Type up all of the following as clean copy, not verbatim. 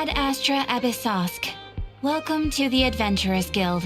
Ad Astra Abyssosk. Welcome to the Adventurers Guild.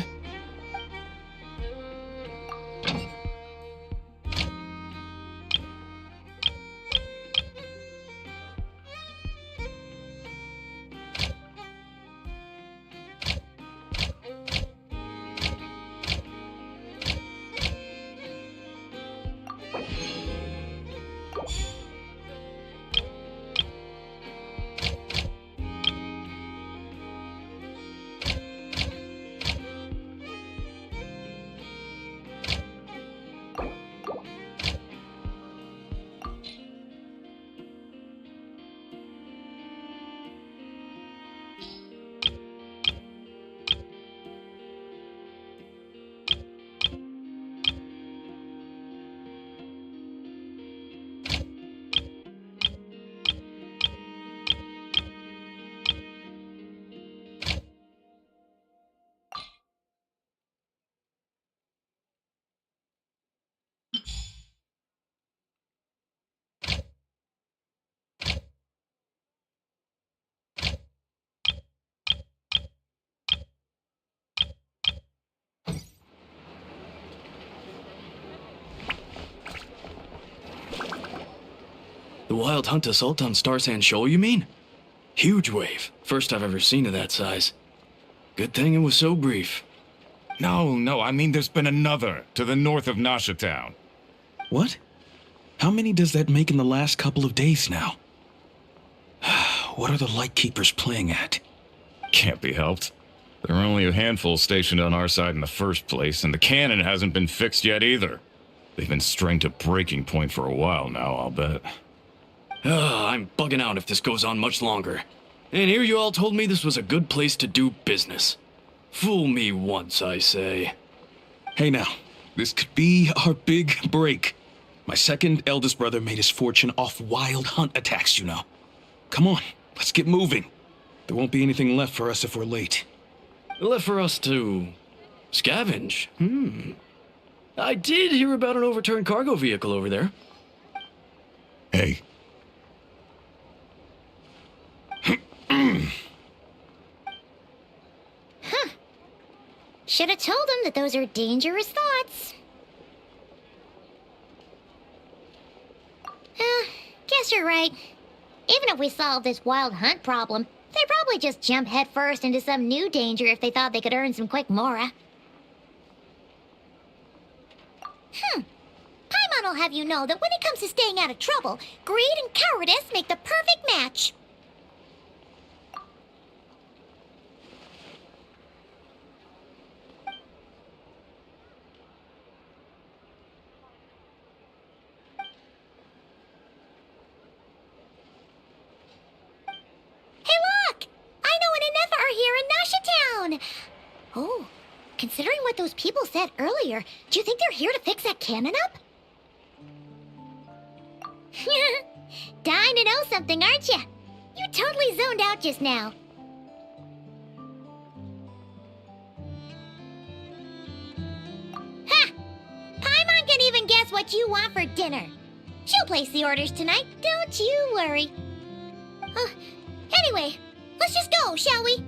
The Wild Hunt Assault on Star Sand Shoal, you mean? Huge wave. First I've ever seen of that size. Good thing it was so brief. No, I mean there's been another to the north of Nasha Town. What? How many does that make in the last couple of days now? What are the Lightkeepers playing at? Can't be helped. There are only a handful stationed on our side in the first place, and the cannon hasn't been fixed yet either. They've been strained to breaking point for a while now, I'll bet. I'm bugging out if this goes on much longer. And here you all told me this was a good place to do business. Fool me once, I say. Hey now, this could be our big break. My second eldest brother made his fortune off wild hunt attacks, you know. Come on, let's get moving. There won't be anything left for us if we're late. Left for us to scavenge? I did hear about an overturned cargo vehicle over there. Hey. Should have told him that those are dangerous thoughts. Guess you're right. Even if we solve this wild hunt problem, they'd probably just jump headfirst into some new danger if they thought they could earn some quick mora. Paimon will have you know that when it comes to staying out of trouble, greed and cowardice make the perfect match. Oh, considering what those people said earlier, do you think they're here to fix that cannon up? Dying to know something, aren't you? You totally zoned out just now. Ha! Paimon can even guess what you want for dinner. She'll place the orders tonight, don't you worry. Anyway, let's just go, shall we?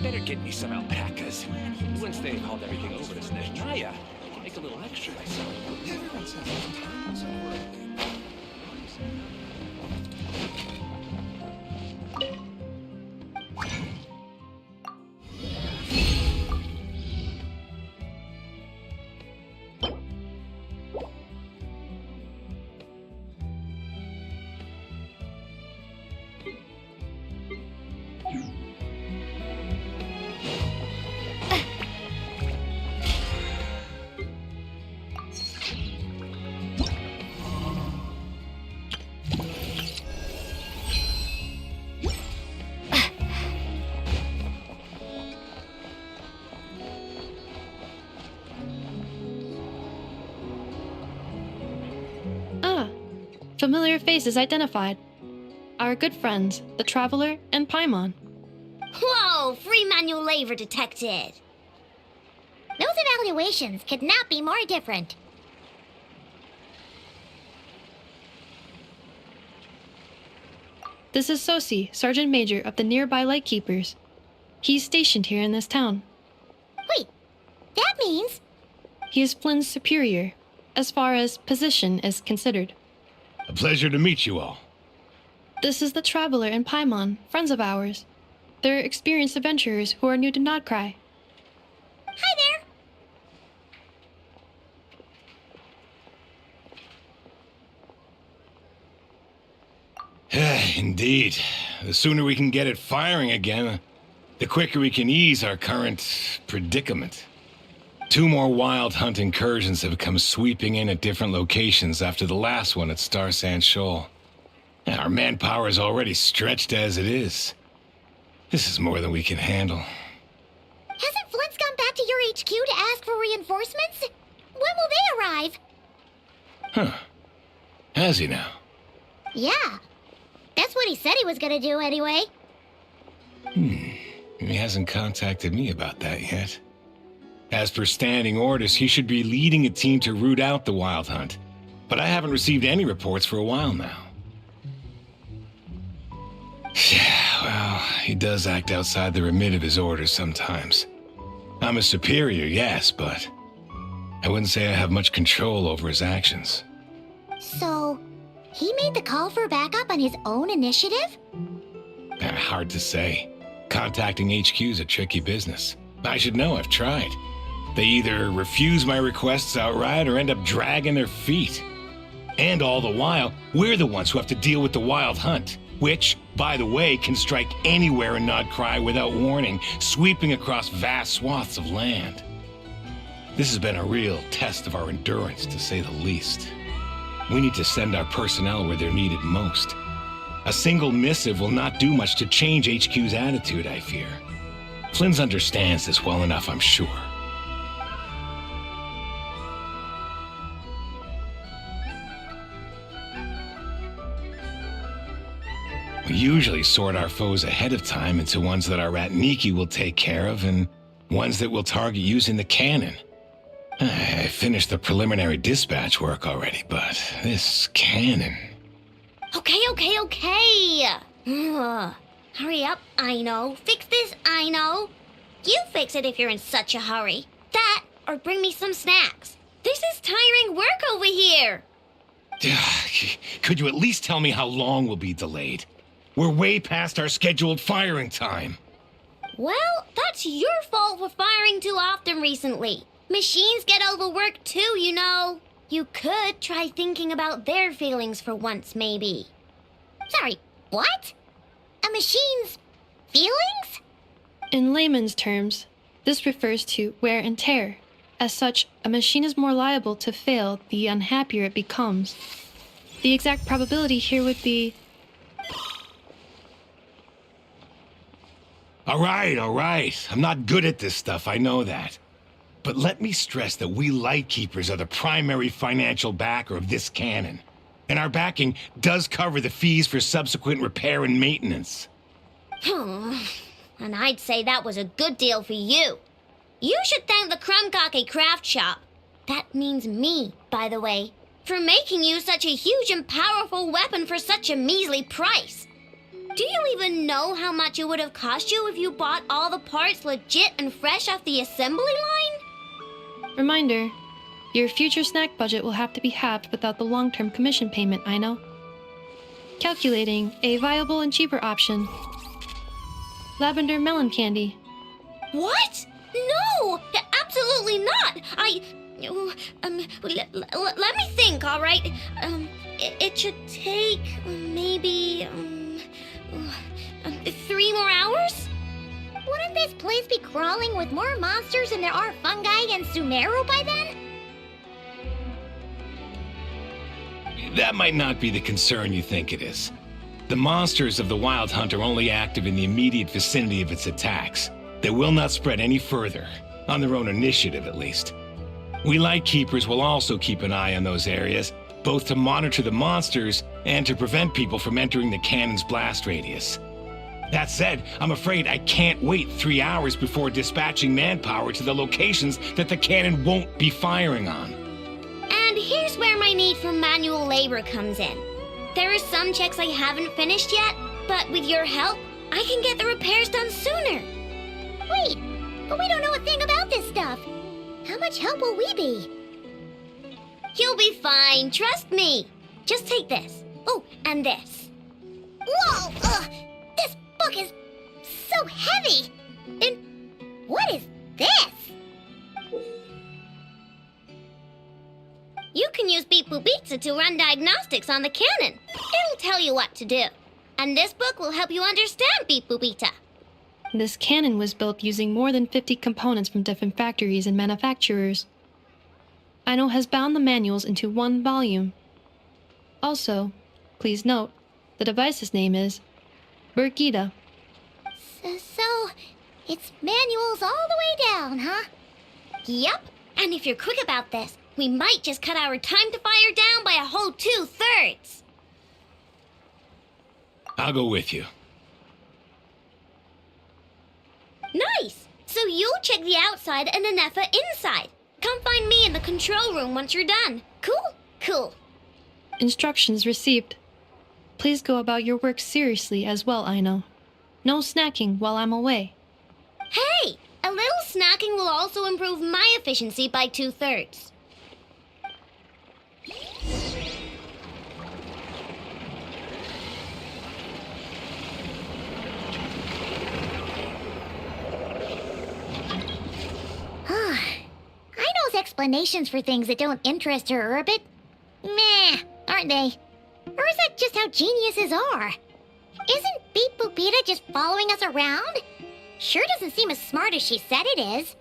Better get me some alpacas. Once they've hauled everything over to Snezhnaya, I can make a little extra myself. Everyone says there's tons of Familiar faces identified. Our good friends, the Traveler and Paimon. Whoa, free manual labor detected. Those evaluations could not be more different. This is Sosi, Sergeant Major of the nearby Lightkeepers. He's stationed here in this town. Wait, that means... He is Flynn's superior, as far as position is considered. A pleasure to meet you all. This is the Traveler and Paimon, friends of ours. They're experienced adventurers who are new to Nodcry. Hi there. Indeed. The sooner we can get it firing again, the quicker we can ease our current predicament. 2 more wild hunt incursions have come sweeping in at different locations after the last one at Star Sand Shoal. Our manpower is already stretched as it is. This is more than we can handle. Hasn't Flint's gone back to your HQ to ask for reinforcements? When will they arrive? Huh. Has he now? Yeah. That's what he said he was gonna do anyway. He hasn't contacted me about that yet. As per standing orders, he should be leading a team to root out the wild hunt. But I haven't received any reports for a while now. Yeah, well, he does act outside the remit of his orders sometimes. I'm a superior, yes, but I wouldn't say I have much control over his actions. So, He made the call for backup on his own initiative? Hard to say. Contacting HQ's a tricky business. I should know, I've tried. They either refuse my requests outright or end up dragging their feet. And all the while, we're the ones who have to deal with the wild hunt, which, by the way, can strike anywhere in Nodcry without warning, sweeping across vast swaths of land. This has been a real test of our endurance, to say the least. We need to send our personnel where they're needed most. A single missive will not do much to change HQ's attitude, I fear. Flynn's understands this well enough, I'm sure. We usually sort our foes ahead of time into ones that our Ratniki will take care of and ones that we'll target using the cannon. I finished the preliminary dispatch work already, but this cannon... Okay. Ugh. Hurry up, I know. Fix this, I know. You fix it if you're in such a hurry. That, or bring me some snacks. This is tiring work over here. Could you at least tell me how long we'll be delayed? We're way past our scheduled firing time. Well, that's your fault for firing too often recently. Machines get overworked too, you know. You could try thinking about their feelings for once, maybe. Sorry, what? A machine's feelings? In layman's terms, this refers to wear and tear. As such, a machine is more liable to fail the unhappier it becomes. The exact probability here would be... All right. I'm not good at this stuff, I know that. But let me stress that we Lightkeepers are the primary financial backer of this cannon. And our backing does cover the fees for subsequent repair and maintenance. And I'd say that was a good deal for you. You should thank the Krumkake Craft Shop. That means me, by the way, for making you such a huge and powerful weapon for such a measly price. Do you even know how much it would have cost you if you bought all the parts legit and fresh off the assembly line? Reminder, your future snack budget will have to be halved without the long-term commission payment, I know. Calculating a viable and cheaper option. Lavender melon candy. What? No! Absolutely not! Let me think, all right? It should take maybe 3 more hours? Wouldn't this place be crawling with more monsters than there are fungi and Sumeru by then? That might not be the concern you think it is. The monsters of the Wild Hunt are only active in the immediate vicinity of its attacks. They will not spread any further, on their own initiative at least. We Lightkeepers will also keep an eye on those areas, both to monitor the monsters and to prevent people from entering the cannon's blast radius. That said, I'm afraid I can't wait 3 hours before dispatching manpower to the locations that the cannon won't be firing on. And here's where my need for manual labor comes in. There are some checks I haven't finished yet, but with your help, I can get the repairs done sooner. Wait, but we don't know a thing about this stuff. How much help will we be? You'll be fine, trust me. Just take this. Oh, and this. Whoa! This book is so heavy! And what is this? You can use Beep Boop Pizza to run diagnostics on the cannon. It'll tell you what to do. And this book will help you understand Beep Boop Pizza. This cannon was built using more than 50 components from different factories and manufacturers. Aino has bound the manuals into one volume. Also, please note, the device's name is Burkita. So, it's manuals all the way down, huh? Yep, and if you're quick about this, we might just cut our time to fire down by a whole 2/3. I'll go with you. Nice! So you'll check the outside and Anefa inside. Come find me in the control room once you're done. Cool? Cool. Instructions received. Please go about your work seriously as well, Aino. No snacking while I'm away. Hey! A little snacking will also improve my efficiency by 2/3. explanations for things that don't interest her are a bit meh, aren't they? Or is that just how geniuses are? Isn't Beep Boopita just following us around? Sure doesn't seem as smart as she said it is.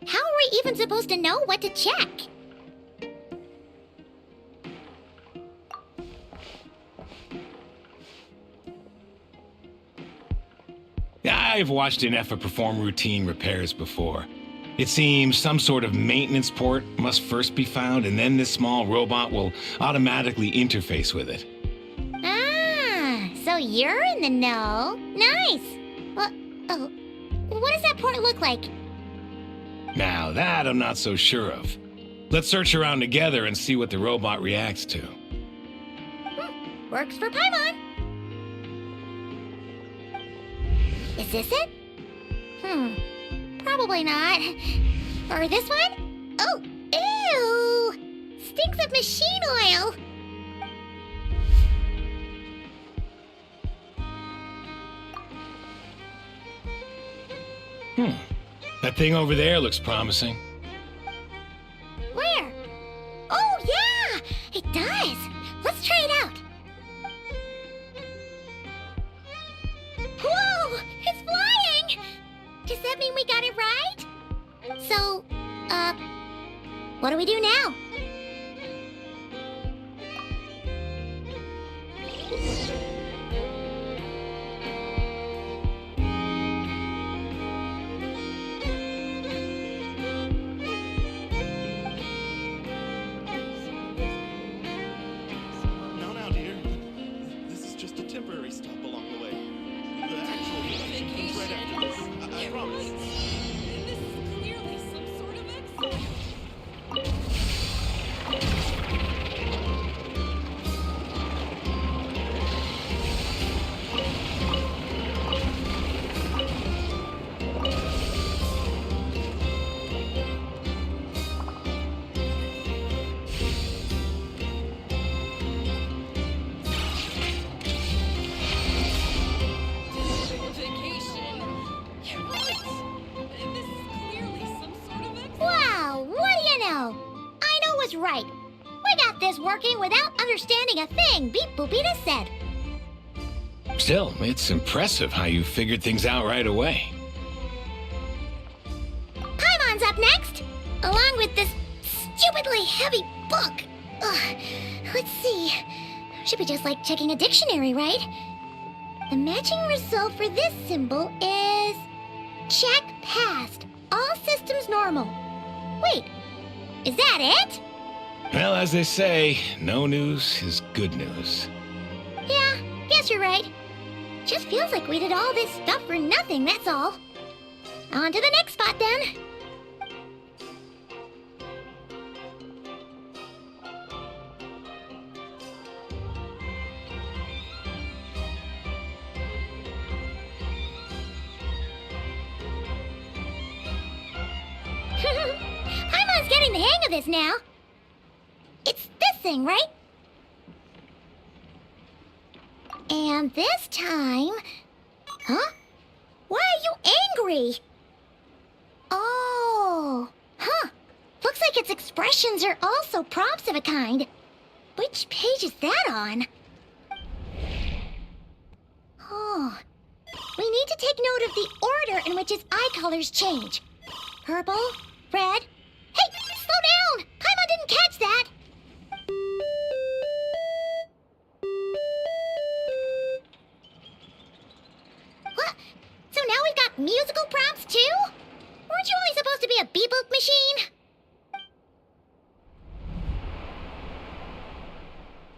How are we even supposed to know what to check? I've watched an Effa perform routine repairs before. It seems some sort of maintenance port must first be found, and then this small robot will automatically interface with it. Ah, so you're in the know. Nice. Oh, what does that port look like? Now that I'm not so sure of. Let's search around together and see what the robot reacts to. Works for Paimon. Is this it? Probably not. Or this one? Oh, ew! Stinks of machine oil! That thing over there looks promising. Where? Oh, yeah! It does! Let's try it out! Whoa! It's flying! Does that mean we got it right? So, what do we do now? Now, dear. This is just a temporary stop along the way. The actual vacation comes right after this. I promise. This is clearly some sort of exile. Vacation. You're right. This is clearly some sort of exile. Wow, what do you know? I know what's right. We got this working without understanding a thing Beep Boopita said. Still, it's impressive how you figured things out right away. Paimon's up next, along with this stupidly heavy book. Ugh, let's see. Should be just like checking a dictionary, right? The matching result for this symbol is... check passed. All systems normal. Wait, is that it? Well, as they say, no news is good news. Yeah, guess you're right. Just feels like we did all this stuff for nothing, that's all. On to the next spot, then. Paimon's getting the hang of this now. It's this thing, right? And this time... Huh? Why are you angry? Oh... Huh. Looks like its expressions are also prompts of a kind. Which page is that on? Oh... We need to take note of the order in which its eye colors change. Purple, red... Hey! Slow down! Paimon didn't catch that! What? So now we've got musical prompts too? Weren't you only supposed to be a beep-boop machine?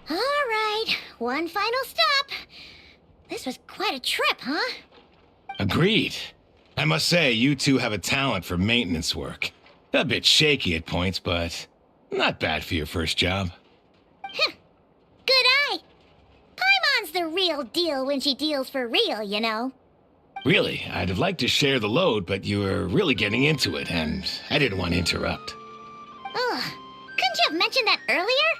Alright, one final stop. This was quite a trip, huh? Agreed. I must say, you two have a talent for maintenance work. A bit shaky at points, but not bad for your first job. Good eye. Paimon's the real deal when she deals for real, you know. Really, I'd have liked to share the load, but you were really getting into it, and I didn't want to interrupt. Ugh, couldn't you have mentioned that earlier?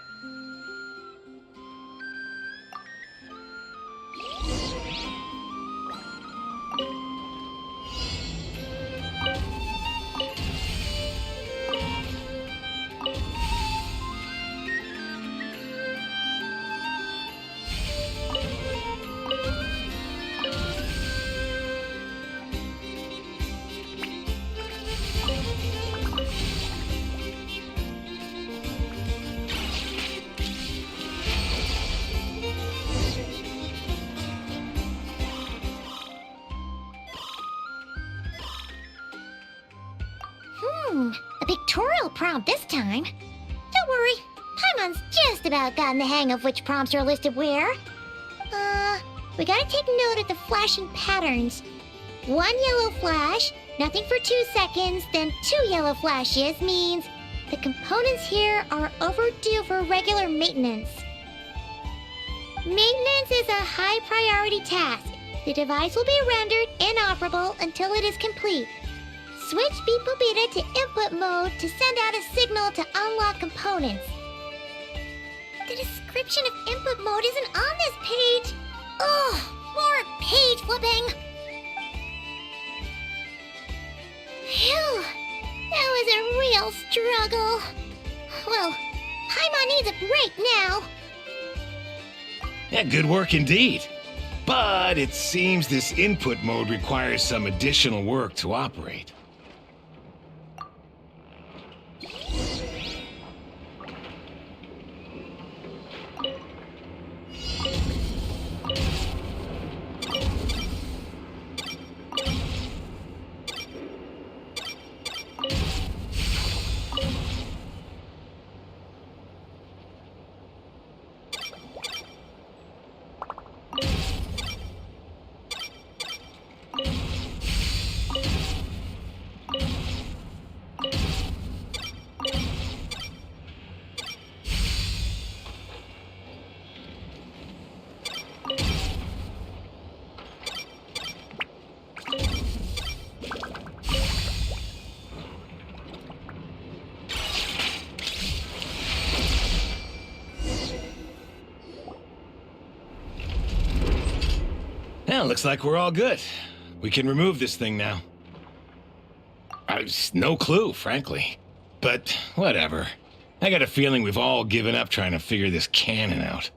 A pictorial prompt this time. Don't worry, Paimon's just about gotten the hang of which prompts are listed where. We gotta take note of the flashing patterns. 1 yellow flash, nothing for 2 seconds, then 2 yellow flashes means the components here are overdue for regular maintenance. Maintenance is a high priority task. The device will be rendered inoperable until it is complete. Switch Beep-Boop-Beta to input mode to send out a signal to unlock components. The description of input mode isn't on this page. Ugh, more page flipping. Phew, that was a real struggle. Well, Paimon needs a break now. Yeah, good work indeed. But it seems this input mode requires some additional work to operate. Well, looks like we're all good. We can remove this thing now. I've no clue, frankly. But whatever. I got a feeling we've all given up trying to figure this cannon out.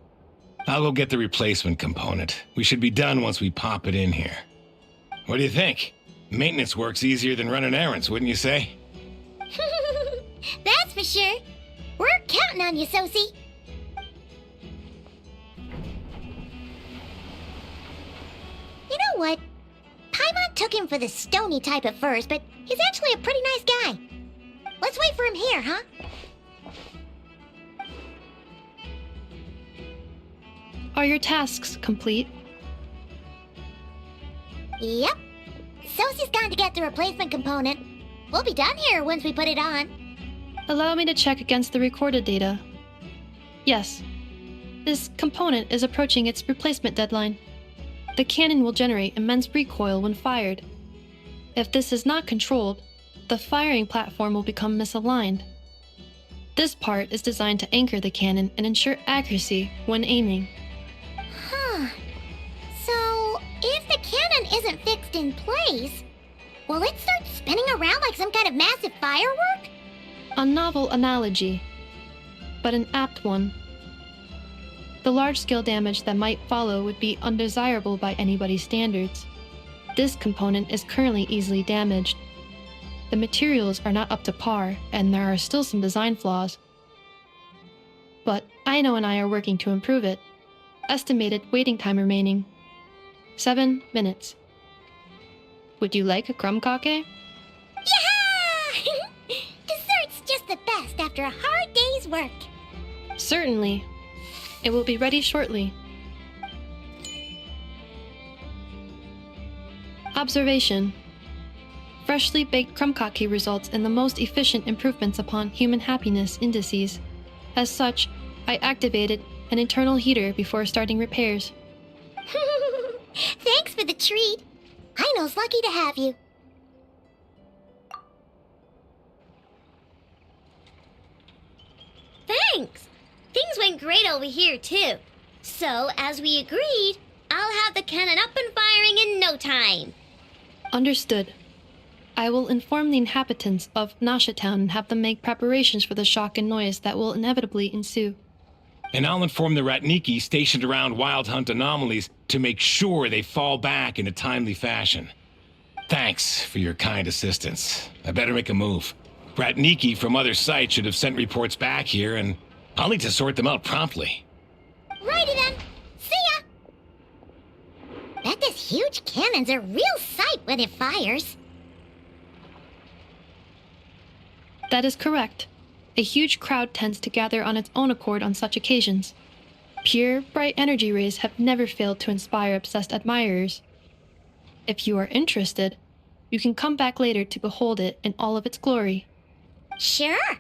I'll go get the replacement component. We should be done once we pop it in here. What do you think? Maintenance work's easier than running errands, wouldn't you say? That's for sure. We're counting on you, Sosie. You know what? Paimon took him for the stony type at first, but he's actually a pretty nice guy. Let's wait for him here, huh? Are your tasks complete? Yep. Sosie's gone to get the replacement component. We'll be done here once we put it on. Allow me to check against the recorded data. Yes. This component is approaching its replacement deadline. The cannon will generate immense recoil when fired. If this is not controlled, the firing platform will become misaligned. This part is designed to anchor the cannon and ensure accuracy when aiming. Huh. So, if the cannon isn't fixed in place, will it start spinning around like some kind of massive firework? A novel analogy, but an apt one. The large-scale damage that might follow would be undesirable by anybody's standards. This component is currently easily damaged. The materials are not up to par, and there are still some design flaws. But Aino and I are working to improve it. Estimated waiting time remaining: 7 minutes. Would you like a crumb-cake? Yeah! Dessert's just the best after a hard day's work. Certainly. It will be ready shortly. Observation. Freshly baked crumb-cake results in the most efficient improvements upon human happiness indices. As such, I activated an internal heater before starting repairs. Thanks for the treat. Aino's lucky to have you. Thanks. Things went great over here, too. So, as we agreed, I'll have the cannon up and firing in no time. Understood. I will inform the inhabitants of Nasha Town and have them make preparations for the shock and noise that will inevitably ensue. And I'll inform the Ratniki stationed around Wild Hunt anomalies to make sure they fall back in a timely fashion. Thanks for your kind assistance. I better make a move. Ratniki from other sites should have sent reports back here, and I'll need to sort them out promptly. Righty then. See ya! Bet this huge cannon's a real sight when it fires. That is correct. A huge crowd tends to gather on its own accord on such occasions. Pure, bright energy rays have never failed to inspire obsessed admirers. If you are interested, you can come back later to behold it in all of its glory. Sure.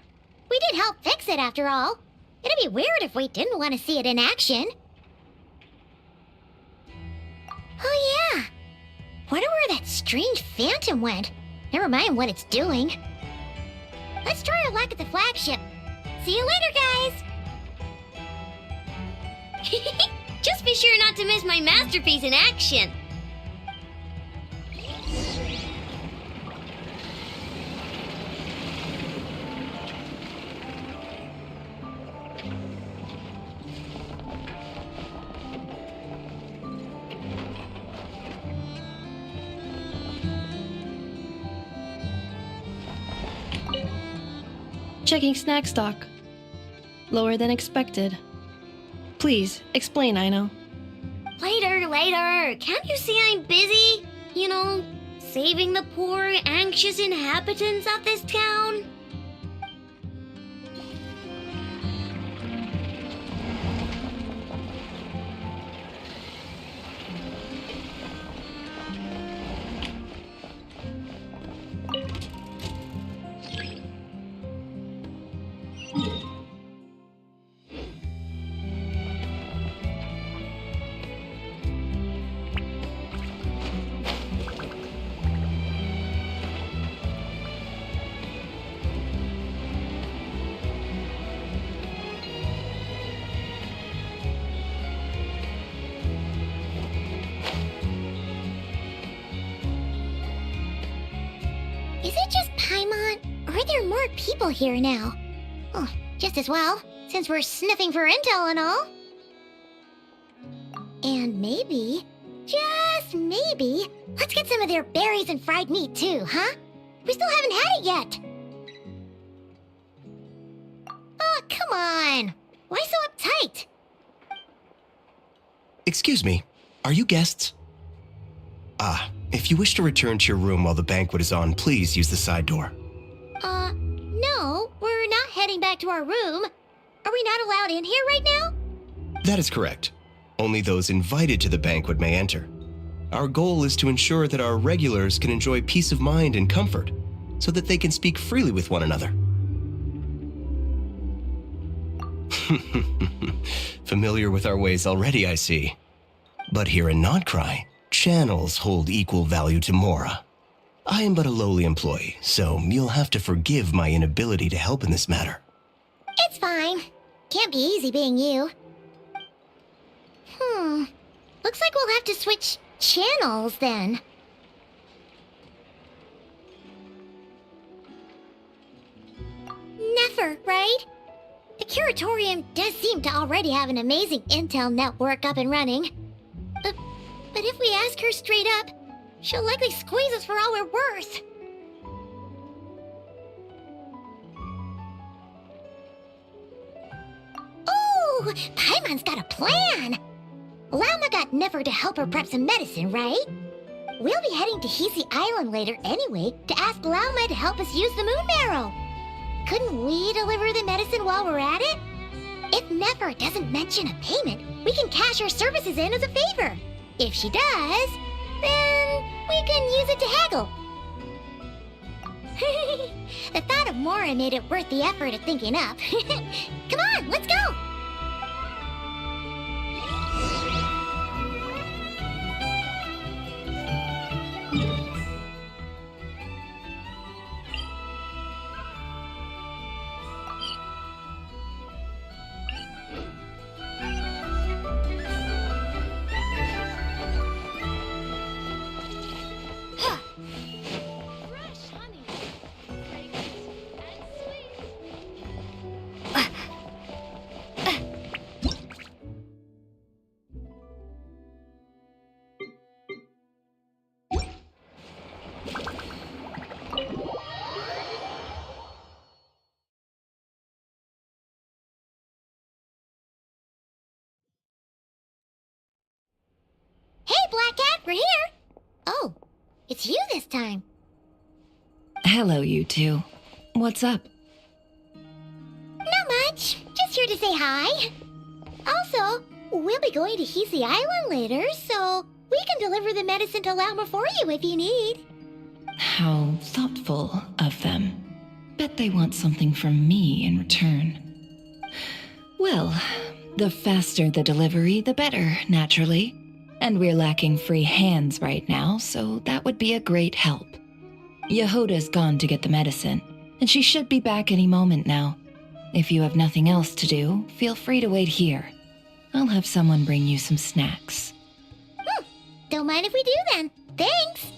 We did help fix it after all. It'd be weird if we didn't want to see it in action. Oh yeah. Wonder where that strange phantom went. Never mind what it's doing. Let's try our luck at the flagship. See you later, guys! Just be sure not to miss my masterpiece in action. Checking snack stock. Lower than expected. Please, explain, Aino. Later. Can't you see I'm busy? You know, saving the poor, anxious inhabitants of this town? Is it just Paimon, or are there more people here now? Oh, just as well, since we're sniffing for intel and all. And maybe, just maybe, let's get some of their berries and fried meat too, huh? We still haven't had it yet. Oh, come on. Why so uptight? Excuse me, are you guests? If you wish to return to your room while the banquet is on, please use the side door. No, we're not heading back to our room. Are we not allowed in here right now? That is correct. Only those invited to the banquet may enter. Our goal is to ensure that our regulars can enjoy peace of mind and comfort, so that they can speak freely with one another. Familiar with our ways already, I see. But here in Notcry, channels hold equal value to Mora. I am but a lowly employee, so you'll have to forgive my inability to help in this matter. It's fine. Can't be easy being you. Looks like we'll have to switch channels then. Never, right? The Curatorium does seem to already have an amazing intel network up and running. But if we ask her straight up, she'll likely squeeze us for all we're worth. Oh, Paimon's got a plan! Llama got Nefer to help her prep some medicine, right? We'll be heading to Hisi Island later anyway to ask Llama to help us use the moon marrow. Couldn't we deliver the medicine while we're at it? If Nefer doesn't mention a payment, we can cash our services in as a favor. If she does, then we can use it to haggle. The thought of Mora made it worth the effort of thinking up. Come on, let's go! Fresh honey. Fragrant and sweet. Hey, Black Cat, we're here! Oh, it's you this time. Hello, you two. What's up? here to say hi. Also, we'll be going to Heasy Island later, so we can deliver the medicine to Lamma for you if you need. How thoughtful of them. Bet they want something from me in return. Well, the faster the delivery, the better, naturally. And we're lacking free hands right now, so that would be a great help. Yehoda's gone to get the medicine, and she should be back any moment now. If you have nothing else to do, feel free to wait here. I'll have someone bring you some snacks. Don't mind if we do then. Thanks.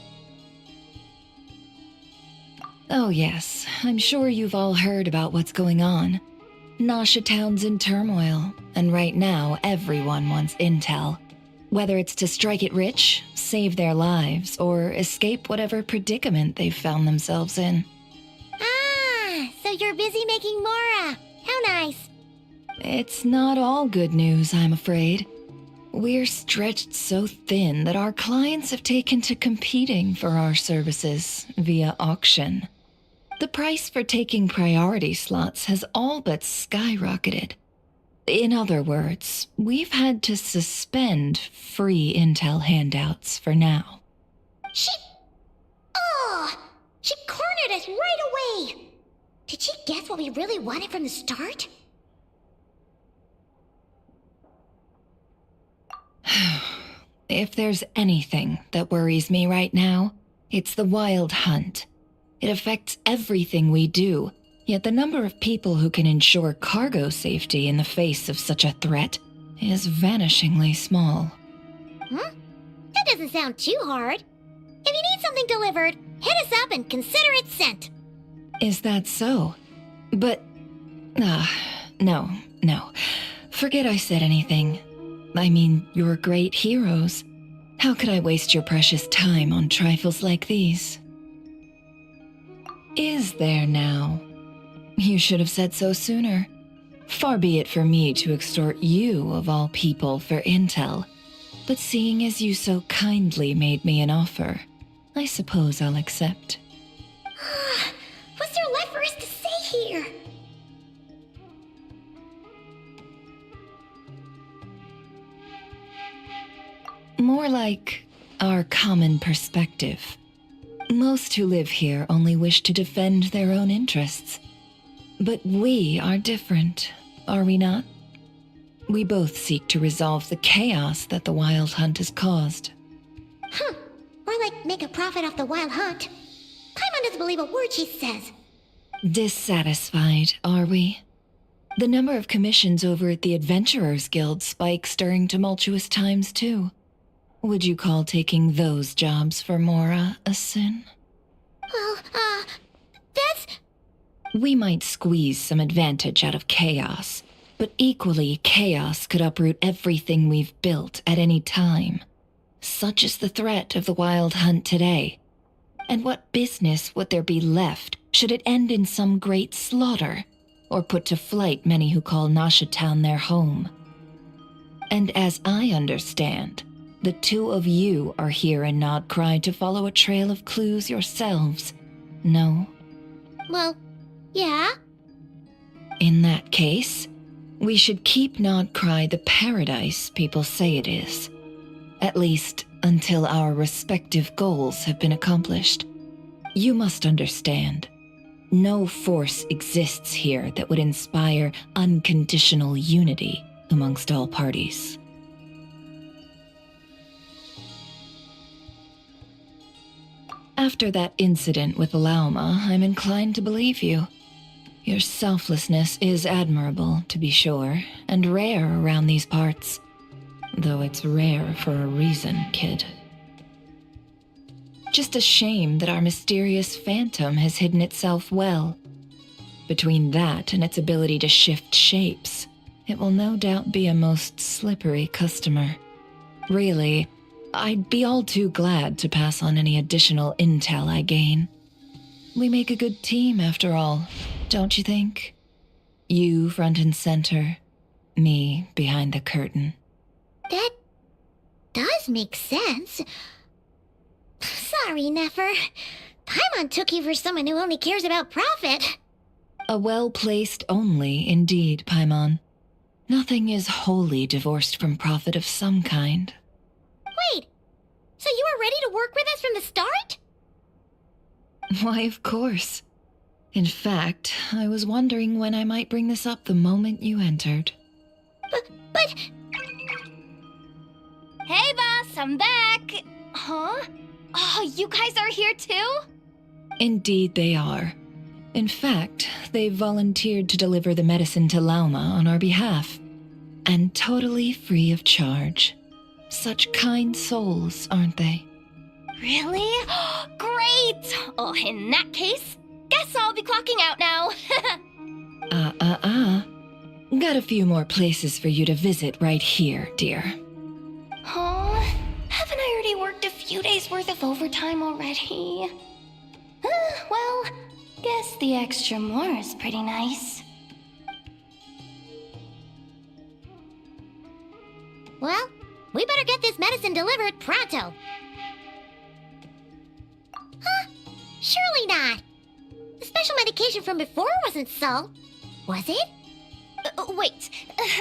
Oh yes, I'm sure you've all heard about what's going on. Nasha Town's in turmoil, and right now everyone wants intel. Whether it's to strike it rich, save their lives, or escape whatever predicament they've found themselves in. Ah, so you're busy making Mora. How nice. It's not all good news, I'm afraid. We're stretched so thin that our clients have taken to competing for our services via auction. The price for taking priority slots has all but skyrocketed. In other words, we've had to suspend free intel handouts for now. She cornered us right away. Did she guess what we really wanted from the start? If there's anything that worries me right now, it's the Wild Hunt. It affects everything we do, yet the number of people who can ensure cargo safety in the face of such a threat is vanishingly small. That doesn't sound too hard. If you need something delivered, hit us up and consider it sent. Is that so? But... no. Forget I said anything. I mean, you're great heroes. How could I waste your precious time on trifles like these? Is there now? You should have said so sooner. Far be it for me to extort you, of all people, for intel. But seeing as you so kindly made me an offer, I suppose I'll accept. What's there left for us to say here? More like our common perspective. Most who live here only wish to defend their own interests. But we are different, are we not? We both seek to resolve the chaos that the Wild Hunt has caused. Or like make a profit off the Wild Hunt. Paimon doesn't believe a word she says. Dissatisfied, are we? The number of commissions over at the Adventurers Guild spikes during tumultuous times, too. Would you call taking those jobs for Mora a sin? Well, that's... We might squeeze some advantage out of chaos, but equally, chaos could uproot everything we've built at any time. Such is the threat of the Wild Hunt today. And what business would there be left should it end in some great slaughter, or put to flight many who call Nasha Town their home? And as I understand, the two of you are here in Nodcry to follow a trail of clues yourselves, no? Well, yeah. In that case, we should keep Nodcry the paradise people say it is. At least until our respective goals have been accomplished. You must understand, no force exists here that would inspire unconditional unity amongst all parties. After that incident with Lauma, I'm inclined to believe you. Your selflessness is admirable, to be sure, and rare around these parts. Though it's rare for a reason, kid. Just a shame that our mysterious phantom has hidden itself well. Between that and its ability to shift shapes, it will no doubt be a most slippery customer. Really, I'd be all too glad to pass on any additional intel I gain. We make a good team, after all, don't you think? You front and center, me behind the curtain. That does make sense. Sorry, Nefer. Paimon took you for someone who only cares about profit. A well-placed only, indeed, Paimon. Nothing is wholly divorced from profit of some kind. Wait, so you were ready to work with us from the start? Why, of course. In fact, I was wondering when I might bring this up the moment you entered. But... Hey, boss, I'm back! Huh? Oh, you guys are here too? Indeed they are. In fact, they've volunteered to deliver the medicine to Lauma on our behalf. And totally free of charge. Such kind souls, aren't they? Really? Great! Oh, in that case, guess I'll be clocking out now. Got a few more places for you to visit right here, dear. Oh, haven't I already worked a few days worth of overtime already? Well, guess the extra more is pretty nice. Well, we better get this medicine delivered pronto. Huh? Surely not. The special medication from before wasn't salt, was it? Wait,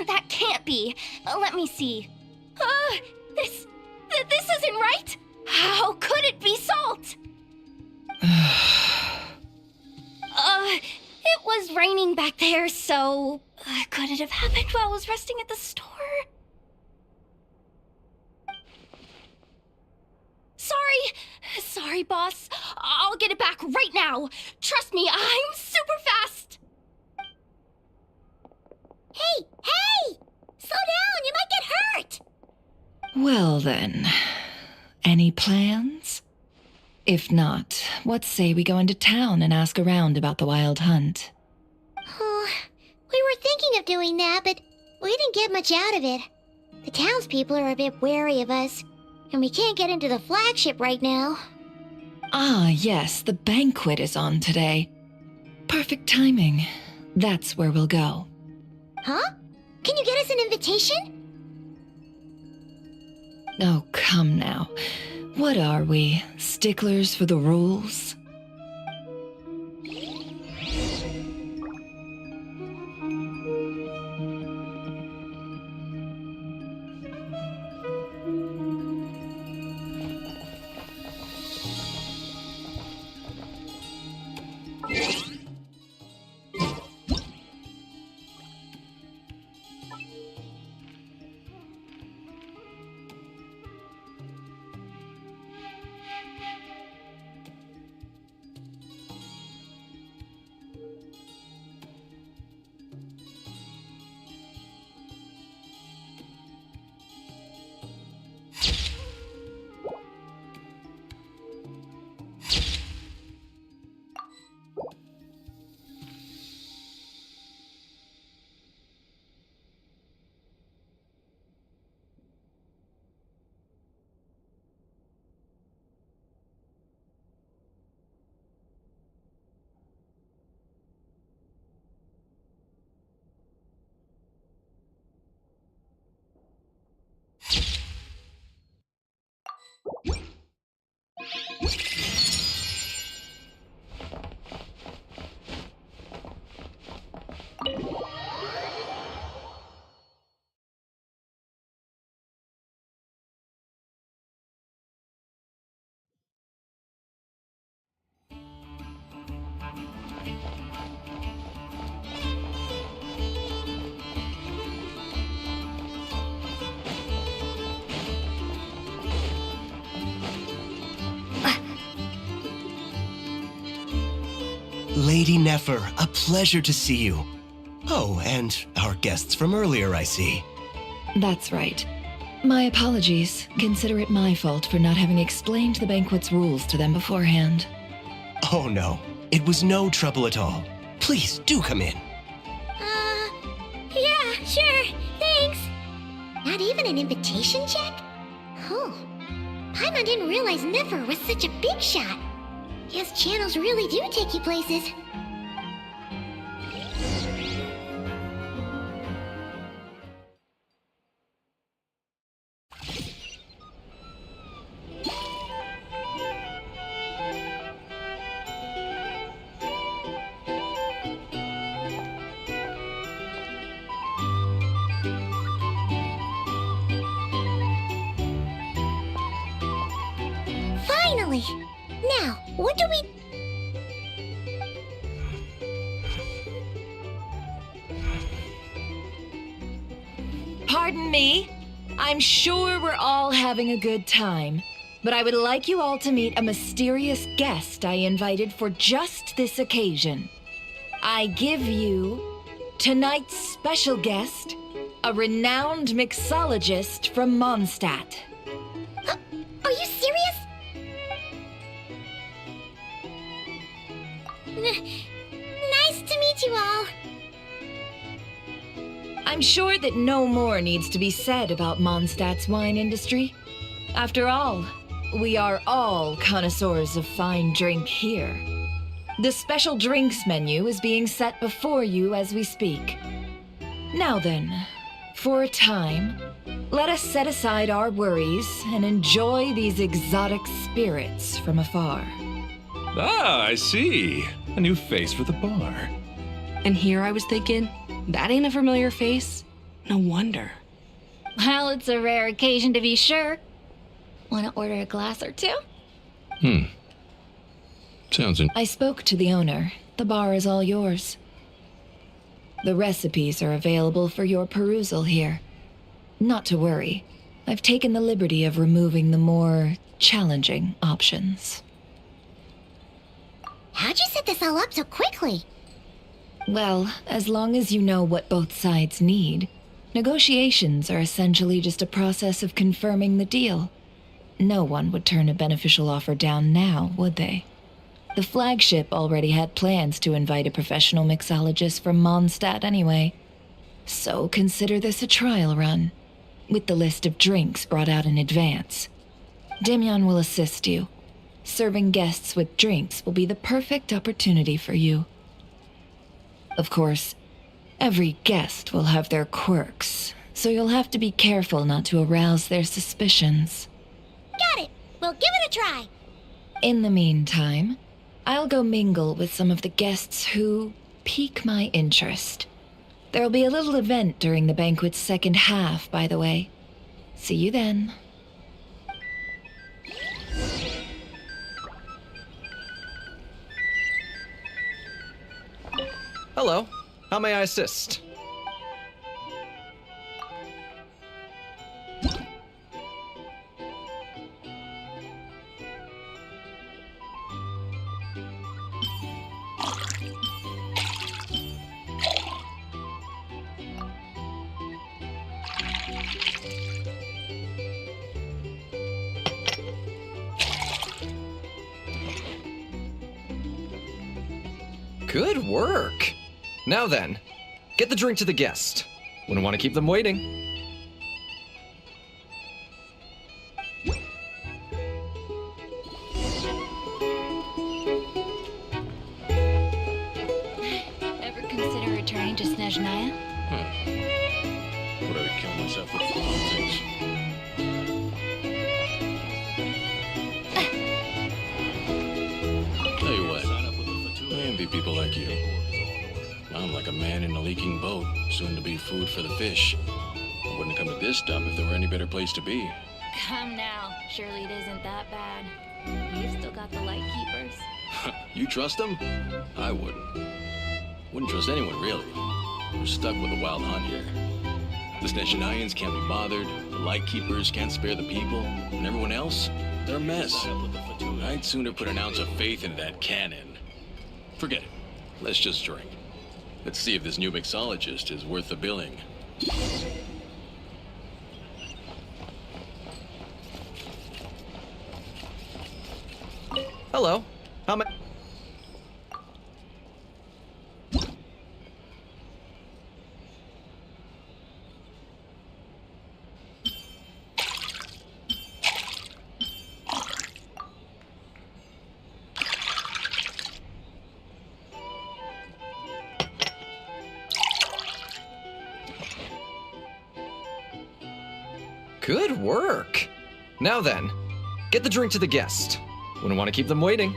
that can't be. Let me see. This isn't right. How could it be salt? It was raining back there, so could it have happened while I was resting at the store? Sorry, boss. I'll get it back right now. Trust me, I'm super fast. Hey! Slow down, you might get hurt! Well then, any plans? If not, what say we go into town and ask around about the wild hunt? Oh, we were thinking of doing that, but we didn't get much out of it. The townspeople are a bit wary of us, and we can't get into the flagship right now. Ah, yes, the banquet is on today. Perfect timing. That's where we'll go. Huh? Can you get us an invitation? Oh, come now. What are we, sticklers for the rules? Lady Nefer, a pleasure to see you. Oh, and our guests from earlier, I see. That's right. My apologies. Consider it my fault for not having explained the banquet's rules to them beforehand. Oh no, it was no trouble at all. Please, do come in. Yeah, sure, thanks. Not even an invitation check? Oh, Paimon didn't realize Nefer was such a big shot. Yes, channels really do take you places. What do we... Pardon me. I'm sure we're all having a good time, but I would like you all to meet a mysterious guest I invited for just this occasion. I give you tonight's special guest, a renowned mixologist from Mondstadt. Are you serious? Nice to meet you all. I'm sure that no more needs to be said about Mondstadt's wine industry. After all, we are all connoisseurs of fine drink here. The special drinks menu is being set before you as we speak. Now then, for a time, let us set aside our worries and enjoy these exotic spirits from afar. Ah, I see. A new face for the bar. And here I was thinking, that ain't a familiar face. No wonder. Well, it's a rare occasion to be sure. Want to order a glass or two? Sounds I spoke to the owner. The bar is all yours. The recipes are available for your perusal here. Not to worry. I've taken the liberty of removing the more challenging options. How'd you set this all up so quickly? Well, as long as you know what both sides need, negotiations are essentially just a process of confirming the deal. No one would turn a beneficial offer down now, would they? The flagship already had plans to invite a professional mixologist from Mondstadt anyway. So consider this a trial run, with the list of drinks brought out in advance. Demyon will assist you. Serving guests with drinks will be the perfect opportunity for you. Of course, every guest will have their quirks, so you'll have to be careful not to arouse their suspicions. Got it. We'll give it a try. In the meantime, I'll go mingle with some of the guests who pique my interest. There'll be a little event during the banquet's second half, by the way. See you then. Hello. How may I assist? Good work. Now then, get the drink to the guest. Wouldn't want to keep them waiting. Ever consider returning to Snezhnaya? Would I kill myself with nonsense? Tell you what, I envy people like you. I'm like a man in a leaking boat, soon to be food for the fish. I wouldn't come to this dump if there were any better place to be. Come now. Surely it isn't that bad. You've still got the light keepers. You trust them? I wouldn't. Wouldn't trust anyone, really. We're stuck with a wild hunt here. The Snezhnayans can't be bothered, the Lightkeepers can't spare the people, and everyone else, they're a mess. I'd sooner put an ounce of faith into that cannon. Forget it. Let's just drink. Let's see if this new mixologist is worth the billing. Hello. How may... Good work. Now then, get the drink to the guest. Wouldn't want to keep them waiting.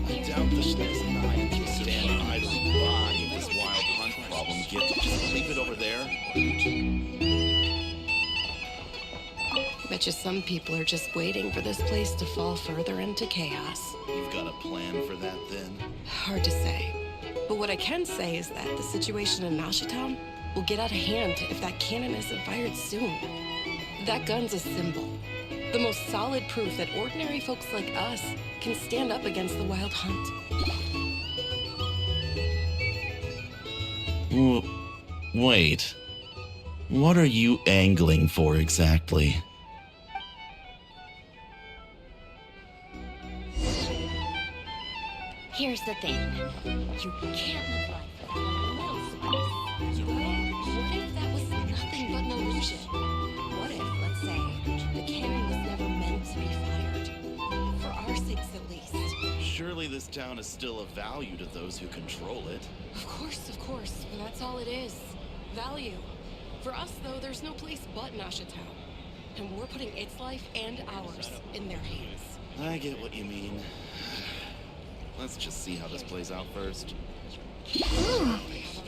I doubt the Snezhnayans will stand idly by Bet you some people are just waiting for this place to fall further into chaos. You've got a plan for that then? Hard to say. But what I can say is that the situation in Nashitown will get out of hand if that cannon isn't fired soon. That gun's a symbol. The most solid proof that ordinary folks like us can stand up against the Wild Hunt. Wait. What are you angling for exactly? Here's the thing. You can't live life without a little spice. What if that was nothing but an illusion? What if, let's say, the cannon was never meant to be fired? For our sakes, at least. Surely this town is still of value to those who control it. Of course. And that's all it is. Value. For us, though, there's no place but Nashitown. And we're putting its life and ours in their hands. I get what you mean. Let's just see how this plays out first.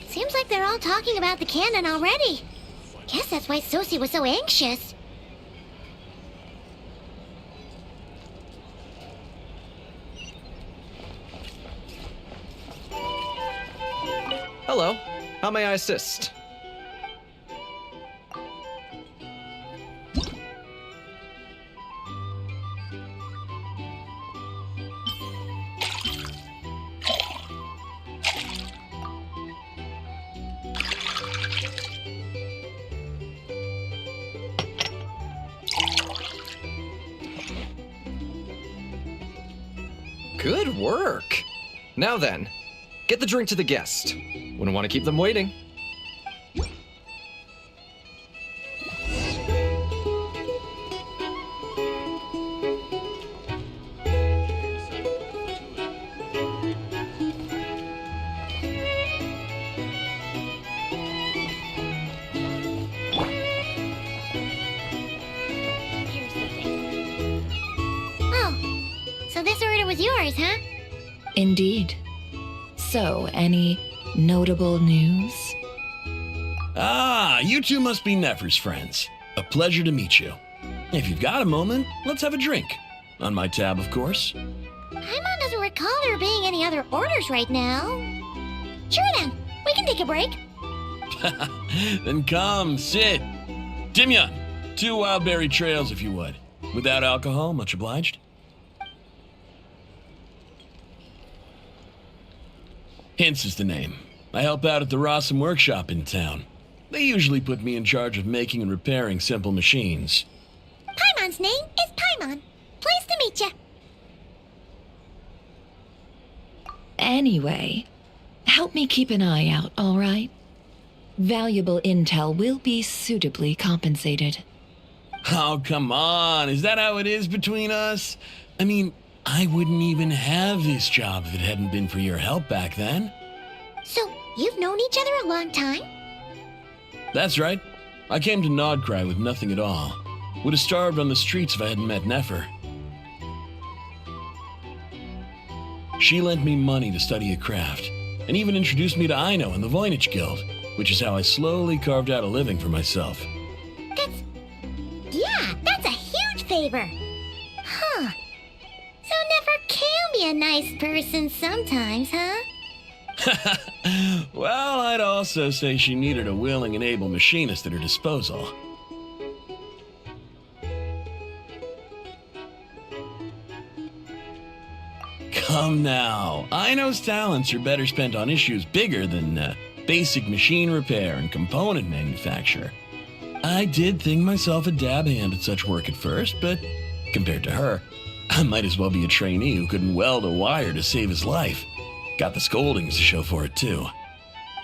Seems like they're all talking about the cannon already. Guess that's why Sosie was so anxious. Hello. How may I assist? Good work. Now then, get the drink to the guest. Wouldn't want to keep them waiting. Here's the thing. Oh, so this order was yours, huh? Indeed. So, any notable news? Ah, you two must be Nefer's friends. A pleasure to meet you. If you've got a moment, let's have a drink. On my tab, of course. Paimon doesn't recall there being any other orders right now. Sure then, we can take a break. Then come, sit. Dimyon, 2 wildberry trails if you would. Without alcohol, much obliged. Hints is the name. I help out at the Rossum workshop in town. They usually put me in charge of making and repairing simple machines. Paimon's name is Paimon. Pleased to meet ya. Anyway, help me keep an eye out, all right? Valuable intel will be suitably compensated. Oh, come on. Is that how it is between us? I mean, I wouldn't even have this job if it hadn't been for your help back then. So, you've known each other a long time? That's right. I came to Nodcry with nothing at all. Would have starved on the streets if I hadn't met Nefer. She lent me money to study a craft, and even introduced me to Aino and the Voynich Guild, which is how I slowly carved out a living for myself. That's a huge favor. Huh. So Nefer can be a nice person sometimes, huh? Well, I'd also say she needed a willing and able machinist at her disposal. Come now. Aino's talents are better spent on issues bigger than basic machine repair and component manufacture. I did think myself a dab hand at such work at first, but compared to her, I might as well be a trainee who couldn't weld a wire to save his life. Got the scoldings to show for it, too.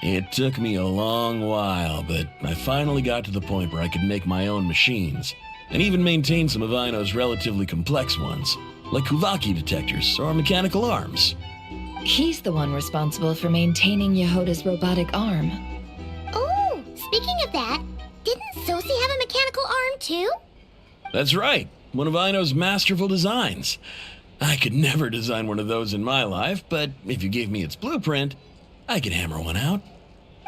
It took me a long while, but I finally got to the point where I could make my own machines, and even maintain some of Aino's relatively complex ones, like Kuvaki detectors or mechanical arms. He's the one responsible for maintaining Yehoda's robotic arm. Oh, speaking of that, didn't Sosie have a mechanical arm too? That's right, one of Aino's masterful designs. I could never design one of those in my life, but if you gave me its blueprint, I could hammer one out.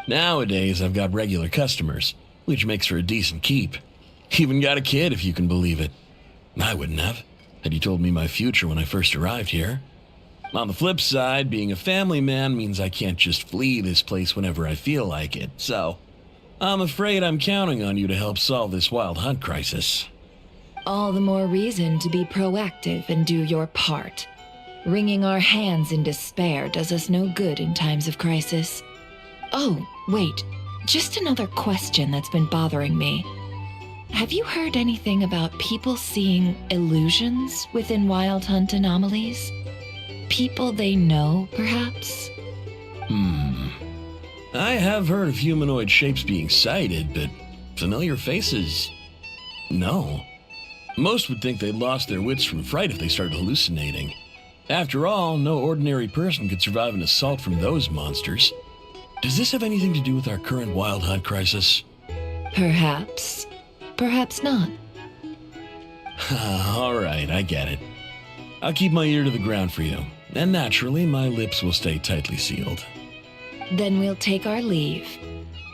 Nowadays, I've got regular customers, which makes for a decent keep. Even got a kid, if you can believe it. I wouldn't have, had you told me my future when I first arrived here. On the flip side, being a family man means I can't just flee this place whenever I feel like it, so I'm afraid I'm counting on you to help solve this wild hunt crisis. All the more reason to be proactive and do your part. Wringing our hands in despair does us no good in times of crisis. Oh, wait. Just another question that's been bothering me. Have you heard anything about people seeing illusions within Wild Hunt anomalies? People they know, perhaps? I have heard of humanoid shapes being sighted, but familiar faces? No. Most would think they'd lost their wits from fright if they started hallucinating. After all, no ordinary person could survive an assault from those monsters. Does this have anything to do with our current Wild Hunt crisis? Perhaps. Perhaps not. All right, I get it. I'll keep my ear to the ground for you, and naturally, my lips will stay tightly sealed. Then we'll take our leave.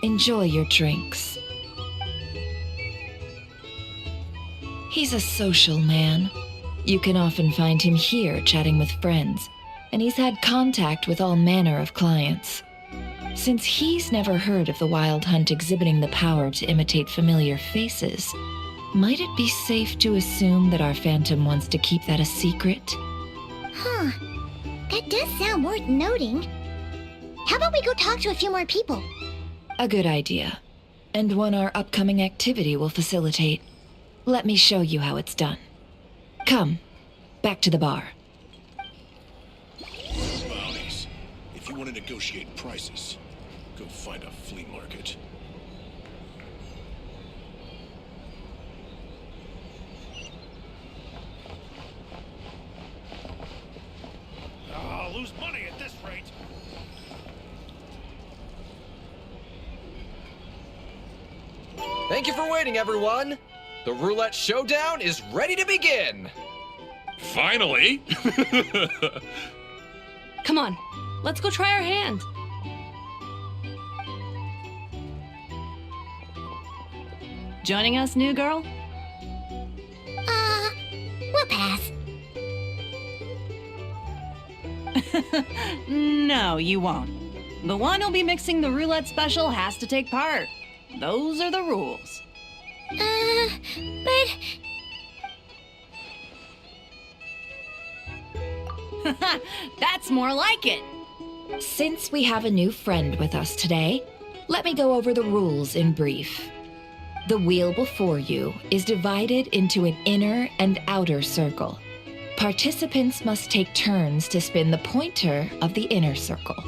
Enjoy your drinks. He's a social man. You can often find him here chatting with friends, and he's had contact with all manner of clients. Since he's never heard of the Wild Hunt exhibiting the power to imitate familiar faces, might it be safe to assume that our Phantom wants to keep that a secret? Huh. That does sound worth noting. How about we go talk to a few more people? A good idea, and one our upcoming activity will facilitate. Let me show you how it's done. Come, back to the bar. Bounties. If you want to negotiate prices, go find a flea market. I'll lose money at this rate. Thank you for waiting, everyone. The roulette showdown is ready to begin. Finally! Come on, let's go try our hand. Joining us, new girl? We'll pass. No, you won't. The one who'll be mixing the roulette special has to take part. Those are the rules. But... That's more like it. Since we have a new friend with us today, let me go over the rules in brief. The wheel before you is divided into an inner and outer circle. Participants must take turns to spin the pointer of the inner circle.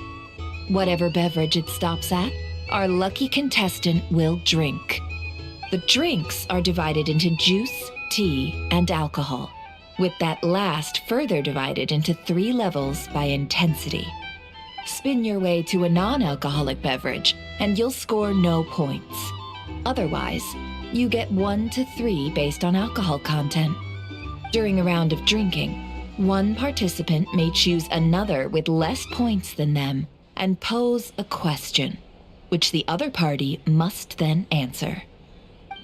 Whatever beverage it stops at, our lucky contestant will drink. The drinks are divided into juice, tea, and alcohol, with that last further divided into 3 levels by intensity. Spin your way to a non-alcoholic beverage, and you'll score no points. Otherwise, you get 1 to 3 based on alcohol content. During a round of drinking, one participant may choose another with less points than them and pose a question, which the other party must then answer.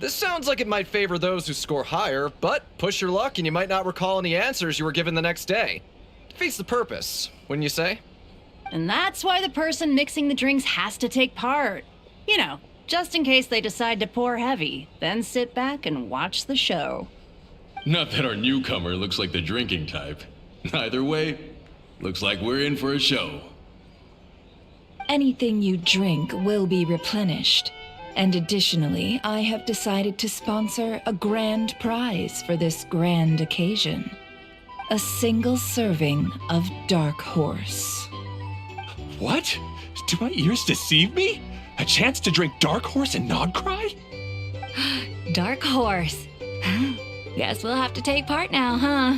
This sounds like it might favor those who score higher, but push your luck and you might not recall any answers you were given the next day. Defeats the purpose, wouldn't you say? And that's why the person mixing the drinks has to take part. You know, just in case they decide to pour heavy, then sit back and watch the show. Not that our newcomer looks like the drinking type. Either way, looks like we're in for a show. Anything you drink will be replenished. And additionally, I have decided to sponsor a grand prize for this grand occasion. A single serving of Dark Horse. What? Do my ears deceive me? A chance to drink Dark Horse and not cry? Dark Horse. Guess we'll have to take part now, huh?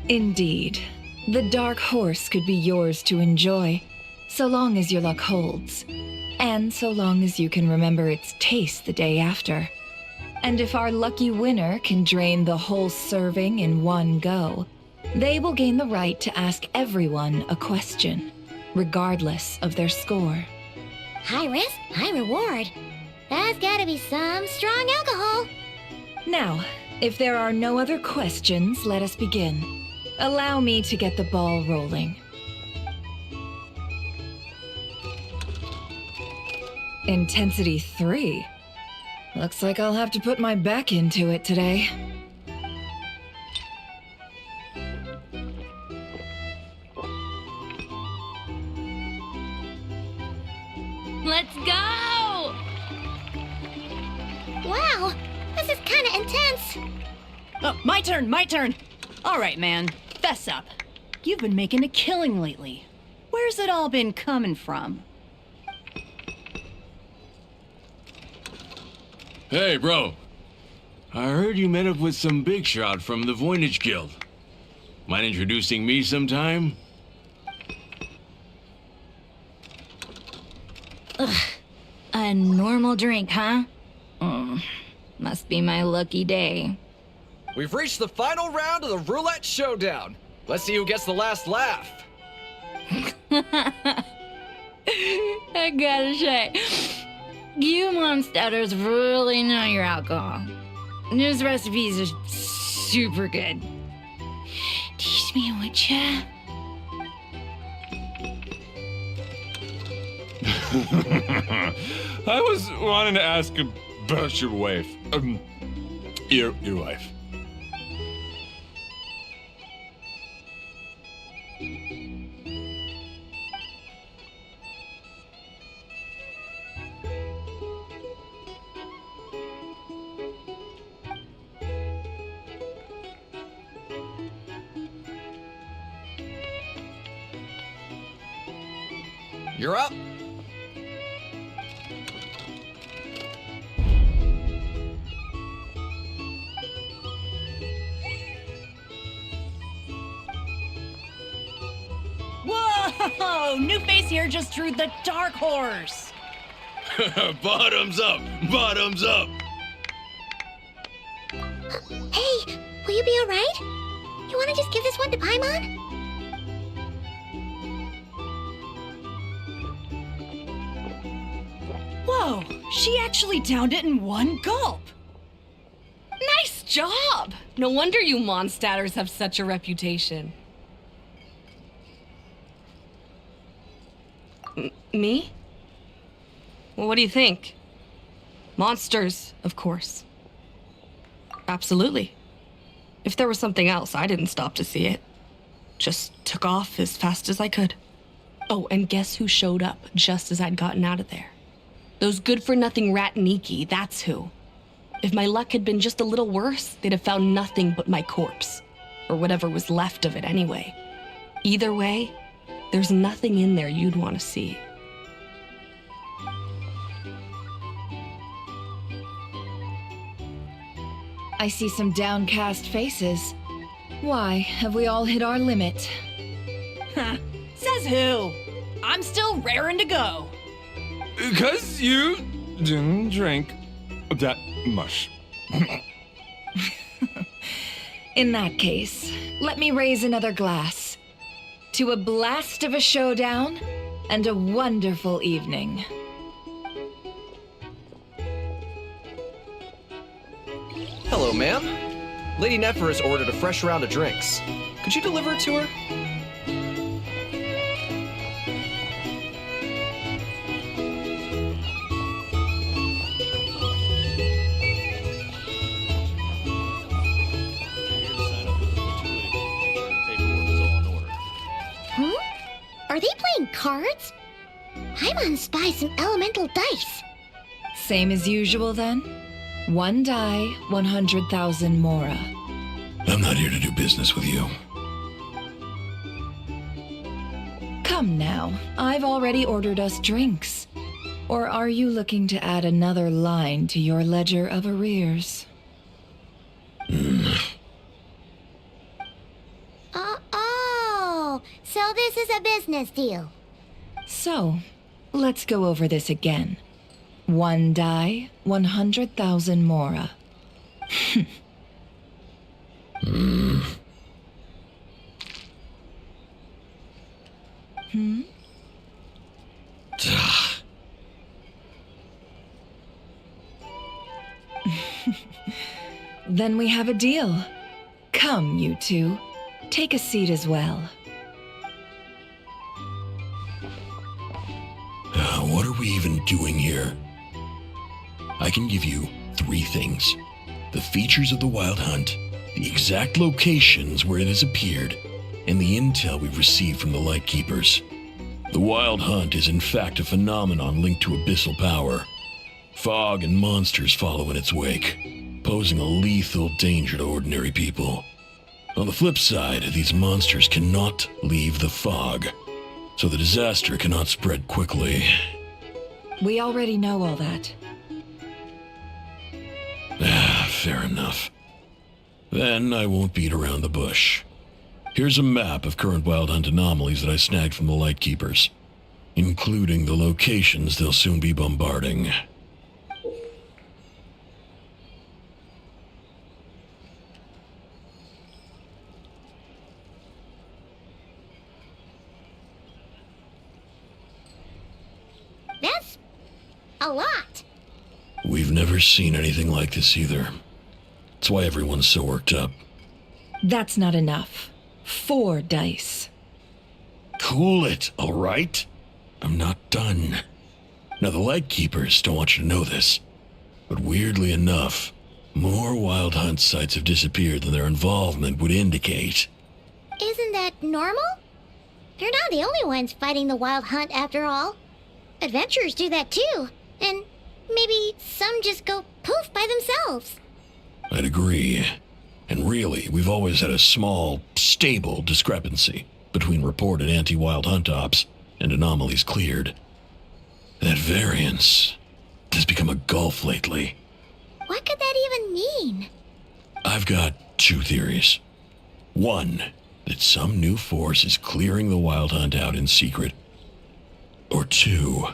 Indeed. The Dark Horse could be yours to enjoy, so long as your luck holds. And so long as you can remember its taste the day after. And if our lucky winner can drain the whole serving in one go, they will gain the right to ask everyone a question, regardless of their score. High risk, high reward. That's gotta be some strong alcohol. Now, if there are no other questions, let us begin. Allow me to get the ball rolling. Intensity 3. Looks like I'll have to put my back into it today. Let's go! Wow, this is kinda intense. Oh, my turn. All right, man, fess up. You've been making a killing lately. Where's it all been coming from? Hey, bro. I heard you met up with some big shot from the Voynich Guild. Mind introducing me sometime? A normal drink, huh? Must be my lucky day. We've reached the final round of the roulette showdown. Let's see who gets the last laugh. I gotta say, you monsters really know your alcohol. These recipes are super good. Teach me, would ya? I was wanting to ask about your wife. Your wife. You're up. Whoa! New face here just drew the dark horse. Bottoms up! Bottoms up! Hey, will you be alright? You wanna just give this one to Paimon? Whoa, she actually downed it in one gulp. Nice job! No wonder you monsters have such a reputation. Me? Well, what do you think? Monsters, of course. Absolutely. If there was something else, I didn't stop to see it. Just took off as fast as I could. Oh, and guess who showed up just as I'd gotten out of there? Those good-for-nothing rat Niki, that's who. If my luck had been just a little worse, they'd have found nothing but my corpse. Or whatever was left of it anyway. Either way, there's nothing in there you'd want to see. I see some downcast faces. Why, have we all hit our limit? Huh, says who? I'm still raring to go. 'Cause you didn't drink that much. In that case, let me raise another glass. To a blast of a showdown and a wonderful evening. Hello, ma'am. Lady Nefer has ordered a fresh round of drinks. Could you deliver it to her? Are they playing cards? Paimon spies some elemental dice. Same as usual then? One die, 100,000 Mora. I'm not here to do business with you. Come now, I've already ordered us drinks. Or are you looking to add another line to your ledger of arrears? Oh, so this is a business deal. So, let's go over this again. One die, 100,000 Mora. Then we have a deal. Come, you two. Take a seat as well. What are we even doing here? I can give you 3 things. The features of the Wild Hunt, the exact locations where it has appeared, and the intel we've received from the Lightkeepers. The Wild Hunt is in fact a phenomenon linked to abyssal power. Fog and monsters follow in its wake, posing a lethal danger to ordinary people. On the flip side, these monsters cannot leave the fog, so the disaster cannot spread quickly. We already know all that. Fair enough. Then I won't beat around the bush. Here's a map of current Wild Hunt anomalies that I snagged from the Lightkeepers, including the locations they'll soon be bombarding. That's a lot. We've never seen anything like this either. That's why everyone's so worked up. That's not enough. 4 dice. Cool it, all right? I'm not done. Now, the Lightkeepers don't want you to know this, but weirdly enough, more Wild Hunt sites have disappeared than their involvement would indicate. Isn't that normal? They're not the only ones fighting the Wild Hunt after all. Adventurers do that too, and maybe some just go poof by themselves. I'd agree. And really, we've always had a small, stable discrepancy between reported anti-Wild Hunt ops and anomalies cleared. That variance has become a gulf lately. What could that even mean? I've got 2 theories. One, that some new force is clearing the Wild Hunt out in secret. Or 2,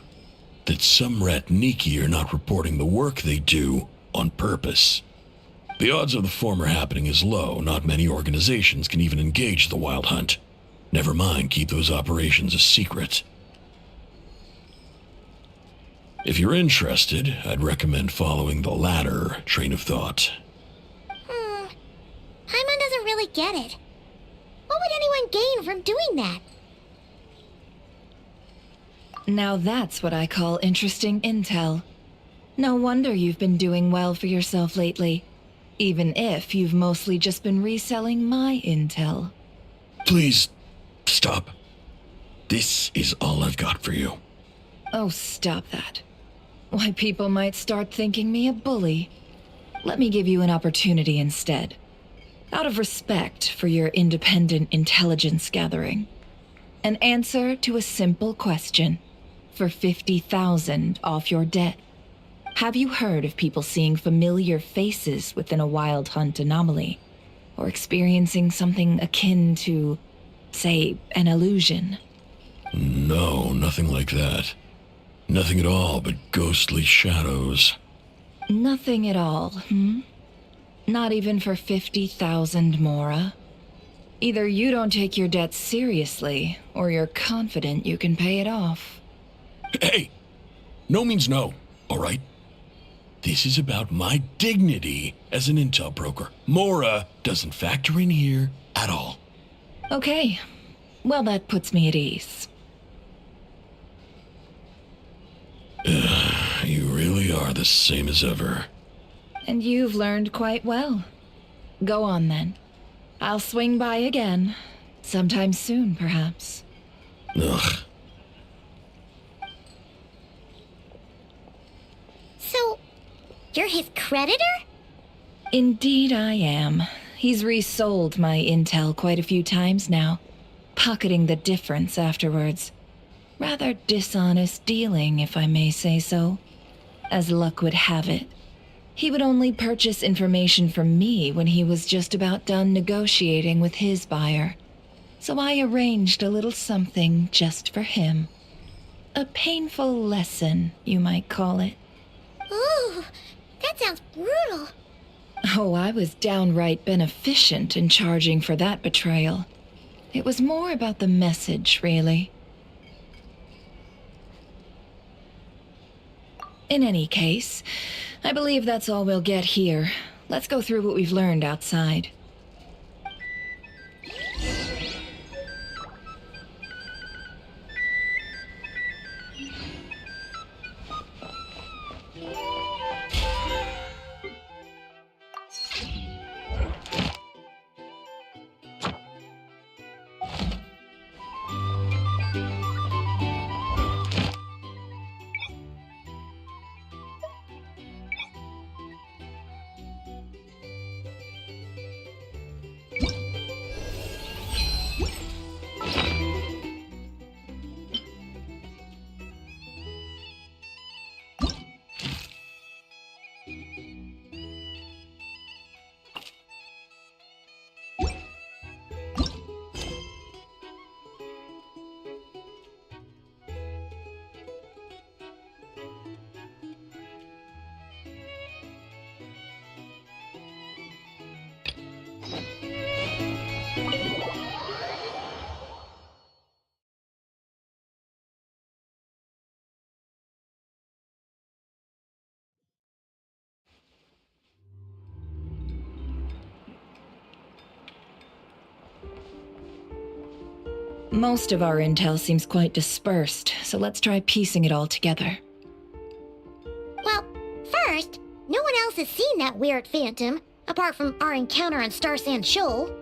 that some Ratniki are not reporting the work they do on purpose. The odds of the former happening is low. Not many organizations can even engage the Wild Hunt. Never mind keep those operations a secret. If you're interested, I'd recommend following the latter train of thought. Paimon doesn't really get it. What would anyone gain from doing that? Now that's what I call interesting intel. No wonder you've been doing well for yourself lately. Even if you've mostly just been reselling my intel. Please, stop. This is all I've got for you. Oh, stop that. Why, people might start thinking me a bully. Let me give you an opportunity instead. Out of respect for your independent intelligence gathering. An answer to a simple question. For 50,000 off your debt. Have you heard of people seeing familiar faces within a Wild Hunt anomaly? Or experiencing something akin to, say, an illusion? No, nothing like that. Nothing at all but ghostly shadows. Nothing at all, hmm? Not even for 50,000 Mora? Either you don't take your debt seriously, or you're confident you can pay it off. Hey! No means no, all right? This is about my dignity as an intel broker. Mora doesn't factor in here at all. Okay. Well, that puts me at ease. You really are the same as ever. And you've learned quite well. Go on, then. I'll swing by again. Sometime soon, perhaps. Ugh. So, you're his creditor? Indeed I am. He's resold my intel quite a few times now, pocketing the difference afterwards. Rather dishonest dealing, if I may say so. As luck would have it, he would only purchase information from me when he was just about done negotiating with his buyer. So I arranged a little something just for him. A painful lesson, you might call it. Ooh, that sounds brutal. Oh, I was downright beneficent in charging for that betrayal. It was more about the message, really. In any case, I believe that's all we'll get here. Let's go through what we've learned outside. Most of our intel seems quite dispersed, so let's try piecing it all together. Well, first, no one else has seen that weird phantom, apart from our encounter on Star Sand Shoal.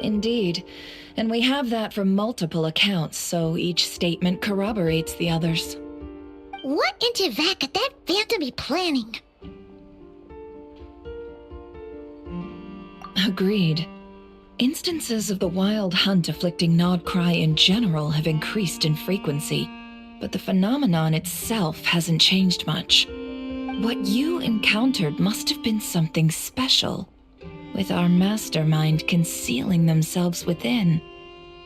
Indeed, and we have that from multiple accounts, so each statement corroborates the others. What in Teyvat could that phantom be planning? Agreed. Instances of the wild hunt afflicting Nodcry in general have increased in frequency, but the phenomenon itself hasn't changed much. What you encountered must have been something special, with our mastermind concealing themselves within,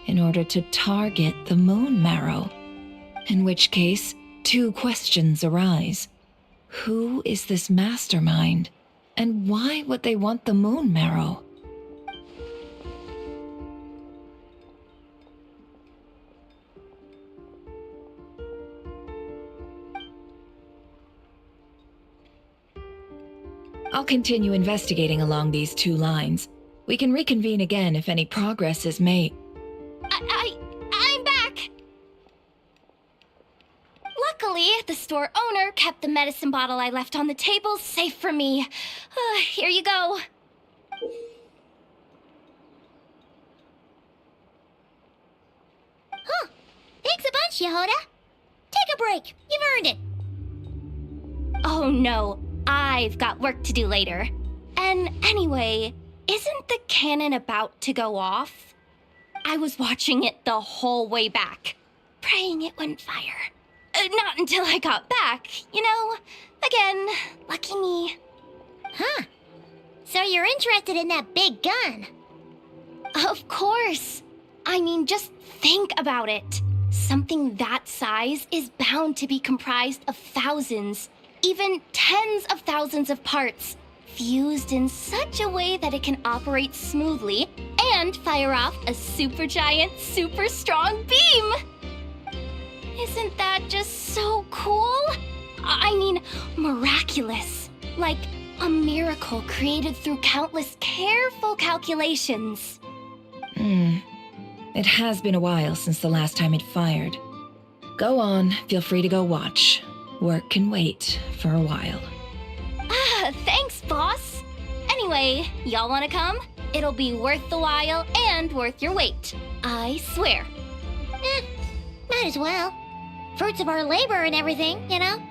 in order to target the Moon Marrow. In which case, two questions arise. Who is this mastermind, and why would they want the Moon Marrow? I'll continue investigating along these two lines. We can reconvene again if any progress is made. I'm back! Luckily, the store owner kept the medicine bottle I left on the table safe for me. Here you go. Huh. Thanks a bunch, Yehoda. Take a break. You've earned it. Oh no. I've got work to do later. And anyway, isn't the cannon about to go off? I was watching it the whole way back, praying it wouldn't fire. Not until I got back, you know? Again, lucky me. Huh. So you're interested in that big gun? Of course. I mean, just think about it. Something that size is bound to be comprised of thousands, even tens of thousands of parts, fused in such a way that it can operate smoothly and fire off a supergiant, super strong beam! Isn't that just so cool? I mean, miraculous. Like a miracle created through countless careful calculations. It has been a while since the last time it fired. Go on, feel free to go watch. Work can wait for a while. Thanks, boss. Anyway, y'all wanna come? It'll be worth the while and worth your wait. I swear. Might as well. Fruits of our labor and everything, you know?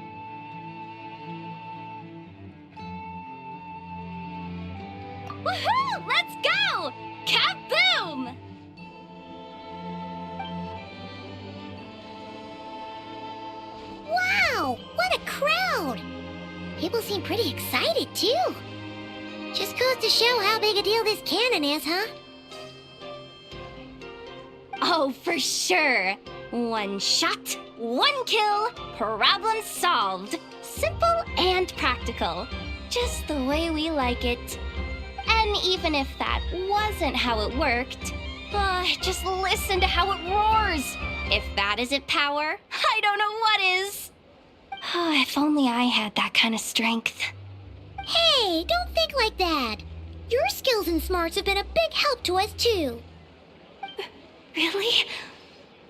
Woohoo! Let's go! Kaboom! Wow! What a crowd! People seem pretty excited, too. Just goes to show how big a deal this cannon is, huh? Oh, for sure. One shot, one kill, problem solved. Simple and practical. Just the way we like it. And even if that wasn't how it worked, just listen to how it roars. If that isn't power, I don't know what is. If only I had that kind of strength. Hey, don't think like that. Your skills and smarts have been a big help to us, too. Really?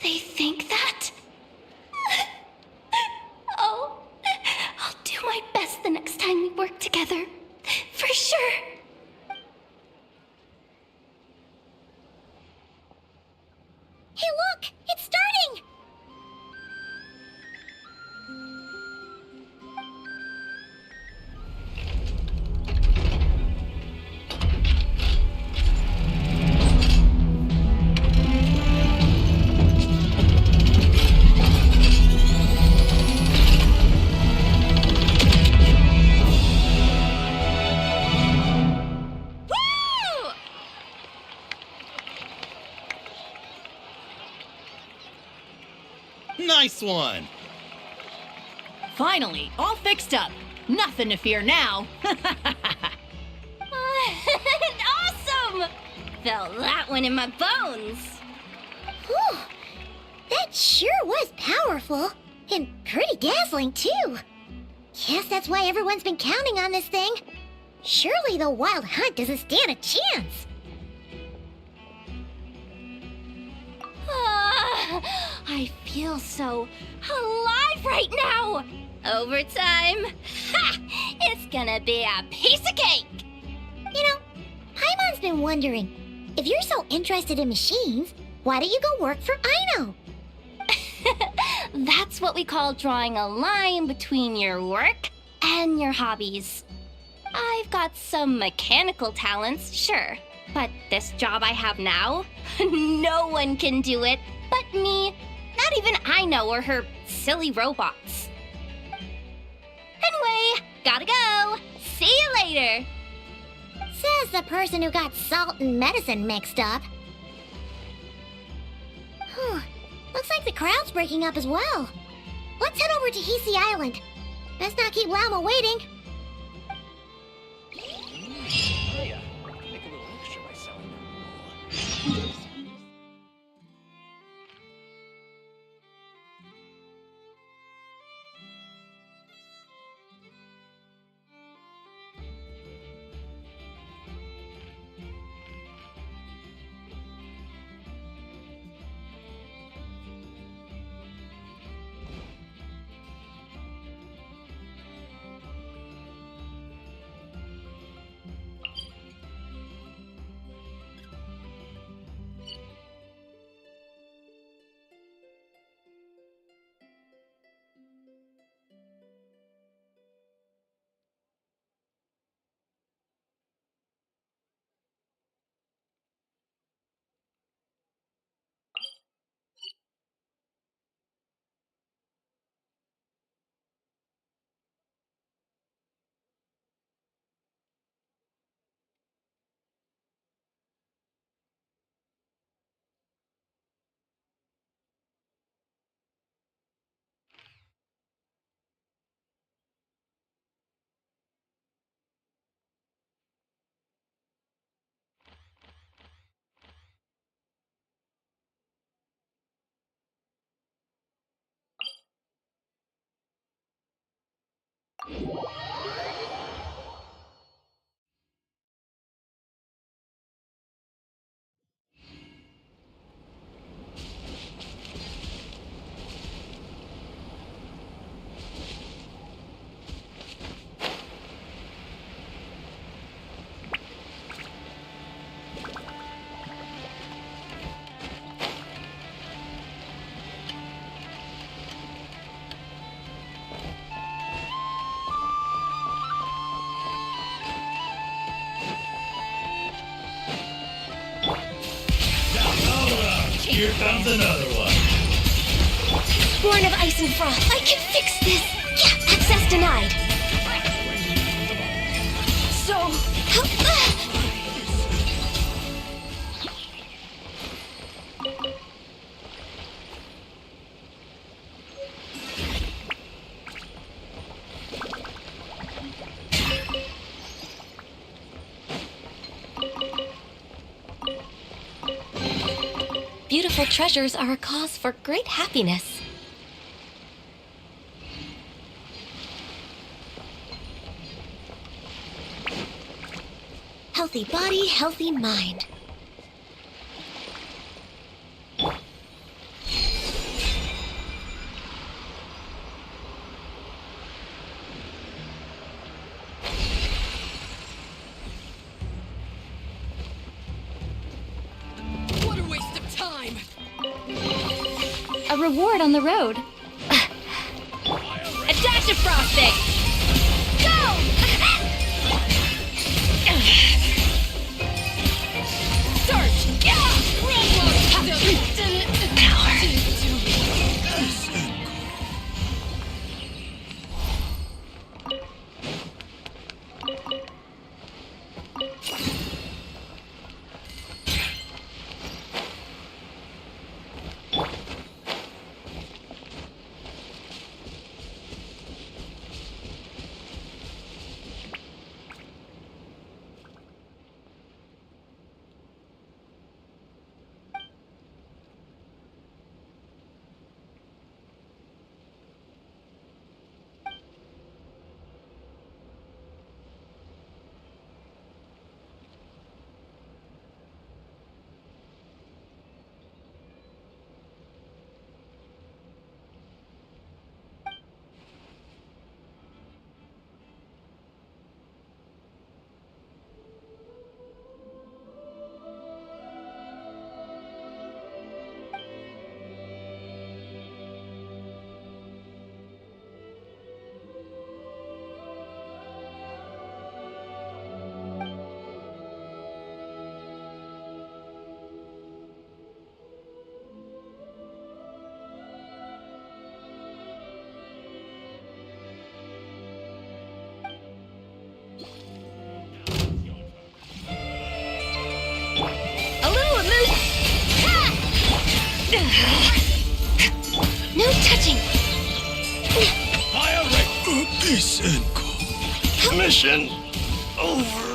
They think that? Oh, I'll do my best the next time we work together. For sure. Hey, look! It's starting! Nice one! Finally, all fixed up. Nothing to fear now. Awesome! Felt that one in my bones. Whew. That sure was powerful. And pretty dazzling, too. Guess that's why everyone's been counting on this thing. Surely the Wild Hunt doesn't stand a chance. I feel so alive right now! Overtime? Ha! It's gonna be a piece of cake! You know, Paimon's been wondering, if you're so interested in machines, why don't you go work for Aino? That's what we call drawing a line between your work and your hobbies. I've got some mechanical talents, sure, but this job I have now, no one can do it but me. Not even Aino or her silly robots. Anyway, gotta go. See you later. Says the person who got salt and medicine mixed up. Looks like the crowd's breaking up as well. Let's head over to Hisi Island. Best not keep Lama waiting. Hiya. Make a little extra by selling them. Here comes another one. Born of ice and frost, I can fix this! Yeah, access denied! So... Beautiful treasures are a cause for great happiness. Healthy body, healthy mind. What a waste of time! A reward on the road. Attack defrosting! Go! Search! No touching. Fire this mission over.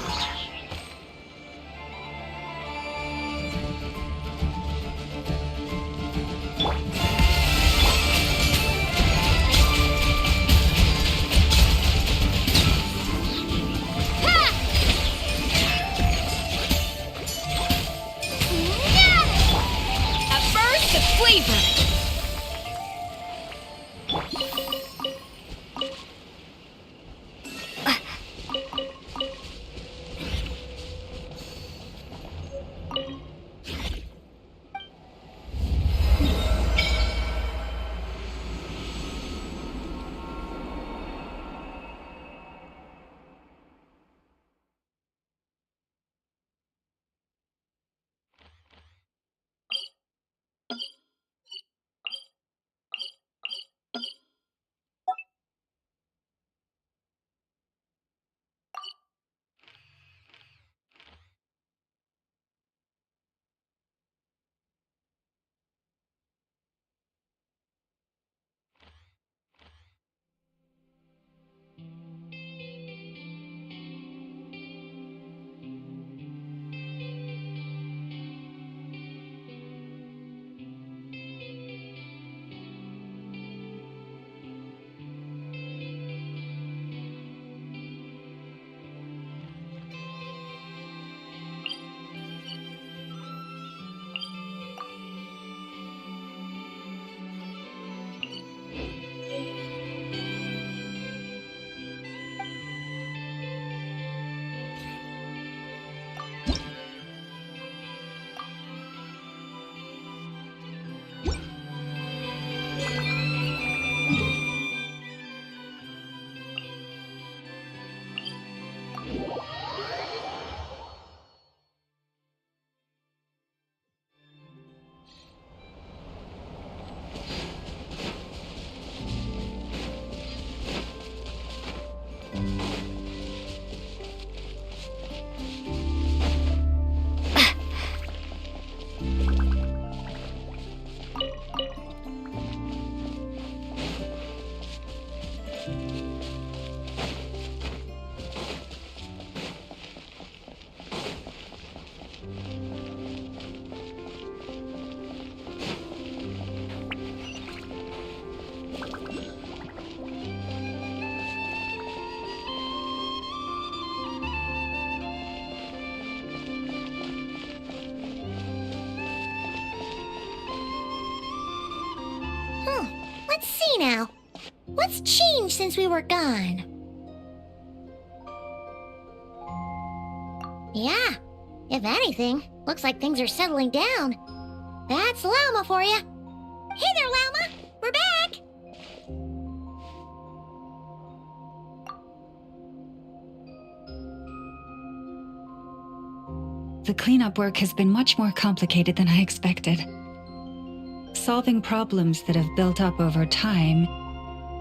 see now. What's changed since we were gone? Yeah, if anything, looks like things are settling down. That's Llama for you. Hey there, Llama! We're back! The cleanup work has been much more complicated than I expected. Solving problems that have built up over time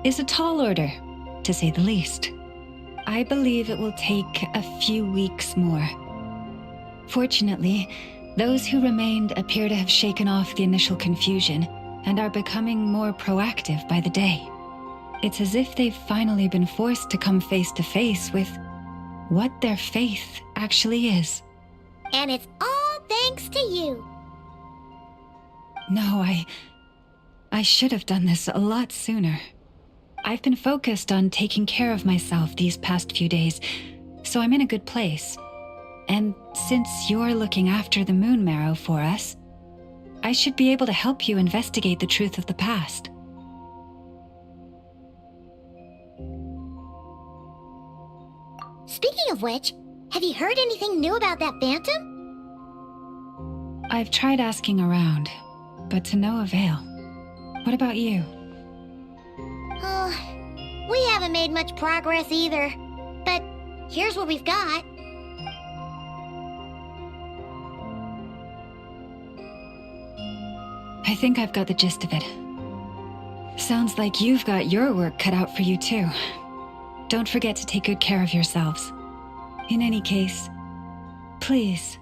is a tall order, to say the least. I believe it will take a few weeks more. Fortunately, those who remained appear to have shaken off the initial confusion and are becoming more proactive by the day. It's as if they've finally been forced to come face to face with what their faith actually is. And it's all thanks to you. No, I should have done this a lot sooner. I've been focused on taking care of myself these past few days, so I'm in a good place. And since you're looking after the Moon Marrow for us, I should be able to help you investigate the truth of the past. Speaking of which, have you heard anything new about that phantom? I've tried asking around, but to no avail. What about you? We haven't made much progress either. But here's what we've got. I think I've got the gist of it. Sounds like you've got your work cut out for you too. Don't forget to take good care of yourselves. In any case, please,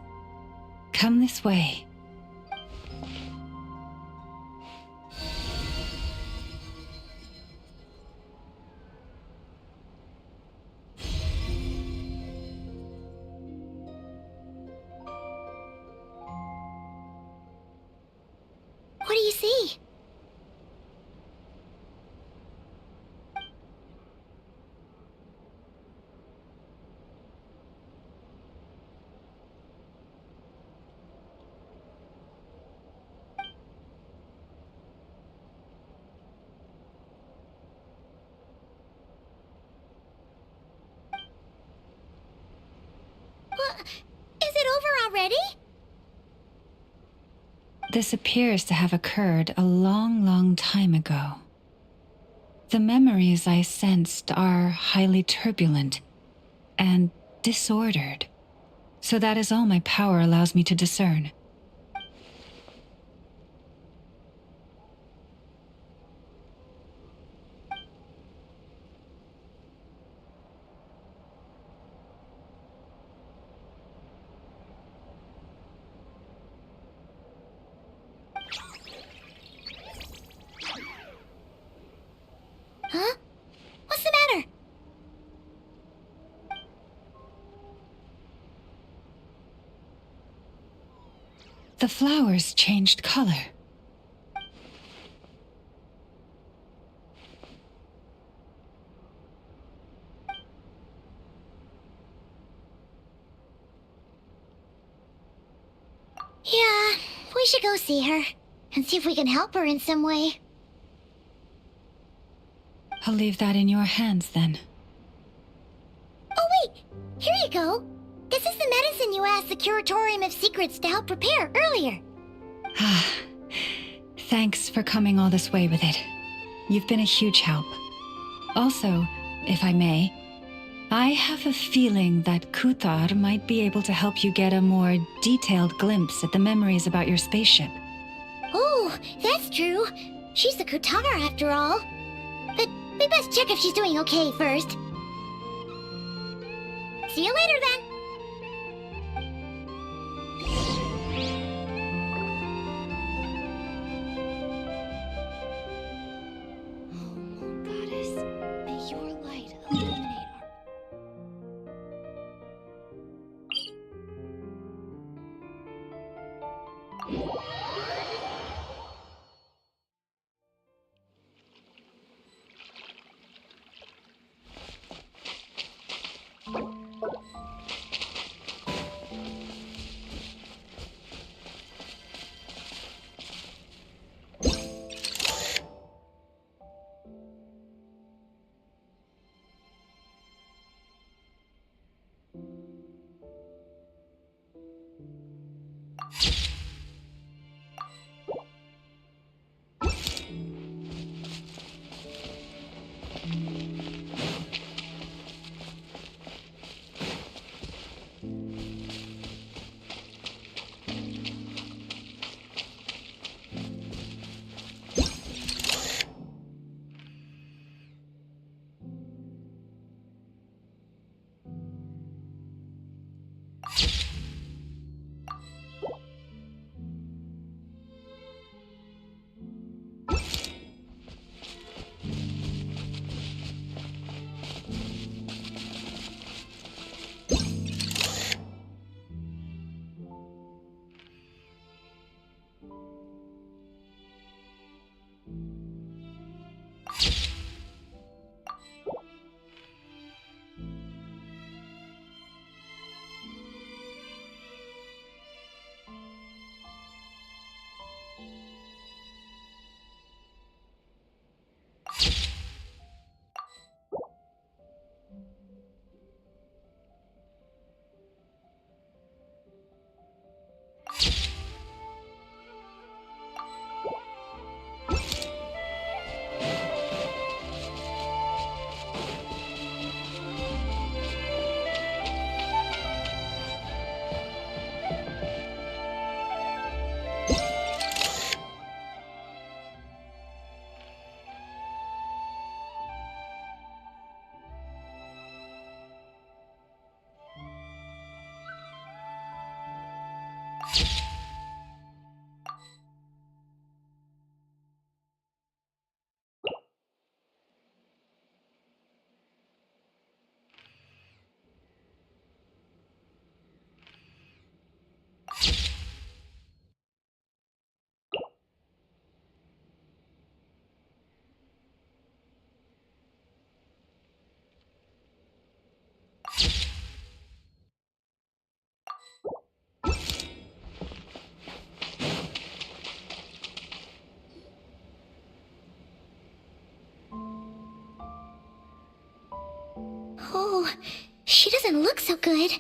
come this way. What do you see? What? Is it over already? This appears to have occurred a long, long time ago. The memories I sensed are highly turbulent and disordered, so that is all my power allows me to discern. Huh? What's the matter? The flowers changed color. Yeah, we should go see her and see if we can help her in some way. I'll leave that in your hands then. Oh wait, here you go. This is the medicine you asked the Curatorium of Secrets to help prepare earlier. Ah, thanks for coming all this way with it. You've been a huge help. Also, if I may, I have a feeling that Kuthar might be able to help you get a more detailed glimpse at the memories about your spaceship. Oh, that's true. She's the Kutara after all. But we best check if she's doing okay first. See you later then. Oh, she doesn't look so good.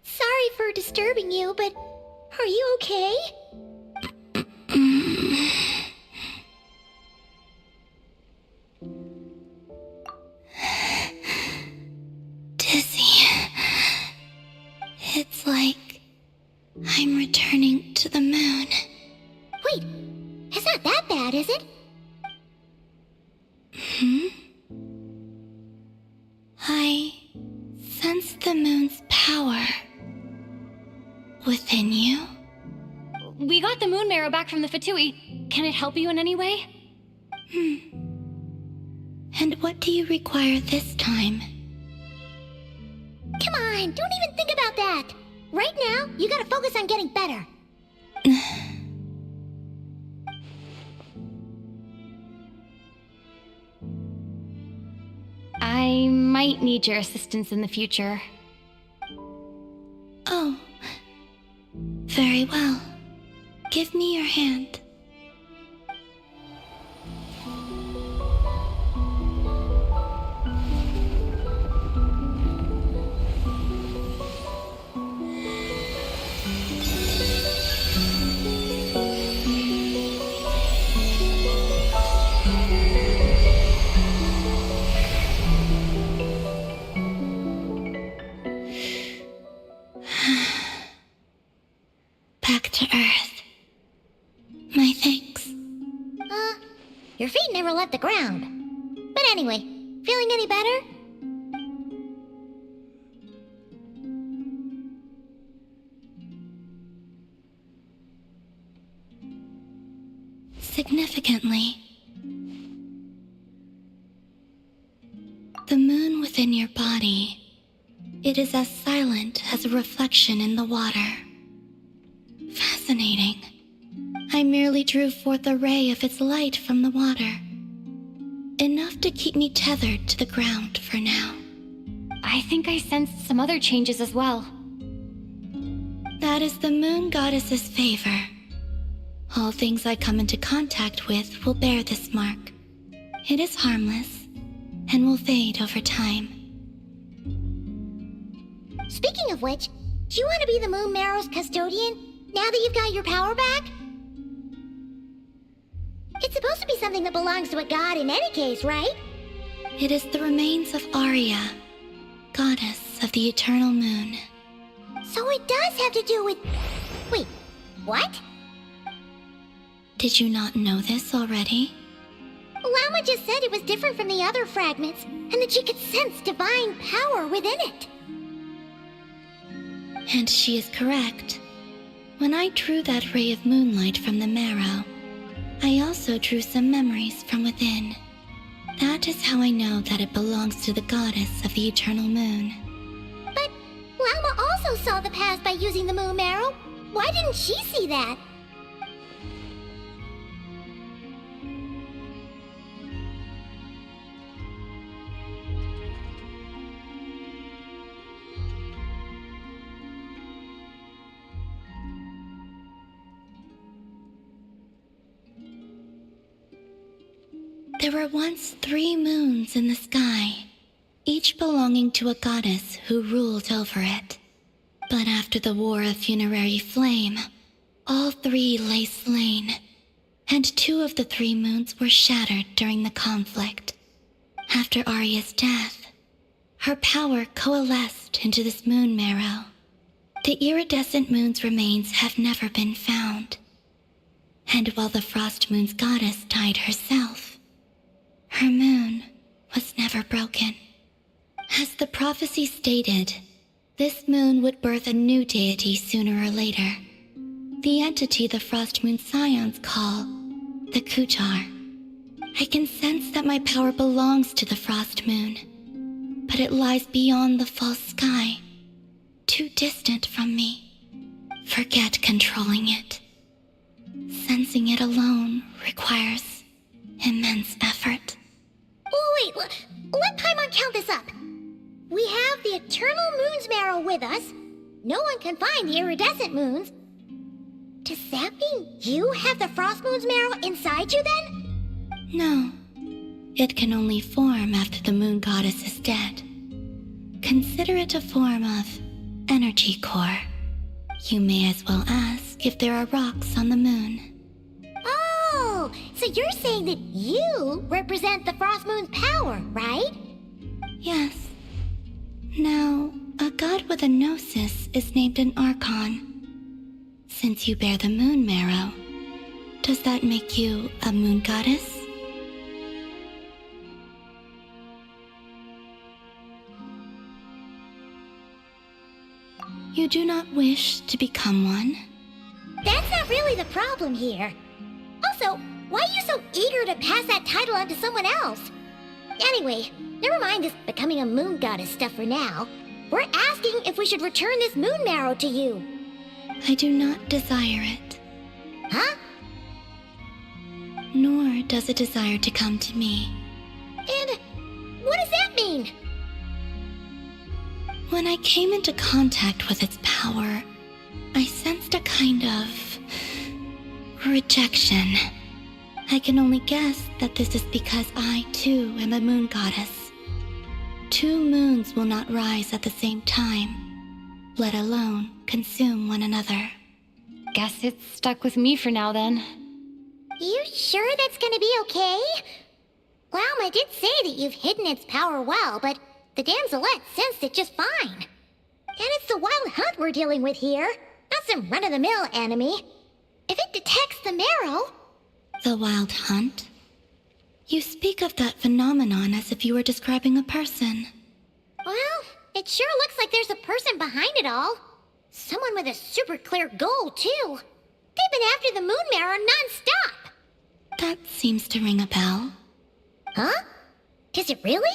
Sorry for disturbing you, but are you okay? Dizzy. It's like I'm returning to the moon. Wait, it's not that bad, is it? I sense the moon's power within you. We got the moon marrow back from the Fatui. Can it help you in any way? And what do you require this time? Come on, don't even think about that. Right now, you gotta focus on getting better. I might need your assistance in the future. Oh. Very well. Give me your hand. Back to Earth. My thanks. Your feet never left the ground. But anyway, feeling any better? Significantly, the moon within your body, it is as silent as a reflection in the water. Fascinating. I merely drew forth a ray of its light from the water. Enough to keep me tethered to the ground for now. I think I sensed some other changes as well. That is the moon goddess's favor. All things I come into contact with will bear this mark. It is harmless and will fade over time. Speaking of which, do you want to be the moon marrow's custodian now that you've got your power back? It's supposed to be something that belongs to a god in any case, right? It is the remains of Arya, goddess of the eternal moon. So it does have to do with... Wait, what? Did you not know this already? Llama just said it was different from the other fragments, and that she could sense divine power within it. And she is correct. When I drew that ray of moonlight from the marrow, I also drew some memories from within. That is how I know that it belongs to the goddess of the eternal moon. But Llama also saw the past by using the moon marrow. Why didn't she see that? There were once 3 moons in the sky, each belonging to a goddess who ruled over it. But after the War of Funerary Flame, all 3 lay slain, and 2 of the 3 moons were shattered during the conflict. After Arya's death, her power coalesced into this moon marrow. The iridescent moon's remains have never been found. And while the Frost Moon's goddess died herself, her moon was never broken. As the prophecy stated, This moon would birth a new deity sooner or later. The entity the Frost Moon Scions call the Kuchar. I can sense that my power belongs to the Frost Moon, but it lies beyond the false sky, too distant from me. Forget controlling it. Sensing it alone requires immense effort. Oh, wait, let Paimon count this up. We have the Eternal Moon's Marrow with us. No one can find the iridescent moons. Does that mean you have the Frost Moon's Marrow inside you then? No. It can only form after the moon goddess is dead. Consider it a form of energy core. You may as well ask if there are rocks on the moon. Oh, so you're saying that you represent the Frost Moon's power, right? Yes. Now, a god with a gnosis is named an Archon. Since you bear the moon marrow, does that make you a moon goddess? You do not wish to become one? That's not really the problem here. Also, why are you so eager to pass that title on to someone else? Anyway, never mind this becoming a moon goddess stuff for now. We're asking if we should return this moon marrow to you. I do not desire it. Huh? Nor does it desire to come to me. And what does that mean? When I came into contact with its power, I sensed a kind of rejection. I can only guess that this is because I, too, am a moon goddess. Two moons will not rise at the same time, let alone consume one another. Guess it's stuck with me for now then. You sure that's gonna be okay? Glauma did say that you've hidden its power well, but the damselette sensed it just fine. And it's the wild hunt we're dealing with here, not some run-of-the-mill enemy. If it detects the marrow... The wild hunt? You speak of that phenomenon as if you were describing a person. Well, it sure looks like there's a person behind it all. Someone with a super clear goal, too. They've been after the moon marrow non-stop. That seems to ring a bell. Huh? Does it really?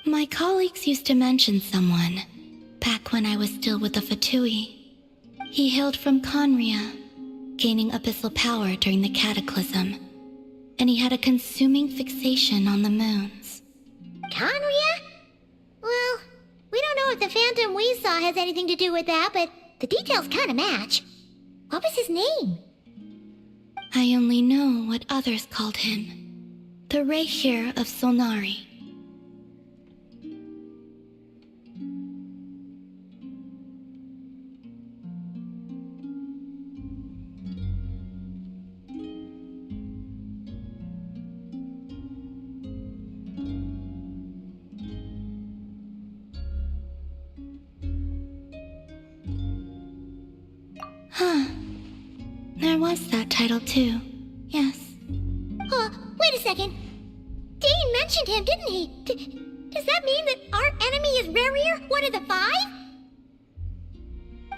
My colleagues used to mention someone, back when I was still with the Fatui. He hailed from Conria, gaining abyssal power during the cataclysm, and he had a consuming fixation on the moons. Conria? Well, we don't know if the phantom we saw has anything to do with that, but the details kind of match. What was his name? I only know what others called him. The Rehir of Solnari. Huh. There was that title too. Yes. Wait a second. Dane mentioned him, didn't he? Does that mean that our enemy is Rerir, one of the five?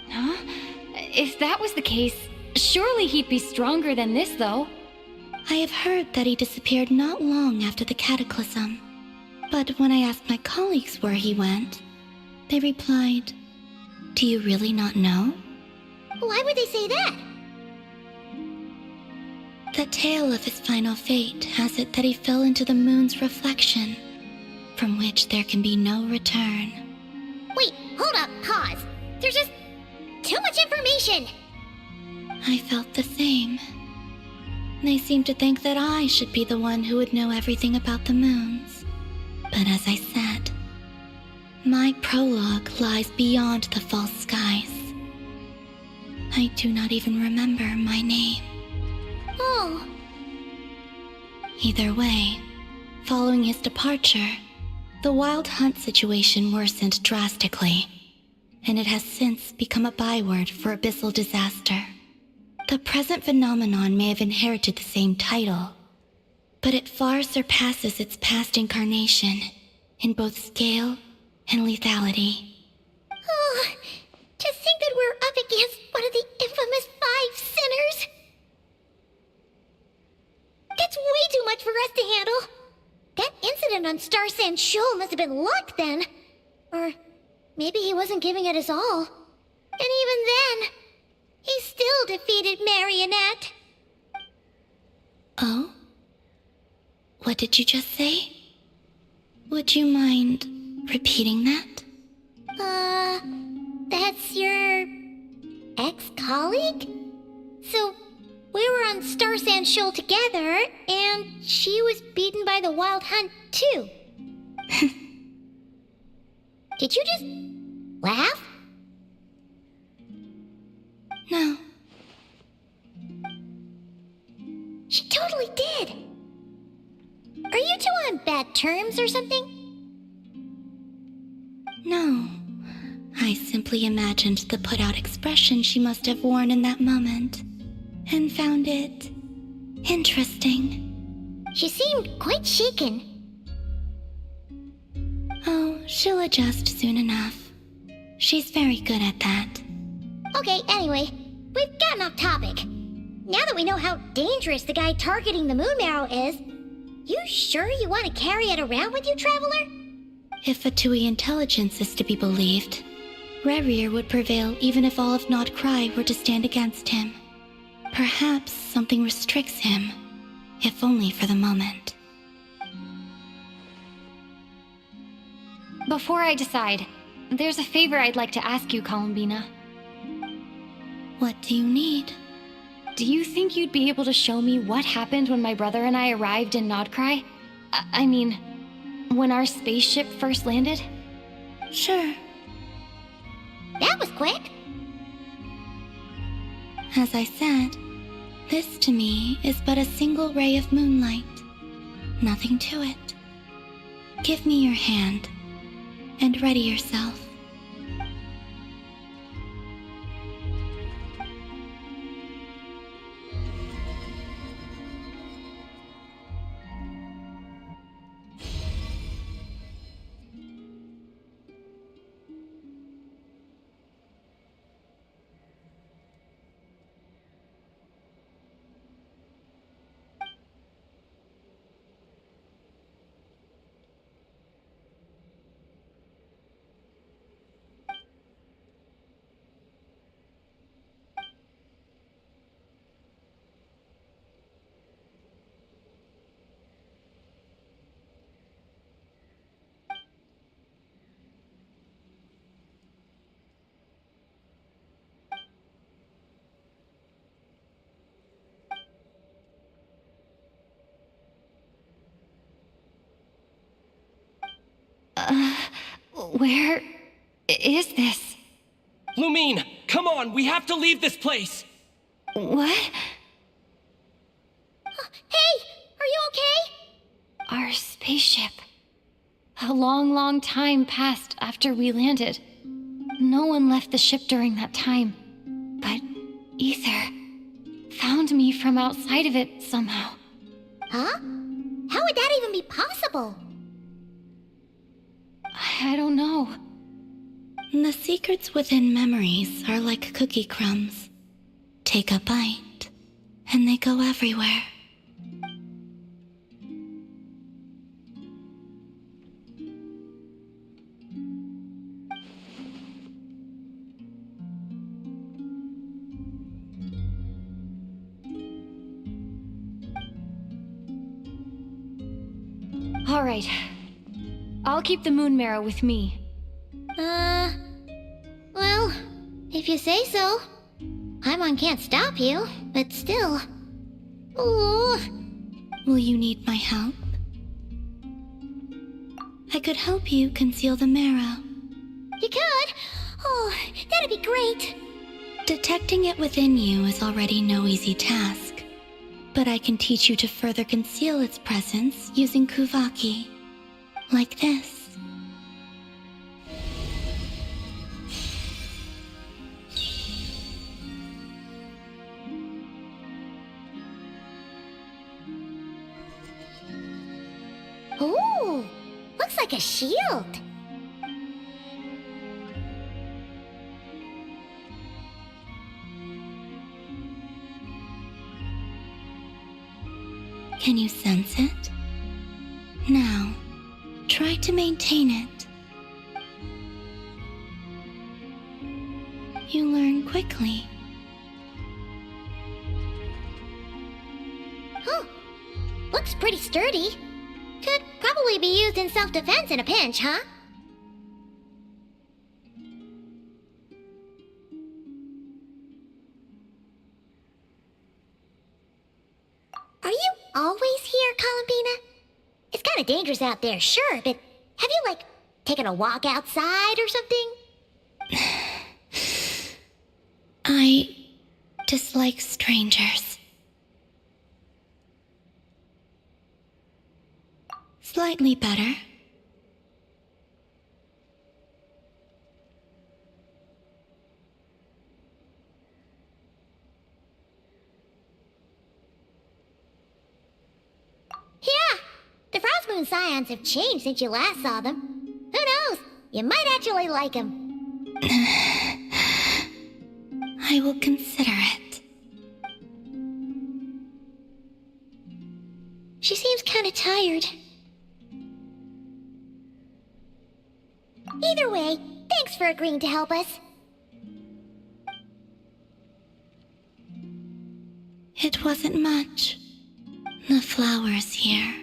Huh? If that was the case, surely he'd be stronger than this, though. I have heard that he disappeared not long after the cataclysm. But when I asked my colleagues where he went, they replied, "Do you really not know?" Why would they say that? The tale of his final fate has it that he fell into the moon's reflection, from which there can be no return. Wait, hold up, pause. There's just too much information. I felt the same. They seemed to think that I should be the one who would know everything about the moons. But as I said, my prologue lies beyond the false skies. I do not even remember my name. Oh. Either way, following his departure, the wild hunt situation worsened drastically, and it has since become a byword for abyssal disaster. The present phenomenon may have inherited the same title, but it far surpasses its past incarnation in both scale and lethality. think that we're up against one of the infamous 5 sinners? That's way too much for us to handle. That incident on Star Sand Shoal must have been luck then. Or maybe he wasn't giving it his all. And even then, he still defeated Marionette. Oh? What did you just say? Would you mind repeating that? That's your ex-colleague? So, we were on Star Sand Shoal together, and she was beaten by the Wild Hunt, too. Did you just laugh? No. She totally did. Are you two on bad terms or something? No. I simply imagined the put-out expression she must have worn in that moment, and found it interesting. She seemed quite shaken. Oh, she'll adjust soon enough. She's very good at that. Okay, anyway, we've gotten off topic. Now that we know how dangerous the guy targeting the Moon Marrow is, you sure you want to carry it around with you, Traveler? If Fatui intelligence is to be believed, Rerir would prevail even if all of Nod Cry were to stand against him. Perhaps something restricts him, if only for the moment. Before I decide, there's a favor I'd like to ask you, Columbina. What do you need? Do you think you'd be able to show me what happened when my brother and I arrived in Nodcry? I mean, when our spaceship first landed? Sure. That was quick. As I said, this to me is but a single ray of moonlight. Nothing to it. Give me your hand, and ready yourself. Where is this? Lumine, come on, we have to leave this place! What? Hey, are you okay? Our spaceship. A long, long time passed after we landed. No one left the ship during that time. But Ether found me from outside of it somehow. Huh? How would that even be possible? I don't know. The secrets within memories are like cookie crumbs. Take a bite, and they go everywhere. All right. I'll keep the moon marrow with me. Well, if you say so. Paimon can't stop you, but still. Ooh. Will you need my help? I could help you conceal the marrow. You could? Oh, that'd be great. Detecting it within you is already no easy task, but I can teach you to further conceal its presence using Kuvaki. Like this. Ooh, looks like a shield. Can you sense it? Now, try to maintain it. You learn quickly. Huh. Looks pretty sturdy. Could probably be used in self-defense in a pinch, huh? Are you always here, Columbina? It's kind of dangerous out there, sure, but have you, like, taken a walk outside or something? I dislike strangers. Slightly better. Yeah, the Frostmoon Scions have changed since you last saw them. Who knows? You might actually like them. I will consider it. She seems kind of tired. Either way, thanks for agreeing to help us. It wasn't much. The flowers here.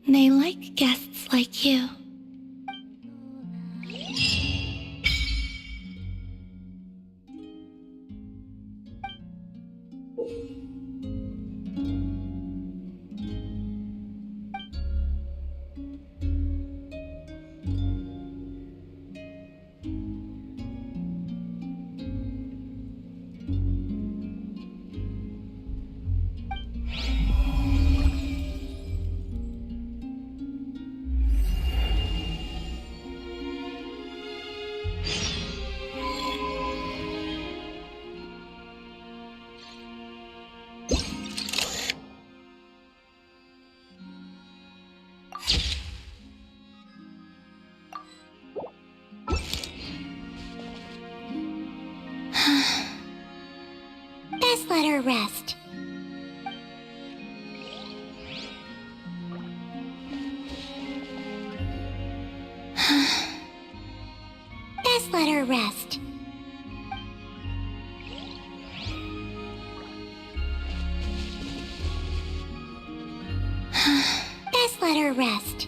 They like guests like you. Best let her rest. Best let her rest. Best let her rest.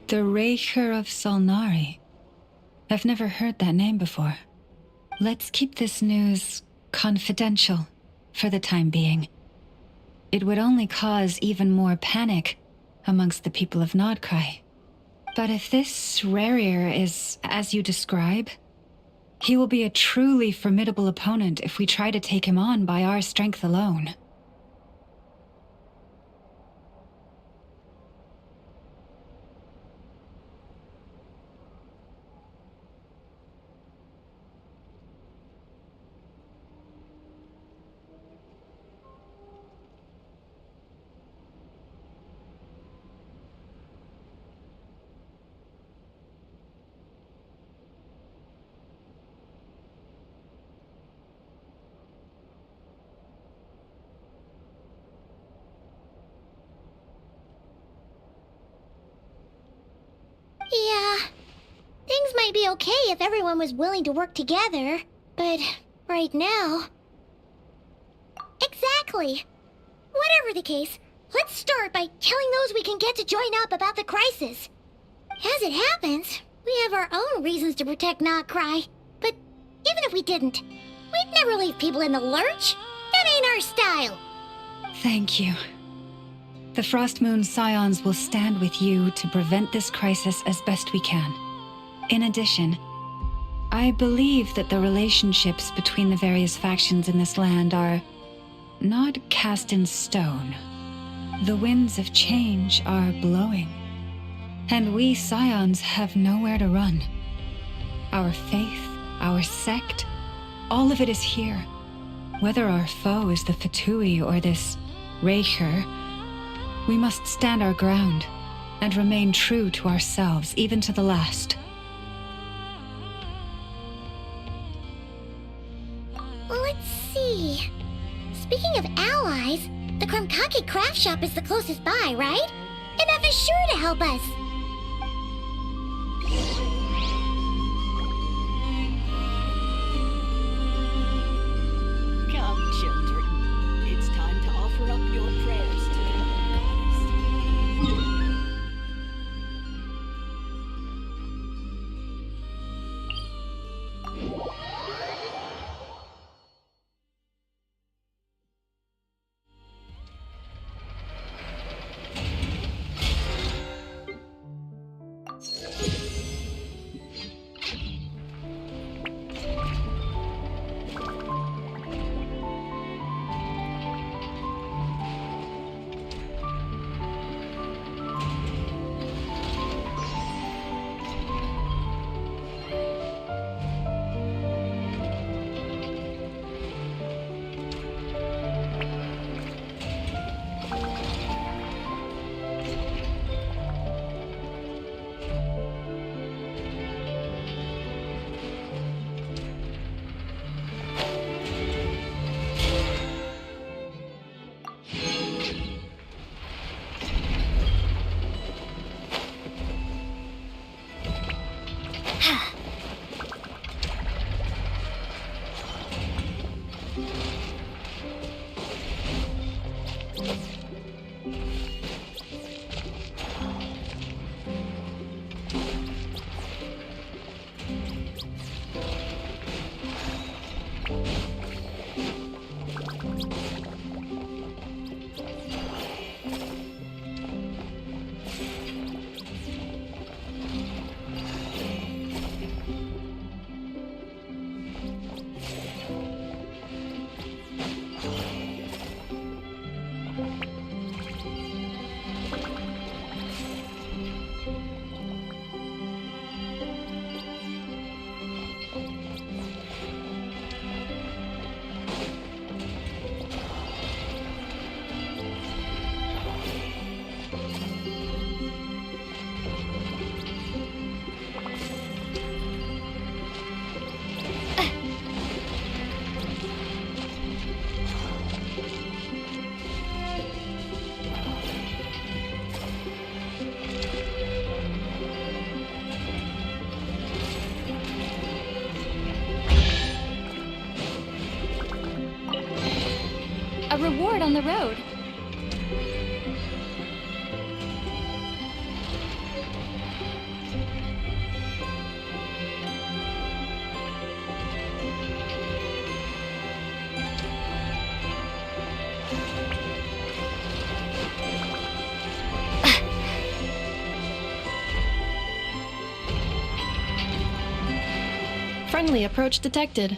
The Raker of Solnari. I've never heard that name before. Let's keep this news confidential for the time being. It would only cause even more panic amongst the people of Nodcry. But if this Rarir is as you describe, he will be a truly formidable opponent if we try to take him on by our strength alone. Yeah, things might be okay if everyone was willing to work together, but right now... Exactly. Whatever the case, let's start by telling those we can get to join up about the crisis. As it happens, we have our own reasons to protect Nodcry, but even if we didn't, we'd never leave people in the lurch. That ain't our style. Thank you. The Frostmoon Scions will stand with you to prevent this crisis as best we can. In addition, I believe that the relationships between the various factions in this land are not cast in stone. The winds of change are blowing, and we Scions have nowhere to run. Our faith, our sect, all of it is here. Whether our foe is the Fatui or this Raker, we must stand our ground and remain true to ourselves, even to the last. Let's see. Speaking of allies, the Krumkake craft shop is the closest by, right? And that is sure to help us. Come, children. It's time to offer up your prayers to the goddess. a reward on the road. Friendly approach detected.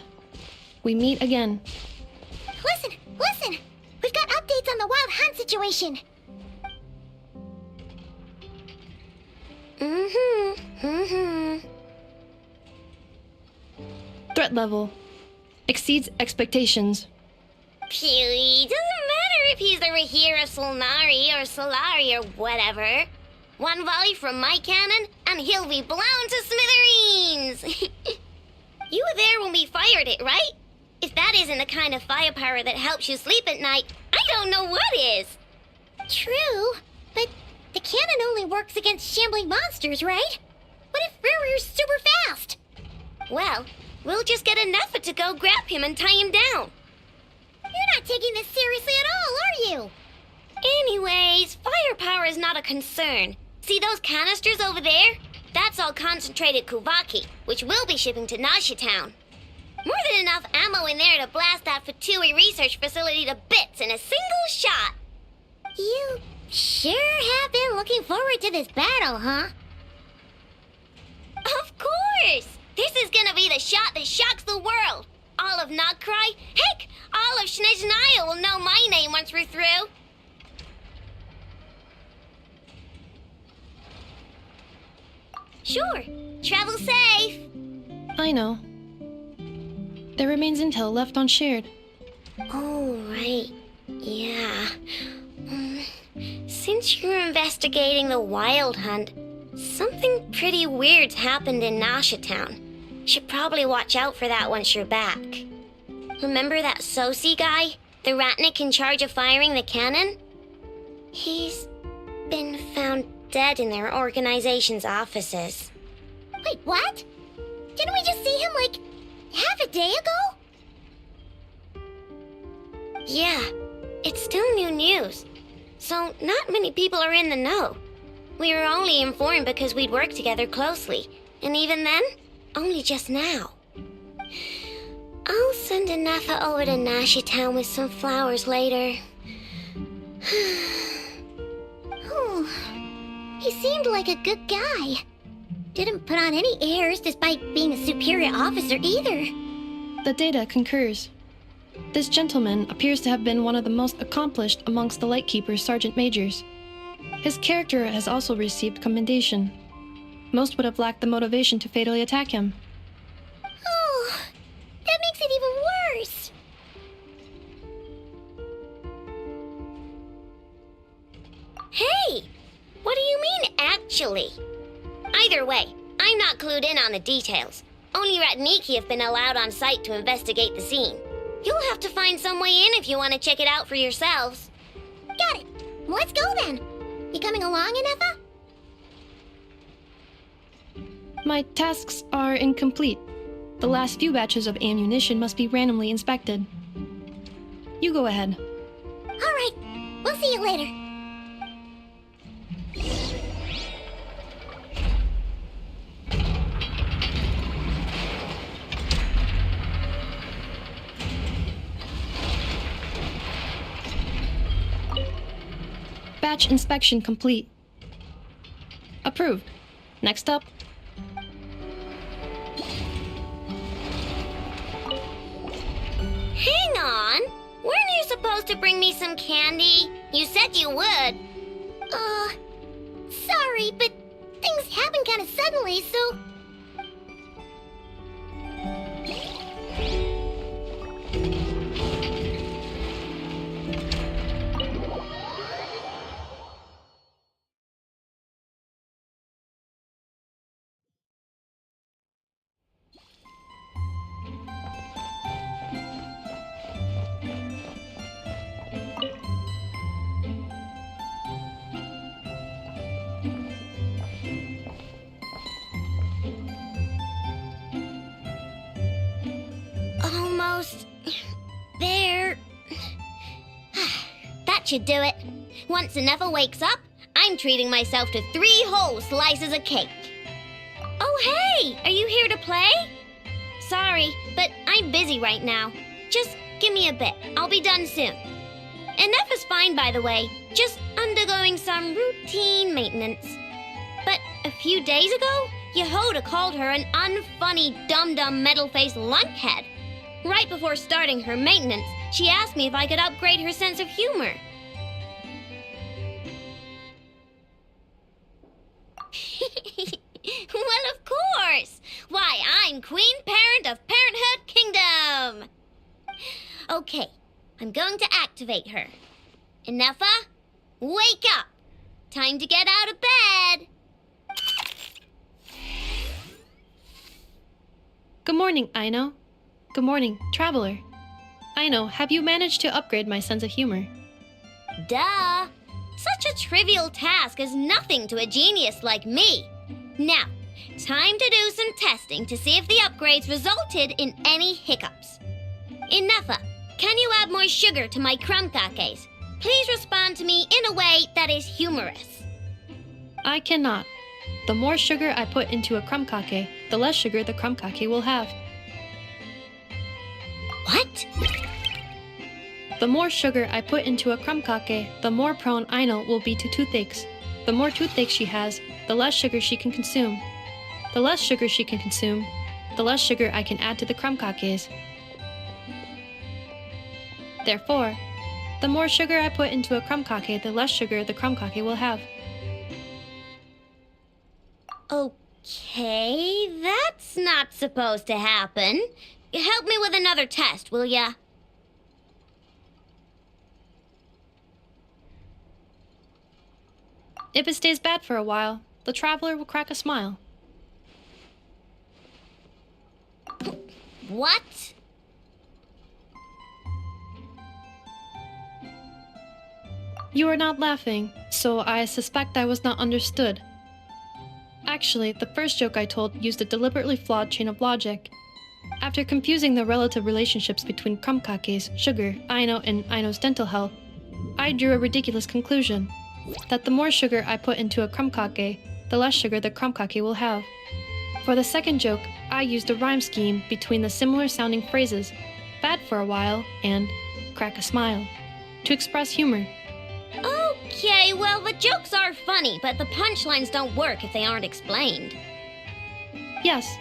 We meet again. Listen! Listen! We've got updates on the Wild Hunt situation! Threat level exceeds expectations. Phew, doesn't matter if he's the Rahira Solnari or Solari or whatever. One volley from my cannon, and he'll be blown to smithereens! You were there when we fired it, right? If that isn't the kind of firepower that helps you sleep at night, I don't know what is. True, but the cannon only works against shambling monsters, right? What if Riri's super fast? Well, we'll just get enough to go grab him and tie him down. You're not taking this seriously at all, are you? Anyways, firepower is not a concern. See those canisters over there? That's all concentrated Kuvaki, which we'll be shipping to Nasha Town. More than enough ammo in there to blast that Fatui research facility to bits in a single shot. You sure have been looking forward to this battle, huh? Of course! This is gonna be the shot that shocks the world. All of Nagcry, heck, all of Snezhnaya will know my name once we're through. Sure, travel safe. I know. There remains intel left unshared. Oh, right. Yeah. Since you're investigating the Wild Hunt, something pretty weird's happened in Nasha Town. Should probably watch out for that once you're back. Remember that Sosi guy? The Ratnik in charge of firing the cannon? He's been found dead in their organization's offices. Wait, what? Didn't we just see him, like, half a day ago? Yeah, it's still new news. So not many people are in the know. We were only informed because we'd worked together closely. And even then, only just now. I'll send Anatha over to Nasha Town with some flowers later. Oh, he seemed like a good guy. Didn't put on any airs despite being a superior officer either. The data concurs. This gentleman appears to have been one of the most accomplished amongst the Lightkeeper's sergeant majors. His character has also received commendation. Most would have lacked the motivation to fatally attack him. Oh, that makes it even worse. Hey! What do you mean, actually? Either way, I'm not clued in on the details. Only Ratniki have been allowed on site to investigate the scene. You'll have to find some way in if you want to check it out for yourselves. Got it. Let's go then. You coming along, Anatha? My tasks are incomplete. The last few batches of ammunition must be randomly inspected. You go ahead. All right. We'll see you later. Batch inspection complete. Approved. Next up. Hang on! Weren't you supposed to bring me some candy? You said you would. Sorry, but things happen kind of suddenly, so... Almost there. That should do it. Once Inefa wakes up, I'm treating myself to 3 whole slices of cake. Oh, hey! Are you here to play? Sorry, but I'm busy right now. Just give me a bit. I'll be done soon. Inefa's fine, by the way. Just undergoing some routine maintenance. But a few days ago, Yehoda called her an unfunny, dum-dum, metal-faced lunkhead. Right before starting her maintenance, she asked me if I could upgrade her sense of humor. Well, of course! Why, I'm Queen Parent of Parenthood Kingdom! Okay, I'm going to activate her. Inefa, wake up! Time to get out of bed! Good morning, Aino. Good morning, Traveler. Aino, have you managed to upgrade my sense of humor? Duh! Such a trivial task is nothing to a genius like me. Now, time to do some testing to see if the upgrades resulted in any hiccups. Inefa, can you add more sugar to my crumb cakes? Please respond to me in a way that is humorous. I cannot. The more sugar I put into a crumb cake, the less sugar the crumb cake will have. What? The more sugar I put into a crumb cake, the more prone Aino will be to toothaches. The more toothaches she has, the less sugar she can consume. The less sugar she can consume, the less sugar I can add to the crumb cakes. Therefore, the more sugar I put into a crumb cake, the less sugar the crumb cake will have. Okay, that's not supposed to happen. Help me with another test, will ya? If it stays bad for a while, the Traveler will crack a smile. What? You are not laughing, so I suspect I was not understood. Actually, the first joke I told used a deliberately flawed chain of logic. After confusing the relative relationships between crumb cakes, sugar, Aino, and Aino's dental health, I drew a ridiculous conclusion. That the more sugar I put into a crumb cake, the less sugar the crumb cake will have. For the second joke, I used a rhyme scheme between the similar sounding phrases, bad for a while and crack a smile, to express humor. Okay, well, the jokes are funny, but the punchlines don't work if they aren't explained. Yes.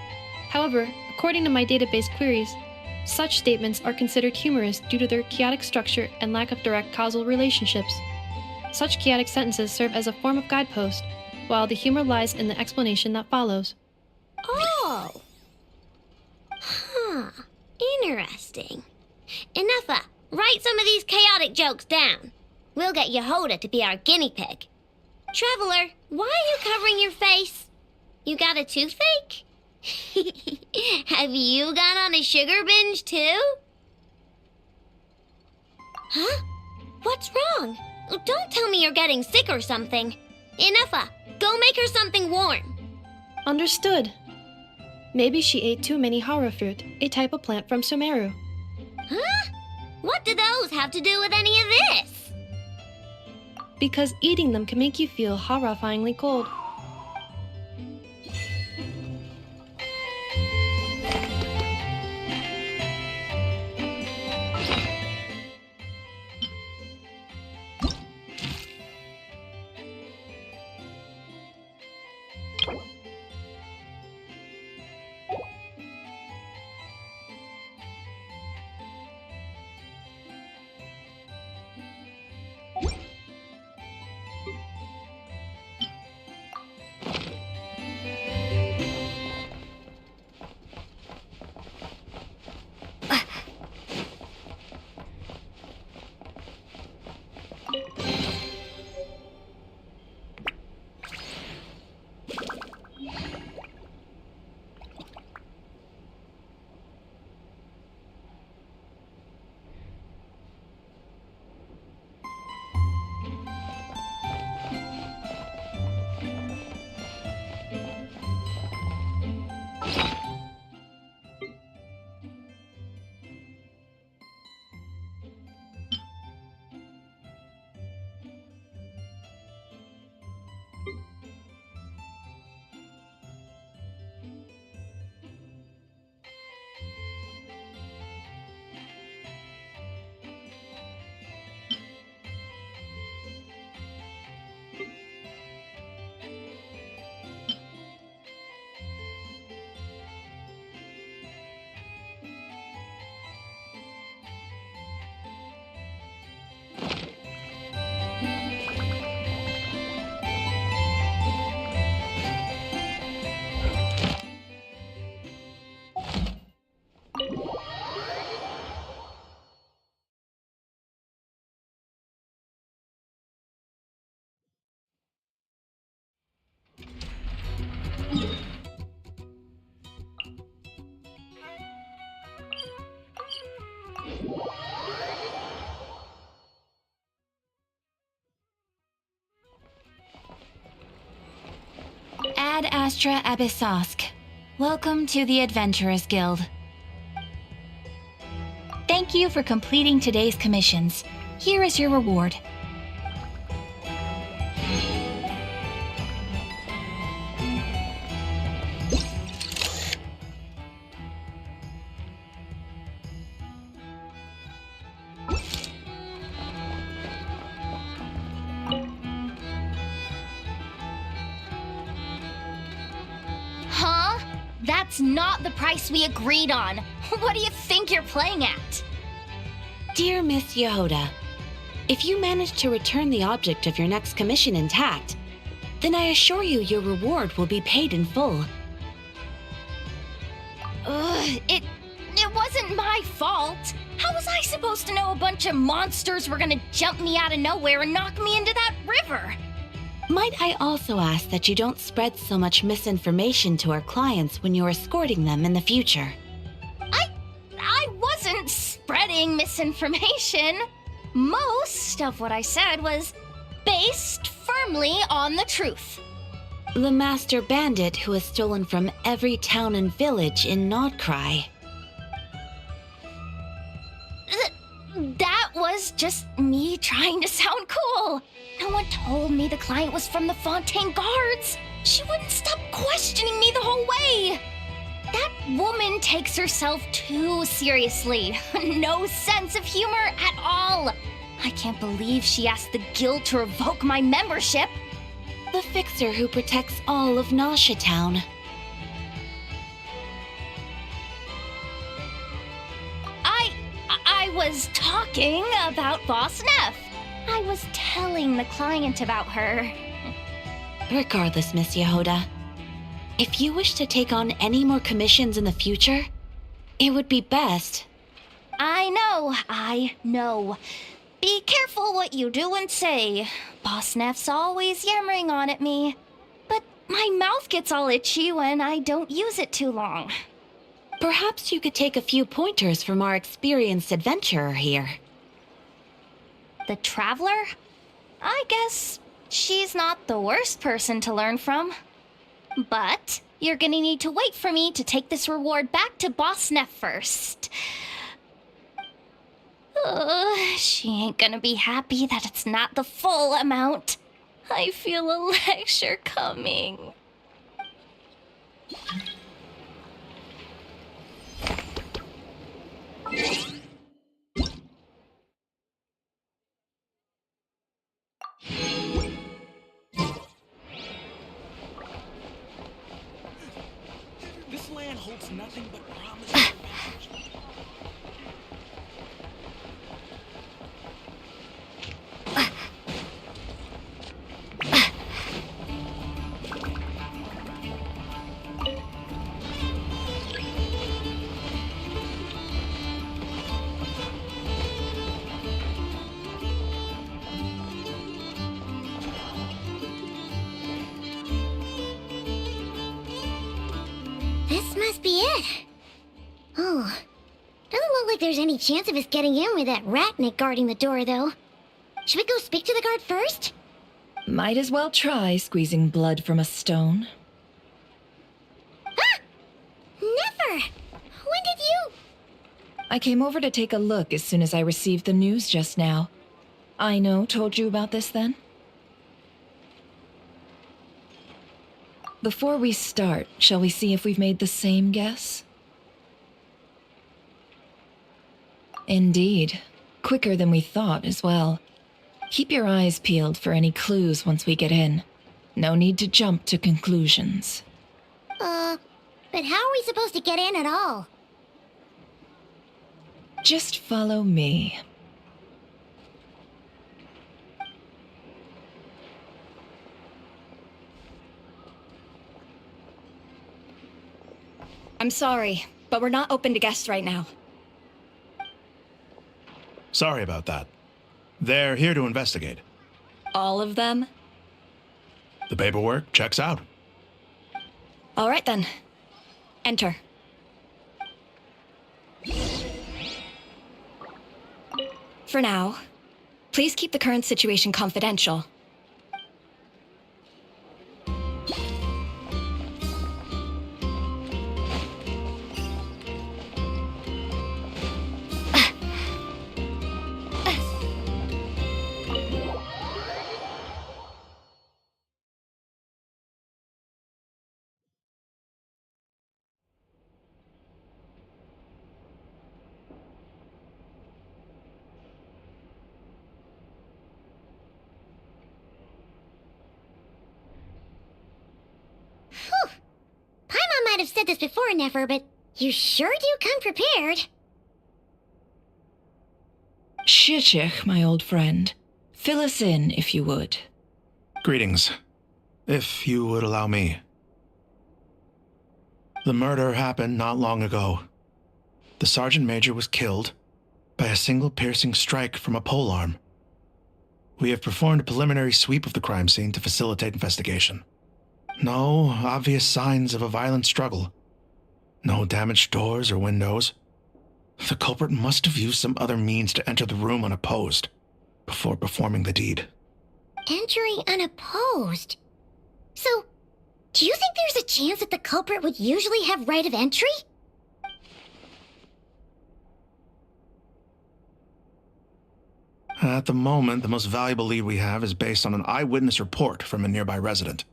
However, according to my database queries, such statements are considered humorous due to their chaotic structure and lack of direct causal relationships. Such chaotic sentences serve as a form of guidepost, while the humor lies in the explanation that follows. Oh! Huh. Interesting. Inefa, write some of these chaotic jokes down. We'll get Yehoda to be our guinea pig. Traveler, why are you covering your face? You got a toothache? Have you gone on a sugar binge too? Huh? What's wrong? Don't tell me you're getting sick or something. Inefa, go make her something warm. Understood. Maybe she ate too many hara fruit, a type of plant from Sumeru. Huh? What do those have to do with any of this? Because eating them can make you feel horrifyingly cold. Astra Abyssosk. Welcome to the Adventurers Guild. Thank you for completing today's commissions. Here is your reward. Huh? That's not the price we agreed on. What do you think you're playing at? Dear Miss Yehoda, if you manage to return the object of your next commission intact, then I assure you your reward will be paid in full. It wasn't my fault. How was I supposed to know a bunch of monsters were gonna jump me out of nowhere and knock me into that river? Might I also ask that you don't spread so much misinformation to our clients when you're escorting them in the future? I wasn't spreading misinformation. Most of what I said was based firmly on the truth. The master bandit who has stolen from every town and village in Nodcry. That was just me trying to sound cool. No one told me the client was from the Fontaine Guards. She wouldn't stop questioning me the whole way. That woman takes herself too seriously. No sense of humor at all. I can't believe she asked the guild to revoke my membership. The fixer who protects all of Nasha Town. I was talking about Boss Neff. I was telling the client about her. Regardless, Miss Yehoda, if you wish to take on any more commissions in the future, it would be best. I know. Be careful what you do and say. Boss Neff's always yammering on at me. But my mouth gets all itchy when I don't use it too long. Perhaps you could take a few pointers from our experienced adventurer here. The Traveler? I guess she's not the worst person to learn from. But you're gonna need to wait for me to take this reward back to Boss Neff first. She ain't gonna be happy that it's not the full amount. I feel a lecture coming. This land holds nothing but promise. This must be it. Oh, doesn't look like there's any chance of us getting in with that ratnik guarding the door, though. Should we go speak to the guard first? Might as well try squeezing blood from a stone. Ah! Never! When did you... I came over to take a look as soon as I received the news just now. Aino told you about this then? Before we start, shall we see if we've made the same guess? Indeed. Quicker than we thought as well. Keep your eyes peeled for any clues once we get in. No need to jump to conclusions. But how are we supposed to get in at all? Just follow me. I'm sorry, but we're not open to guests right now. Sorry about that. They're here to investigate. All of them? The paperwork checks out. All right then. Enter. For now, please keep the current situation confidential. said this before, Nefer, but you sure do come prepared. Shishich, my old friend. Fill us in, if you would. Greetings. If you would allow me. The murder happened not long ago. The Sergeant Major was killed by a single piercing strike from a polearm. We have performed a preliminary sweep of the crime scene to facilitate investigation. No obvious signs of a violent struggle. No damaged doors or windows. The culprit must have used some other means to enter the room unopposed before performing the deed. Entering unopposed? So, do you think there's a chance that the culprit would usually have right of entry? At the moment, the most valuable lead we have is based on an eyewitness report from a nearby resident.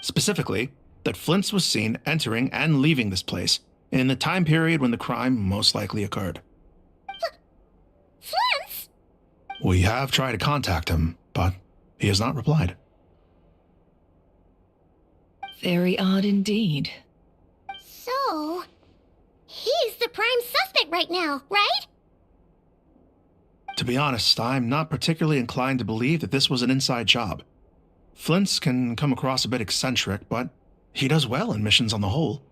Specifically, that Flint's was seen entering and leaving this place in the time period when the crime most likely occurred. Flint's? We have tried to contact him, but he has not replied. Very odd indeed. So, he's the prime suspect right now, right? To be honest, I'm not particularly inclined to believe that this was an inside job. Flint's can come across a bit eccentric, but he does well in missions on the whole.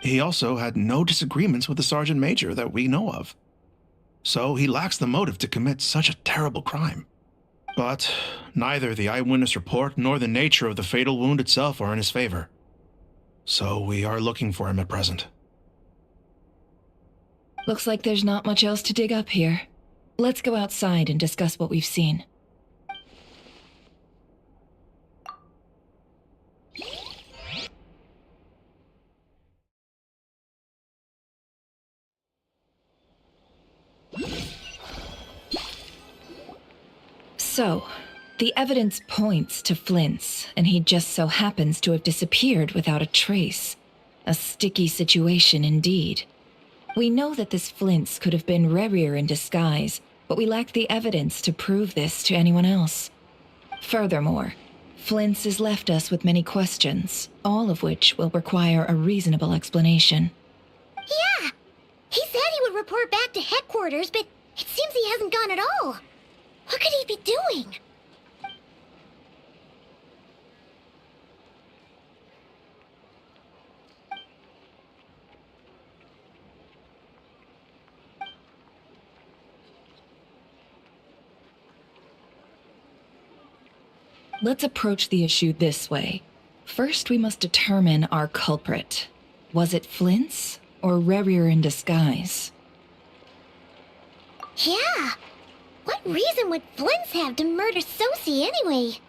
He also had no disagreements with the Sergeant Major that we know of. So he lacks the motive to commit such a terrible crime. But neither the eyewitness report nor the nature of the fatal wound itself are in his favor. So we are looking for him at present. Looks like there's not much else to dig up here. Let's go outside and discuss what we've seen. So, the evidence points to Flint's, and he just so happens to have disappeared without a trace. A sticky situation indeed. We know that this Flint's could have been Rerir in disguise, but we lack the evidence to prove this to anyone else. Furthermore, Flint's has left us with many questions, all of which will require a reasonable explanation. Yeah! He said he would report back to headquarters, but it seems he hasn't gone at all. What could he be doing? Let's approach the issue this way. First, we must determine our culprit. Was it Flint's or Rerir in disguise? Yeah! What reason would Flint's have to murder Sosie anyway?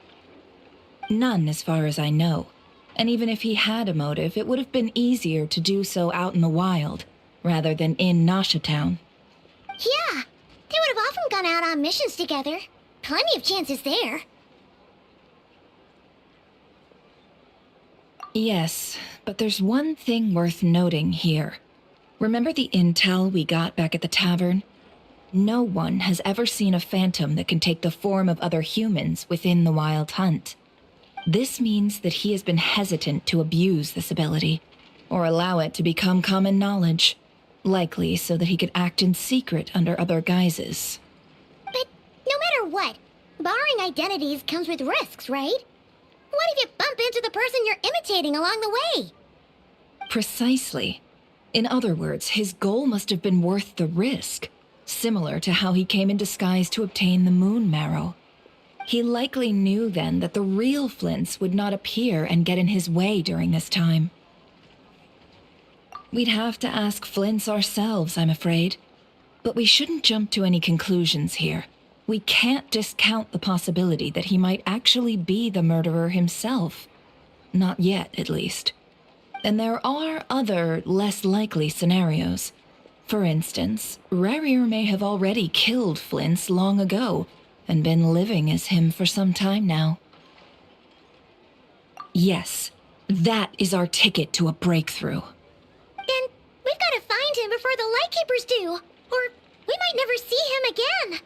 None, as far as I know. And even if he had a motive, it would have been easier to do so out in the wild, rather than in Nasha Town. Yeah! They would have often gone out on missions together. Plenty of chances there. Yes, but there's one thing worth noting here. Remember the intel we got back at the tavern? No one has ever seen a phantom that can take the form of other humans within the Wild Hunt. This means that he has been hesitant to abuse this ability, or allow it to become common knowledge, likely so that he could act in secret under other guises. But no matter what, borrowing identities comes with risks, right? What if you bump into the person you're imitating along the way? Precisely. In other words, his goal must have been worth the risk, similar to how he came in disguise to obtain the moon marrow. He likely knew then that the real Flint's would not appear and get in his way during this time. We'd have to ask Flint's ourselves, I'm afraid. But we shouldn't jump to any conclusions here. We can't discount the possibility that he might actually be the murderer himself. Not yet, at least. And there are other, less likely scenarios. For instance, Rerir may have already killed Flint's long ago, and been living as him for some time now. Yes, that is our ticket to a breakthrough. Then we've got to find him before the Lightkeepers do, or we might never see him again.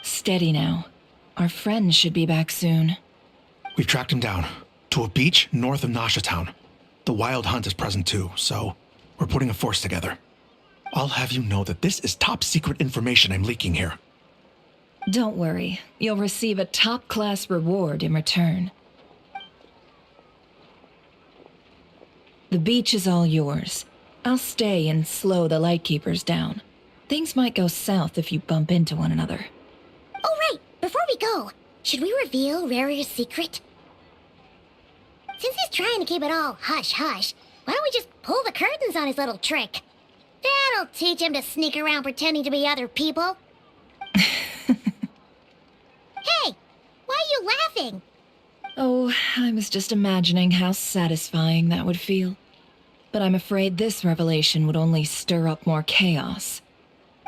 Steady now. Our friend should be back soon. We've tracked him down to a beach north of Nasha Town. The Wild Hunt is present too, so we're putting a force together. I'll have you know that this is top secret information I'm leaking here. Don't worry, you'll receive a top-class reward in return. The beach is all yours. I'll stay and slow the Lightkeepers down. Things might go south if you bump into one another. Oh, right. Before we go, should we reveal Rarier's secret? Since he's trying to keep it all hush-hush, why don't we just pull the curtains on his little trick? That'll teach him to sneak around pretending to be other people. Hey, why are you laughing? Oh, I was just imagining how satisfying that would feel. But I'm afraid this revelation would only stir up more chaos.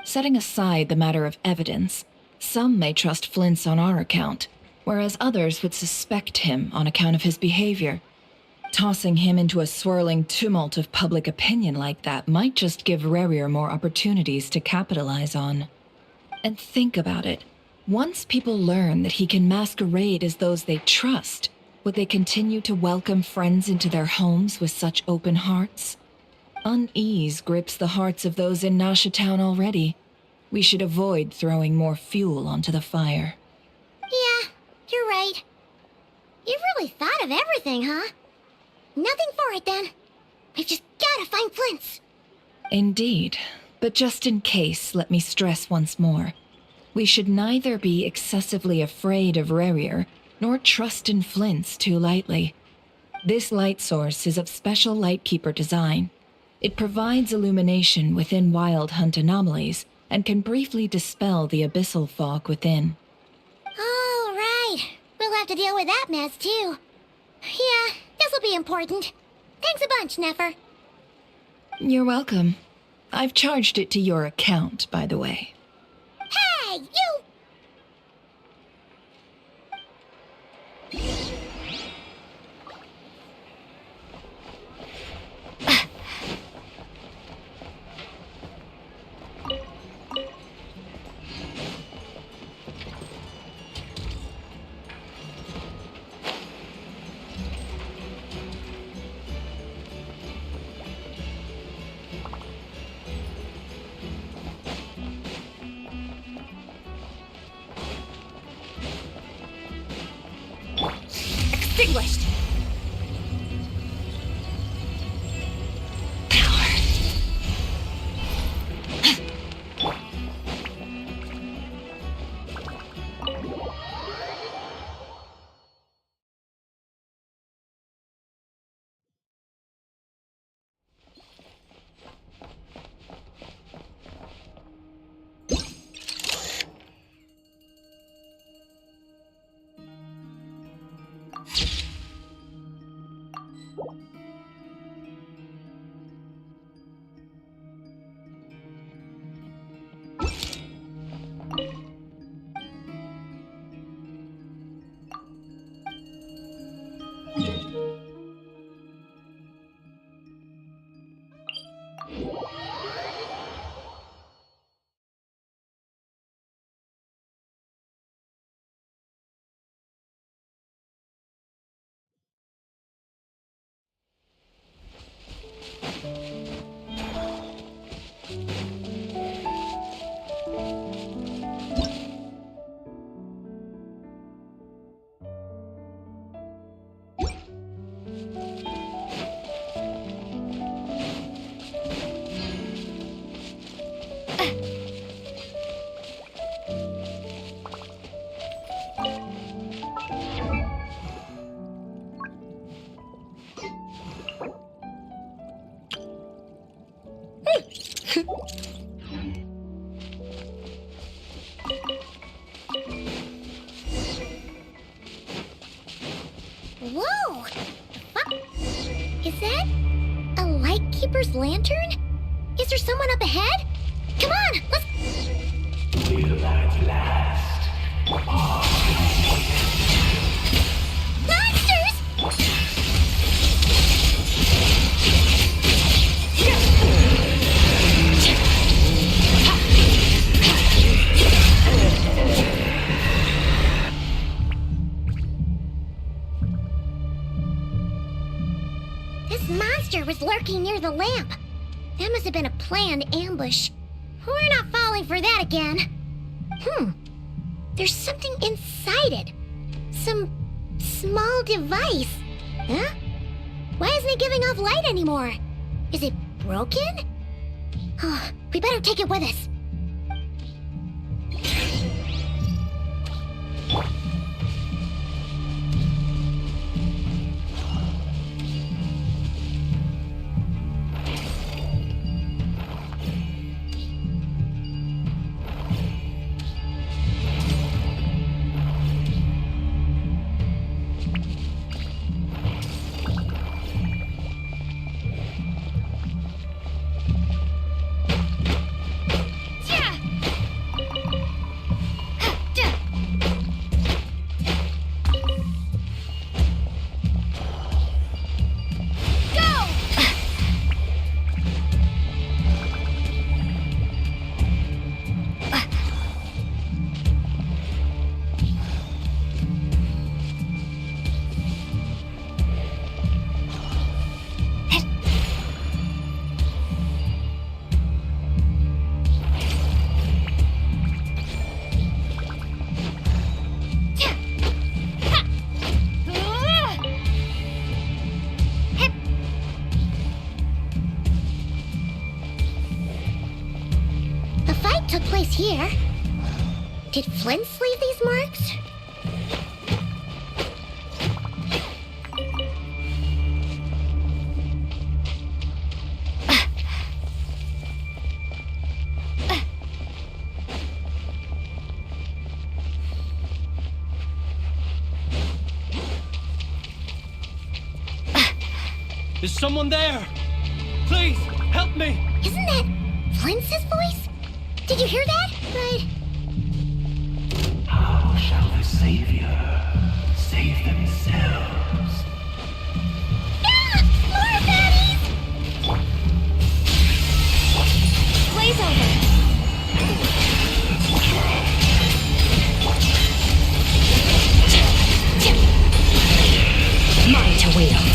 Setting aside the matter of evidence, some may trust Flint's on our account, whereas others would suspect him on account of his behavior. Tossing him into a swirling tumult of public opinion like that might just give Rarier more opportunities to capitalize on. And think about it. Once people learn that he can masquerade as those they trust, would they continue to welcome friends into their homes with such open hearts? Unease grips the hearts of those in Nasha Town already. We should avoid throwing more fuel onto the fire. Yeah, you're right. You've really thought of everything, huh? Nothing for it, then. We've just gotta find Flint's. Indeed. But just in case, let me stress once more. We should neither be excessively afraid of Rarier, nor trust in Flint's too lightly. This light source is of special Lightkeeper design. It provides illumination within Wild Hunt anomalies, and can briefly dispel the abyssal fog within. Oh, right. We'll have to deal with that mess, too. Yeah, this'll be important. Thanks a bunch, Nefer. You're welcome. I've charged it to your account, by the way. Hey, you! Extinguished! Whoa! Is that a Lightkeeper's lantern? Is there someone up ahead? Come on, let's... Will at last. Monsters! This lurking near the lamp. That must have been a planned ambush. We're not falling for that again. There's something inside it. Some small device. Huh? Why isn't it giving off light anymore? Is it broken? Oh, we better take it with us. Took place here. Did Flint's leave these marks? Is someone there? Please, help me! Isn't that Flint's voice? Did you hear that? How shall the Savior save themselves? More baddies! Blaze over. Mine to wield.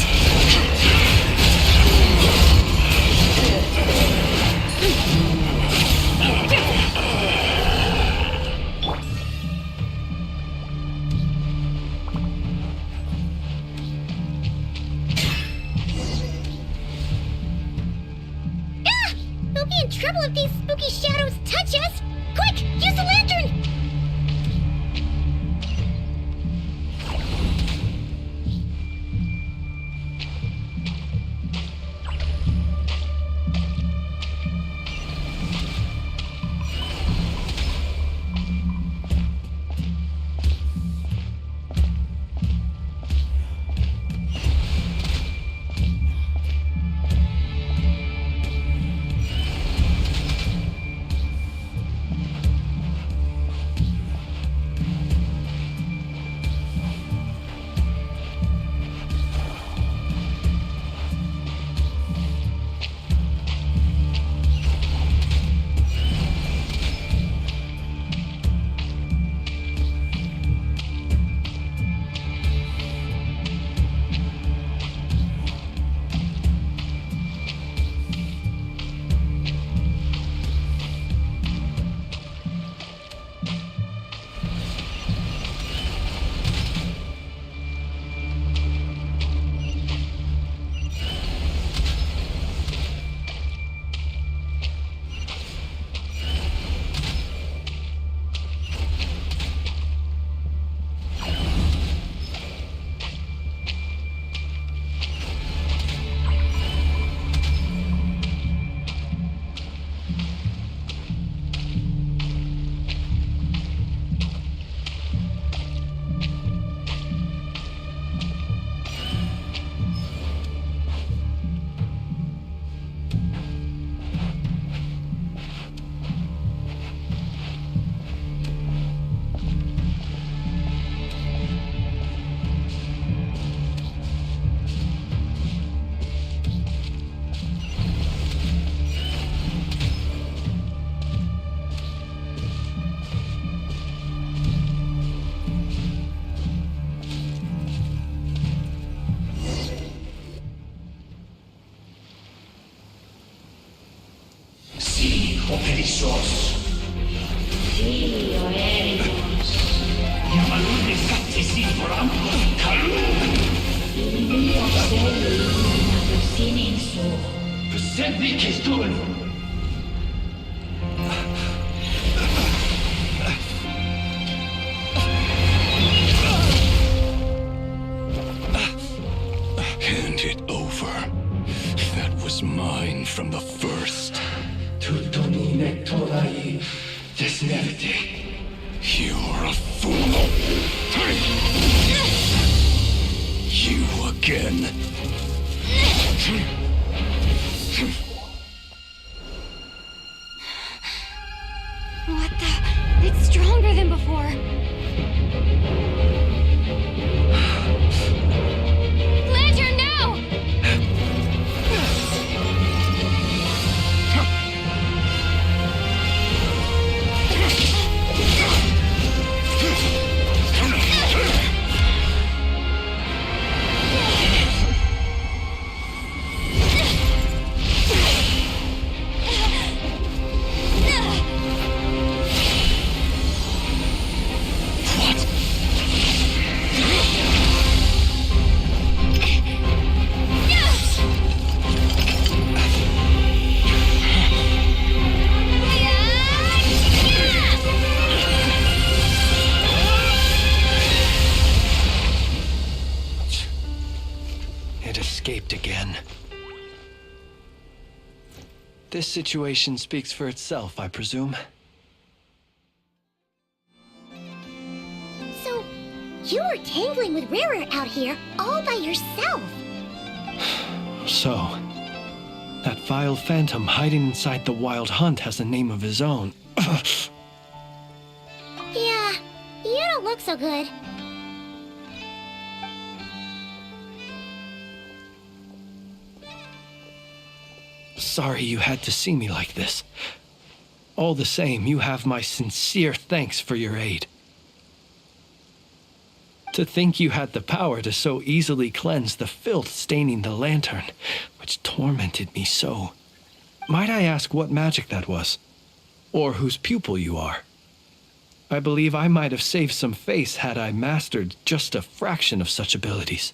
Hand it over. That was mine from the first. You're a fool. You again. What the? It's stronger than before. Lantern, now! Again. This situation speaks for itself, I presume. So, you were tangling with Rara out here all by yourself. So, that vile phantom hiding inside the Wild Hunt has a name of his own. Yeah, you don't look so good. Sorry you had to see me like this. All the same, you have my sincere thanks for your aid. To think you had the power to so easily cleanse the filth staining the lantern, which tormented me so. Might I ask what magic that was? Or whose pupil you are? I believe I might have saved some face had I mastered just a fraction of such abilities.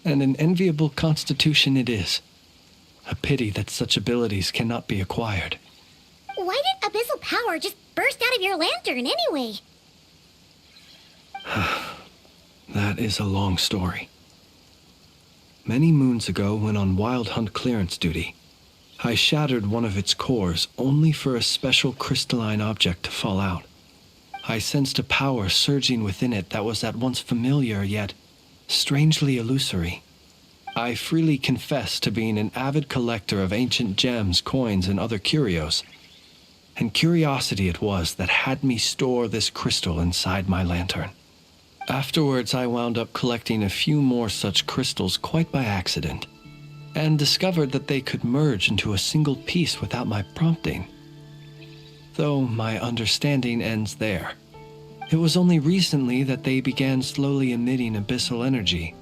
And an enviable constitution it is. A pity that such abilities cannot be acquired. Why did abyssal power just burst out of your lantern anyway? That is a long story. Many moons ago, when on Wild Hunt clearance duty, I shattered one of its cores only for a special crystalline object to fall out. I sensed a power surging within it that was at once familiar yet strangely illusory. I freely confess to being an avid collector of ancient gems, coins, and other curios. And curiosity it was that had me store this crystal inside my lantern. Afterwards, I wound up collecting a few more such crystals quite by accident, and discovered that they could merge into a single piece without my prompting. Though my understanding ends there. It was only recently that they began slowly emitting abyssal energy,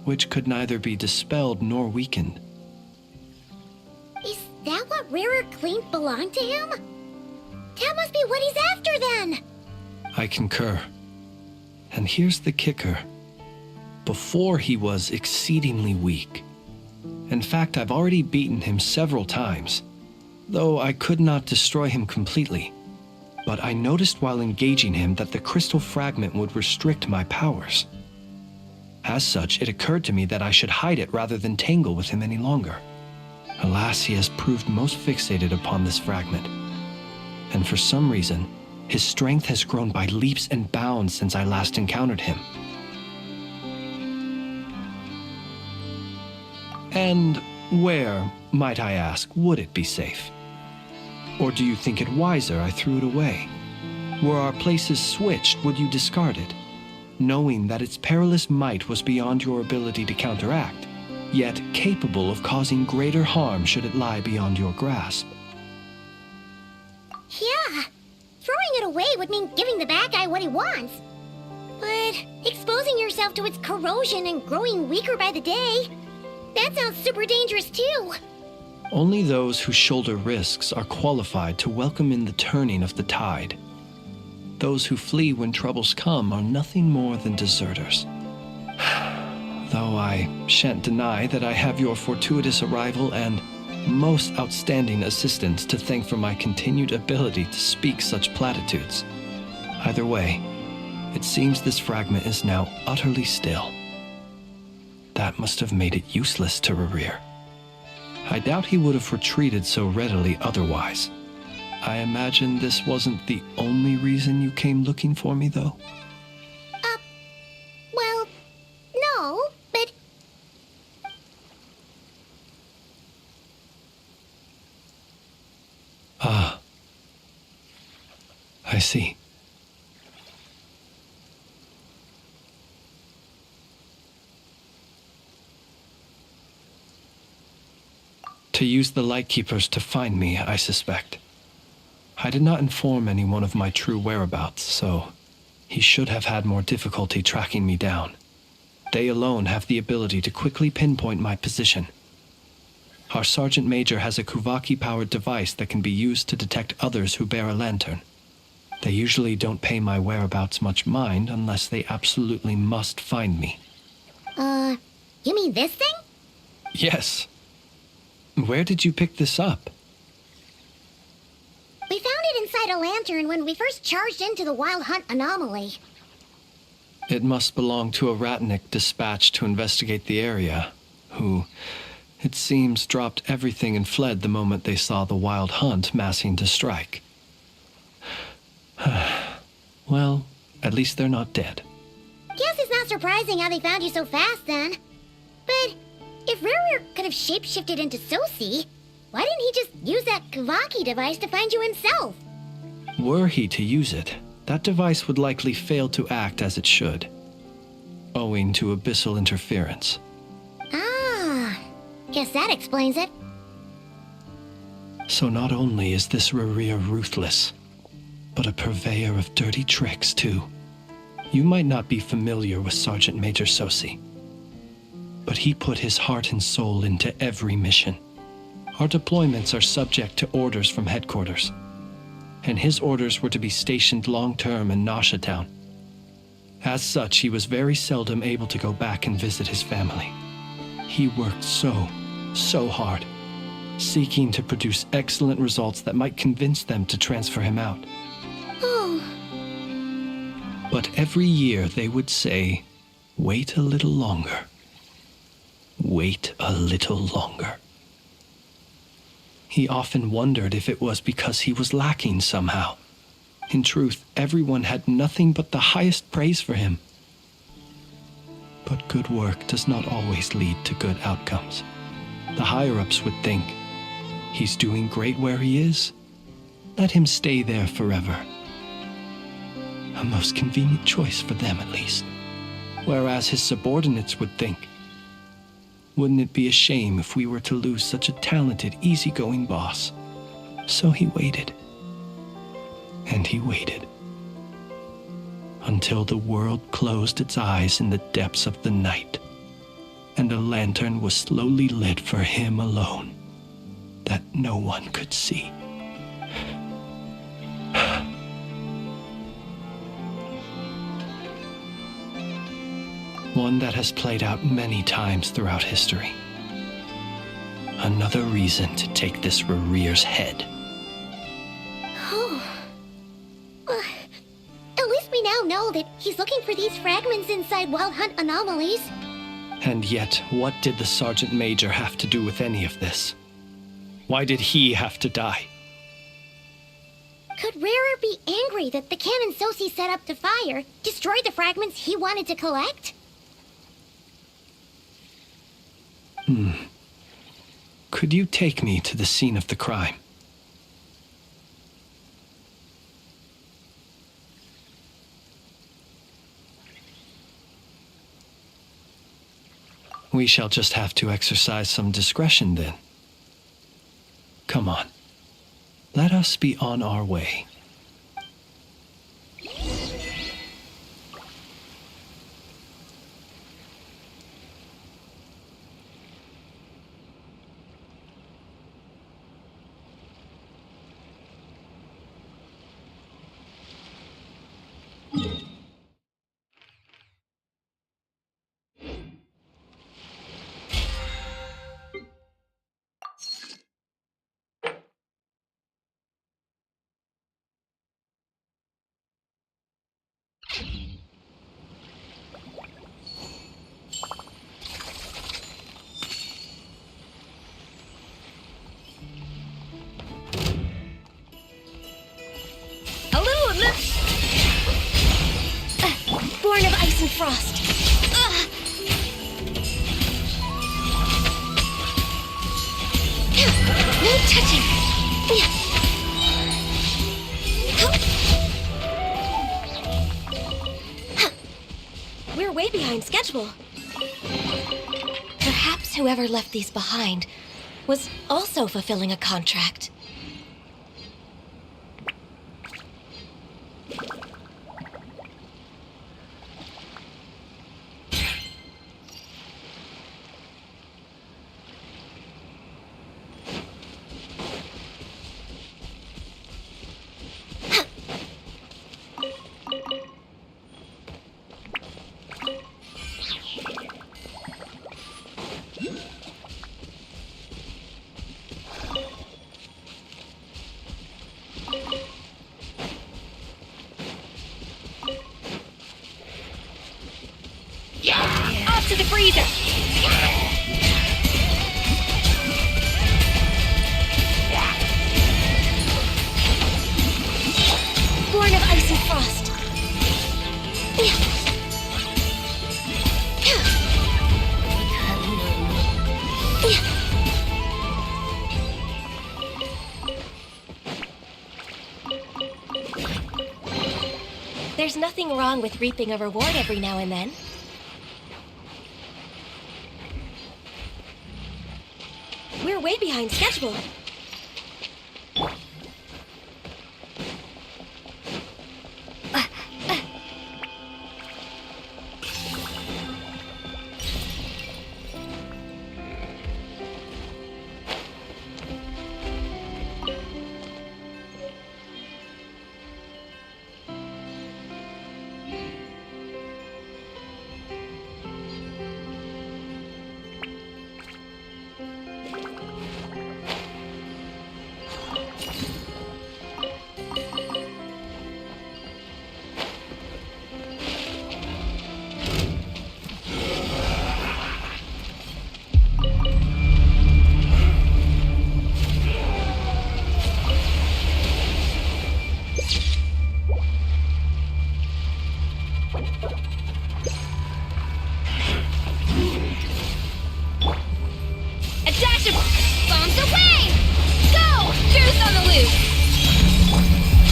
which could neither be dispelled nor weakened. Is that what Rara claimed belonged to him? That must be what he's after then! I concur. And here's the kicker. Before he was exceedingly weak. In fact, I've already beaten him several times, though I could not destroy him completely. But I noticed while engaging him that the crystal fragment would restrict my powers. As such, it occurred to me that I should hide it rather than tangle with him any longer. Alas, he has proved most fixated upon this fragment. And for some reason, his strength has grown by leaps and bounds since I last encountered him. And where, might I ask, would it be safe? Or do you think it wiser I threw it away? Were our places switched, would you discard it, knowing that its perilous might was beyond your ability to counteract, yet capable of causing greater harm should it lie beyond your grasp? Yeah, throwing it away would mean giving the bad guy what he wants. But exposing yourself to its corrosion and growing weaker by the day, that sounds super dangerous too. Only those who shoulder risks are qualified to welcome in the turning of the tide. Those who flee when troubles come are nothing more than deserters. Though I shan't deny that I have your fortuitous arrival and most outstanding assistance to thank for my continued ability to speak such platitudes. Either way, it seems this fragment is now utterly still. That must have made it useless to Rerir. I doubt he would have retreated so readily otherwise. I imagine this wasn't the only reason you came looking for me, though? Well, no, but... Ah. I see. To use the Lightkeepers to find me, I suspect. I did not inform anyone of my true whereabouts, so he should have had more difficulty tracking me down. They alone have the ability to quickly pinpoint my position. Our Sergeant Major has a Kuvaki-powered device that can be used to detect others who bear a lantern. They usually don't pay my whereabouts much mind unless they absolutely must find me. You mean this thing? Yes. Where did you pick this up? We found it inside a lantern when we first charged into the Wild Hunt anomaly. It must belong to a Ratnik dispatched to investigate the area, who, it seems, dropped everything and fled the moment they saw the Wild Hunt massing to strike. Well, at least they're not dead. Guess it's not surprising how they found you so fast, then. But if Rerir could have shapeshifted into Sosi, why didn't he just use that Kavaki device to find you himself? Were he to use it, that device would likely fail to act as it should, owing to abyssal interference. Ah, guess that explains it. So not only is this Rerir ruthless, but a purveyor of dirty tricks, too. You might not be familiar with Sergeant Major Sosi, but he put his heart and soul into every mission. Our deployments are subject to orders from headquarters, and his orders were to be stationed long-term in Nasha Town. As such, he was very seldom able to go back and visit his family. He worked so hard, seeking to produce excellent results that might convince them to transfer him out. Oh. But every year they would say, "Wait a little longer. Wait a little longer." He often wondered if it was because he was lacking somehow. In truth, everyone had nothing but the highest praise for him. But good work does not always lead to good outcomes. The higher-ups would think, he's doing great where he is. Let him stay there forever. A most convenient choice for them, at least. Whereas his subordinates would think, wouldn't it be a shame if we were to lose such a talented, easygoing boss? So he waited. And he waited. Until the world closed its eyes in the depths of the night, and a lantern was slowly lit for him alone, that no one could see. One that has played out many times throughout history. Another reason to take this Rerir's head. Oh. At least we now know that he's looking for these fragments inside Wild Hunt anomalies. And yet, what did the Sergeant Major have to do with any of this? Why did he have to die? Could Rerir be angry that the cannon Sosi set up to fire destroyed the fragments he wanted to collect? Could you take me to the scene of the crime? We shall just have to exercise some discretion then. Come on. Let us be on our way. frost. Ugh. No touching. We're way behind schedule. Perhaps whoever left these behind was also fulfilling a contract. Off to the freezer! Born of ice and frost. There's nothing wrong with reaping a reward every now and then. We're way behind schedule.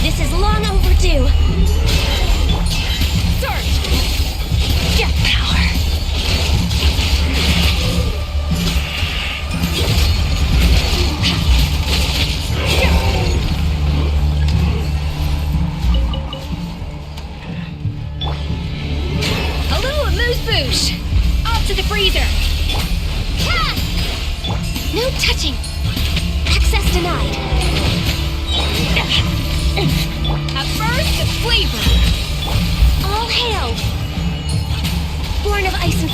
This is long overdue. Surge! Jet power! Hello, Moose Boosh! Off to the freezer! Ha! No touching! Access denied. A burst of flavor! All hail! Born of ice and...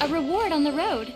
A reward on the road.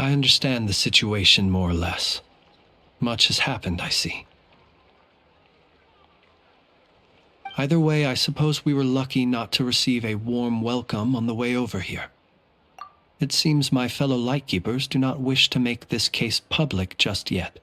I understand the situation more or less. Much has happened, I see. Either way, I suppose we were lucky not to receive a warm welcome on the way over here. It seems my fellow Lightkeepers do not wish to make this case public just yet.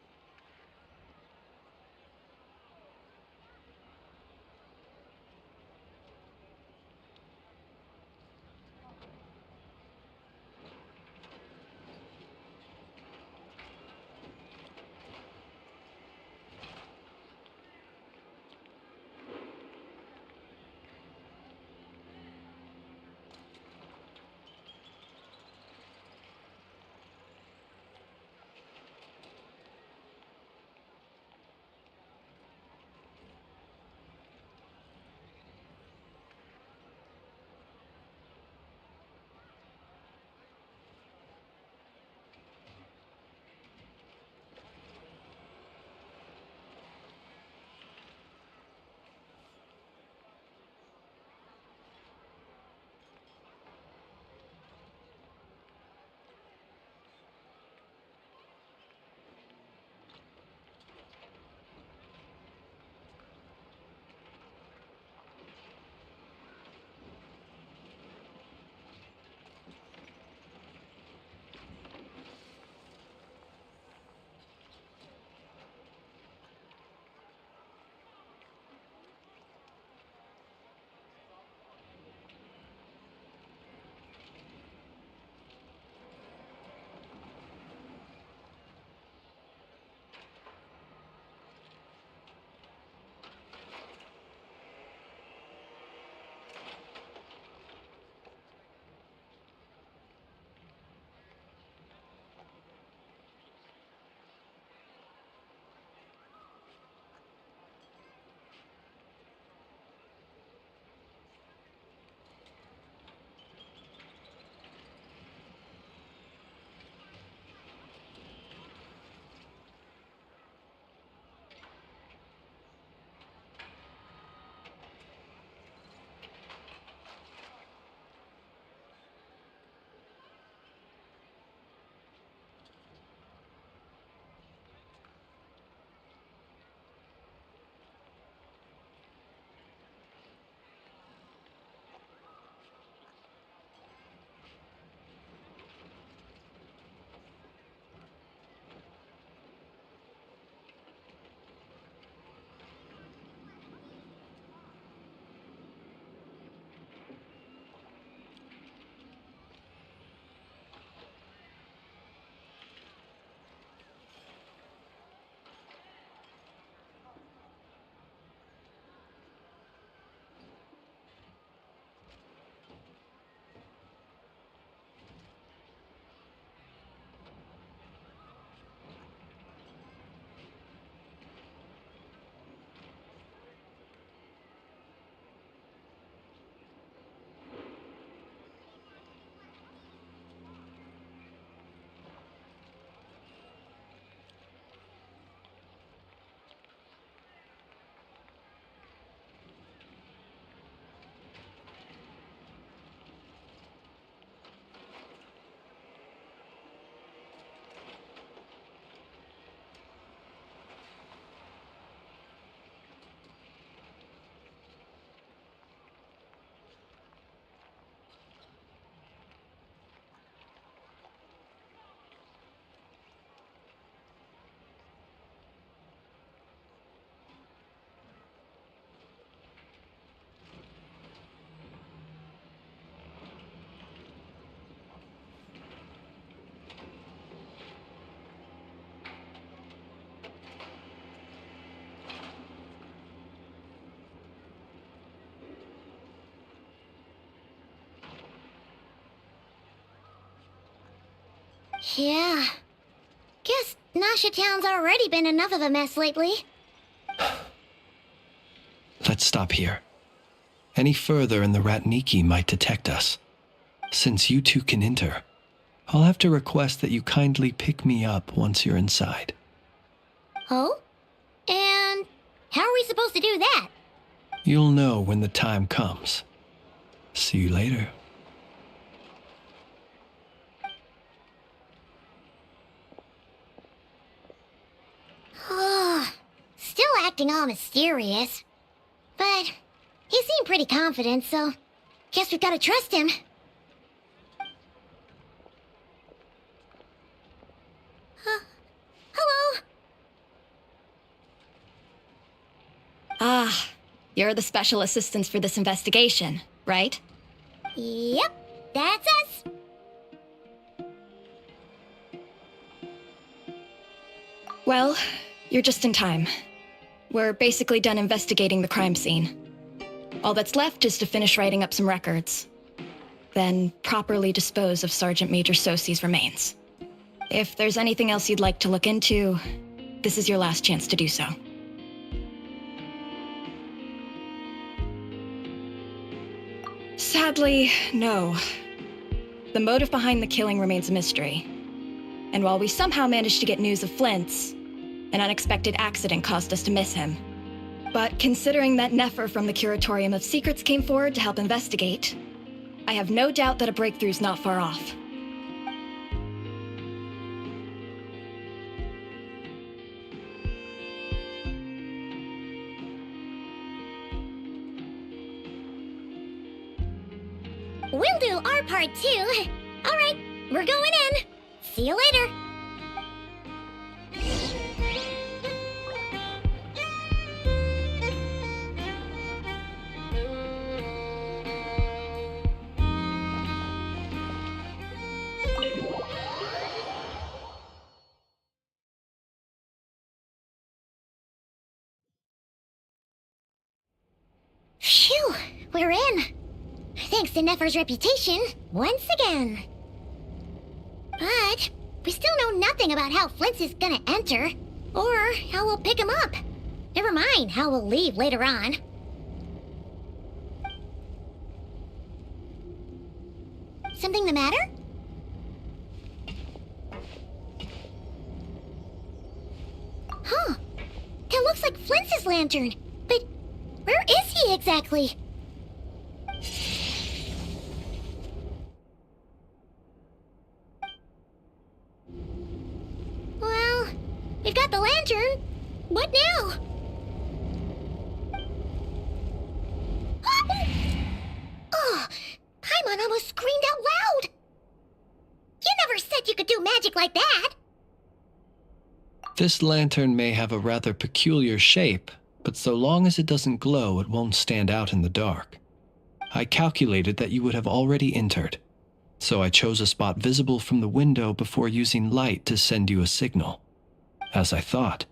Yeah. Guess Nasha Town's already been enough of a mess lately. Let's stop here. Any further and the Ratniki might detect us. Since you two can enter, I'll have to request that you kindly pick me up once you're inside. Oh? And how are we supposed to do that? You'll know when the time comes. See you later. acting all mysterious. But he seemed pretty confident, so guess we've gotta trust him. Hello? Ah, you're the special assistants for this investigation, right? Yep, that's us. Well, you're just in time. We're basically done investigating the crime scene. All that's left is to finish writing up some records. Then properly dispose of Sergeant Major Sosie's remains. If there's anything else you'd like to look into, this is your last chance to do so. Sadly, no. The motive behind the killing remains a mystery. And while we somehow managed to get news of Flint's, an unexpected accident caused us to miss him. But considering that Nefer from the Curatorium of Secrets came forward to help investigate, I have no doubt that a breakthrough's not far off. We'll do our part too. All right, we're going in. See you later. Phew, we're in. Thanks to Nefer's reputation, once again. But we still know nothing about how Flint's is gonna enter, or how we'll pick him up. Never mind how we'll leave later on. Something the matter? Huh. That looks like Flint's lantern. But where is he exactly? Well, we've got the lantern. What now? Oh, Paimon almost screamed out loud. You never said you could do magic like that. This lantern may have a rather peculiar shape, but so long as it doesn't glow, it won't stand out in the dark. I calculated that you would have already entered, so I chose a spot visible from the window before using light to send you a signal. As I thought,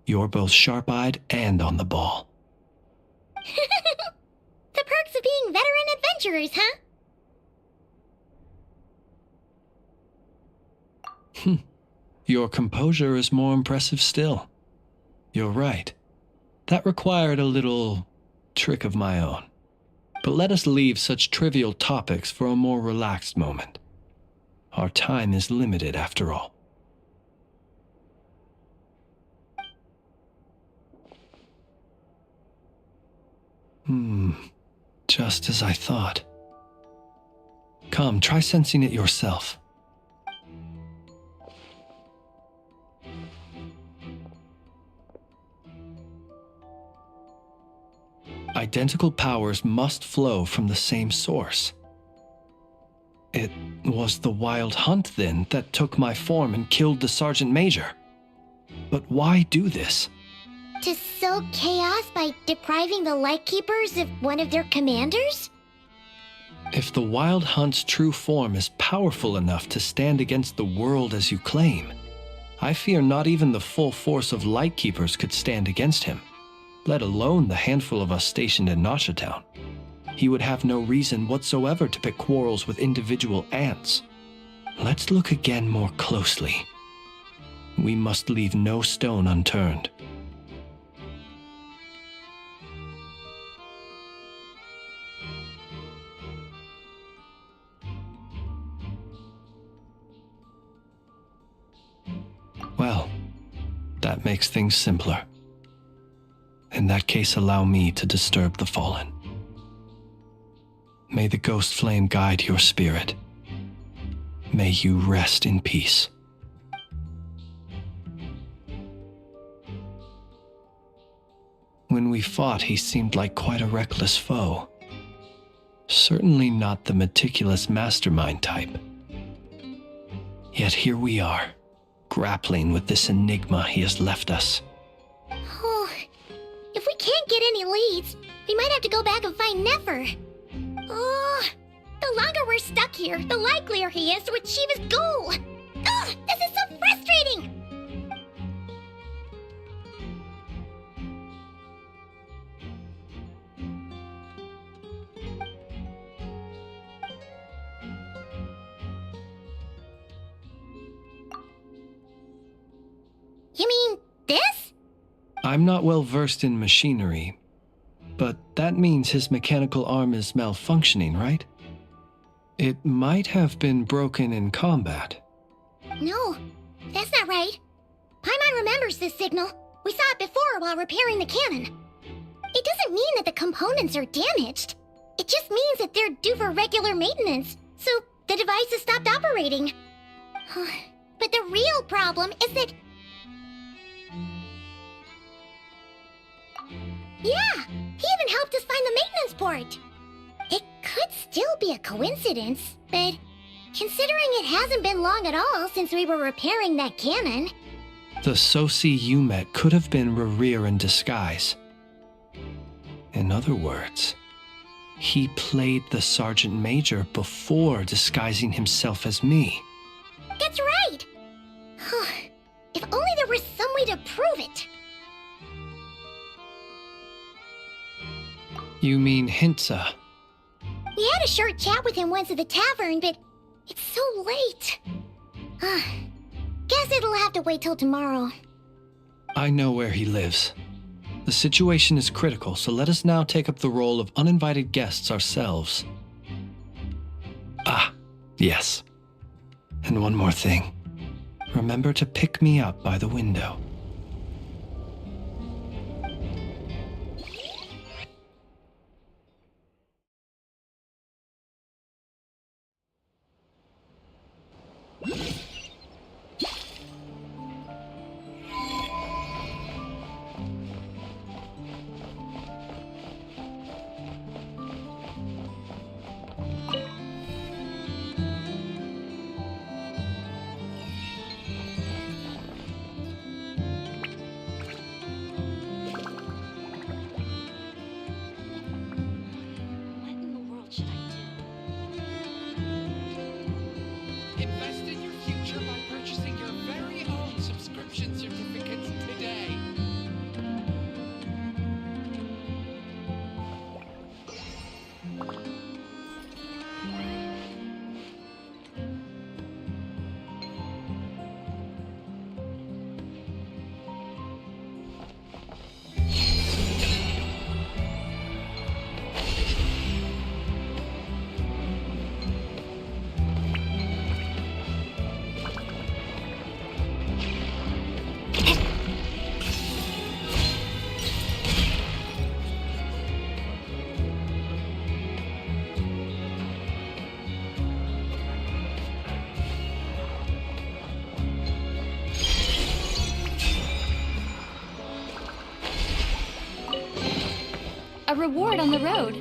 you're both sharp-eyed and on the ball. The perks of being veteran adventurers, huh? Your composure is more impressive still. You're right. That required a little trick of my own. But let us leave such trivial topics for a more relaxed moment. Our time is limited after all. Just as I thought. Come, try sensing it yourself. Identical powers must flow from the same source. It was the Wild Hunt, then, that took my form and killed the Sergeant Major. But why do this? To sow chaos by depriving the Lightkeepers of one of their commanders? If the Wild Hunt's true form is powerful enough to stand against the world as you claim, I fear not even the full force of Lightkeepers could stand against him, let alone the handful of us stationed in Nashatown. He would have no reason whatsoever to pick quarrels with individual ants. Let's look again more closely. We must leave no stone unturned. Well, that makes things simpler. In that case, allow me to disturb the fallen. May the ghost flame guide your spirit. May you rest in peace. When we fought, he seemed like quite a reckless foe. Certainly not the meticulous mastermind type. Yet here we are, grappling with this enigma he has left us. Oh, if we can't get any leads, we might have to go back and find Nefer. Oh, the longer we're stuck here, the likelier he is to achieve his goal. Ugh, this is so frustrating! You mean this? I'm not well versed in machinery, but that means his mechanical arm is malfunctioning, right? It might have been broken in combat. No, that's not right. Paimon remembers this signal. We saw it before while repairing the cannon. It doesn't mean that the components are damaged. It just means that they're due for regular maintenance, so the device has stopped operating. But the real problem is that... Yeah, he even helped us find the maintenance port. It could still be a coincidence, but considering it hasn't been long at all since we were repairing that cannon... The Sosi you met could have been Rerir in disguise. In other words, he played the Sergeant Major before disguising himself as me. That's right! If only there were some way to prove it. You mean Hintsa? We had a short chat with him once at the tavern, but it's so late. Guess it'll have to wait till tomorrow. I know where he lives. The situation is critical, so let us now take up the role of uninvited guests ourselves. Ah, yes. And one more thing. Remember to pick me up by the window. Invest in your future by purchasing your very own subscription certificates today. A reward on the road.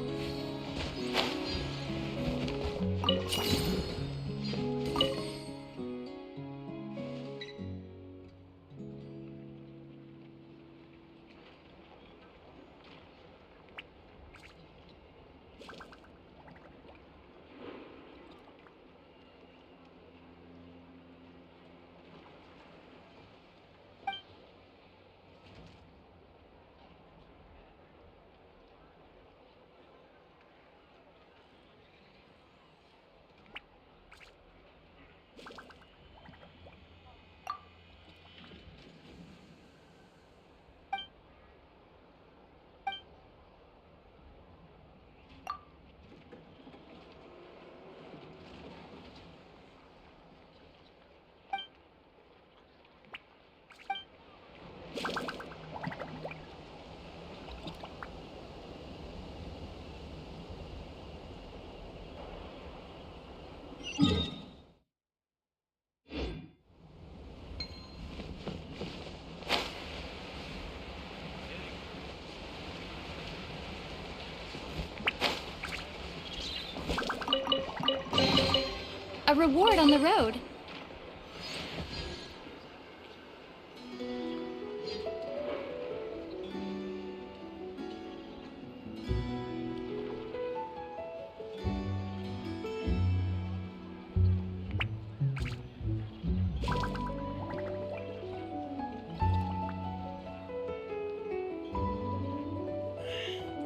A reward on the road.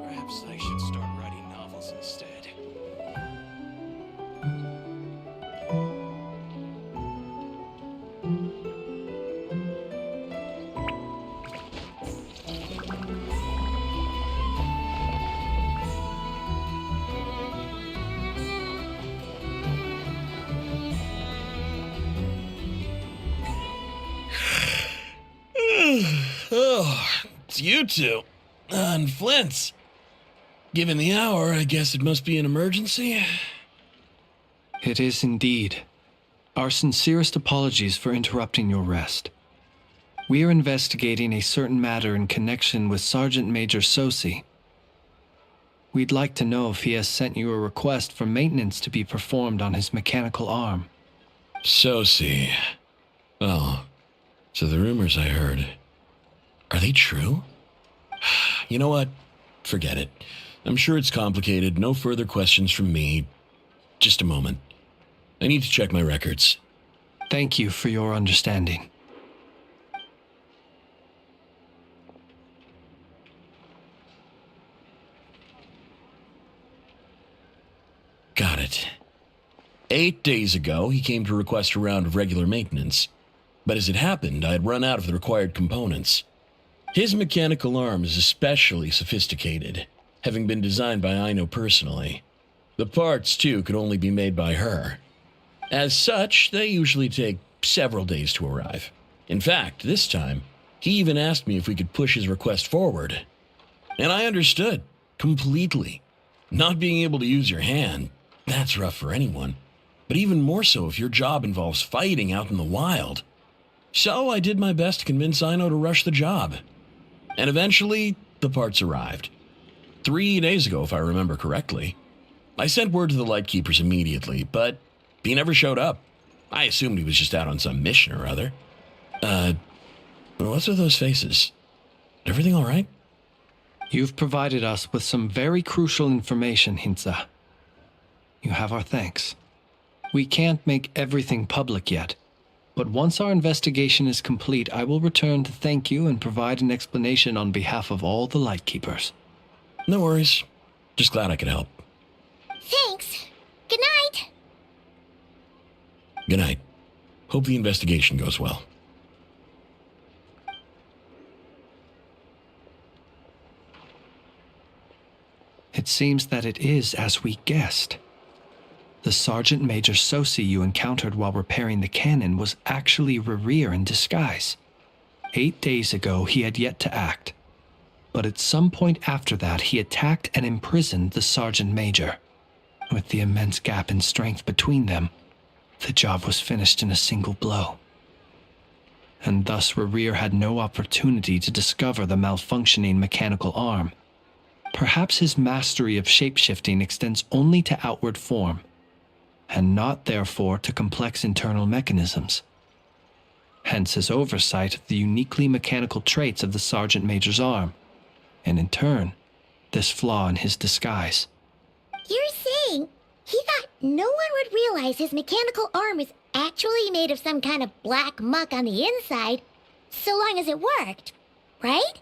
Perhaps I should start writing novels instead. Oh, it's you two. And Flint's. Given the hour, I guess it must be an emergency. It is indeed. Our sincerest apologies for interrupting your rest. We are investigating a certain matter in connection with Sergeant Major Sosi. We'd like to know if he has sent you a request for maintenance to be performed on his mechanical arm. Sosi. Oh, so the rumors I heard, are they true? You know what? Forget it. I'm sure it's complicated. No further questions from me. Just a moment. I need to check my records. Thank you for your understanding. Got it. 8 days ago, he came to request a round of regular maintenance. But as it happened, I had run out of the required components. His mechanical arm is especially sophisticated, having been designed by Aino personally. The parts, too, could only be made by her. As such, they usually take several days to arrive. In fact, this time, he even asked me if we could push his request forward. And I understood, completely. Not being able to use your hand, that's rough for anyone. But even more so if your job involves fighting out in the wild. So I did my best to convince Aino to rush the job. And eventually, the parts arrived. 3 days ago, if I remember correctly. I sent word to the Lightkeepers immediately, but he never showed up. I assumed he was just out on some mission or other. What's with those faces? Everything all right? You've provided us with some very crucial information, Hintsa. You have our thanks. We can't make everything public yet, but once our investigation is complete, I will return to thank you and provide an explanation on behalf of all the Lightkeepers. No worries. Just glad I could help. Thanks. Good night. Good night. Hope the investigation goes well. It seems that it is as we guessed. The Sergeant Major Sosi you encountered while repairing the cannon was actually Rerir in disguise. 8 days ago, he had yet to act. But at some point after that, he attacked and imprisoned the Sergeant Major. With the immense gap in strength between them, the job was finished in a single blow. And thus Rerir had no opportunity to discover the malfunctioning mechanical arm. Perhaps his mastery of shapeshifting extends only to outward form, and not therefore to complex internal mechanisms. Hence his oversight of the uniquely mechanical traits of the Sergeant Major's arm, and in turn, this flaw in his disguise. You're saying he thought no one would realize his mechanical arm is actually made of some kind of black muck on the inside, so long as it worked, right?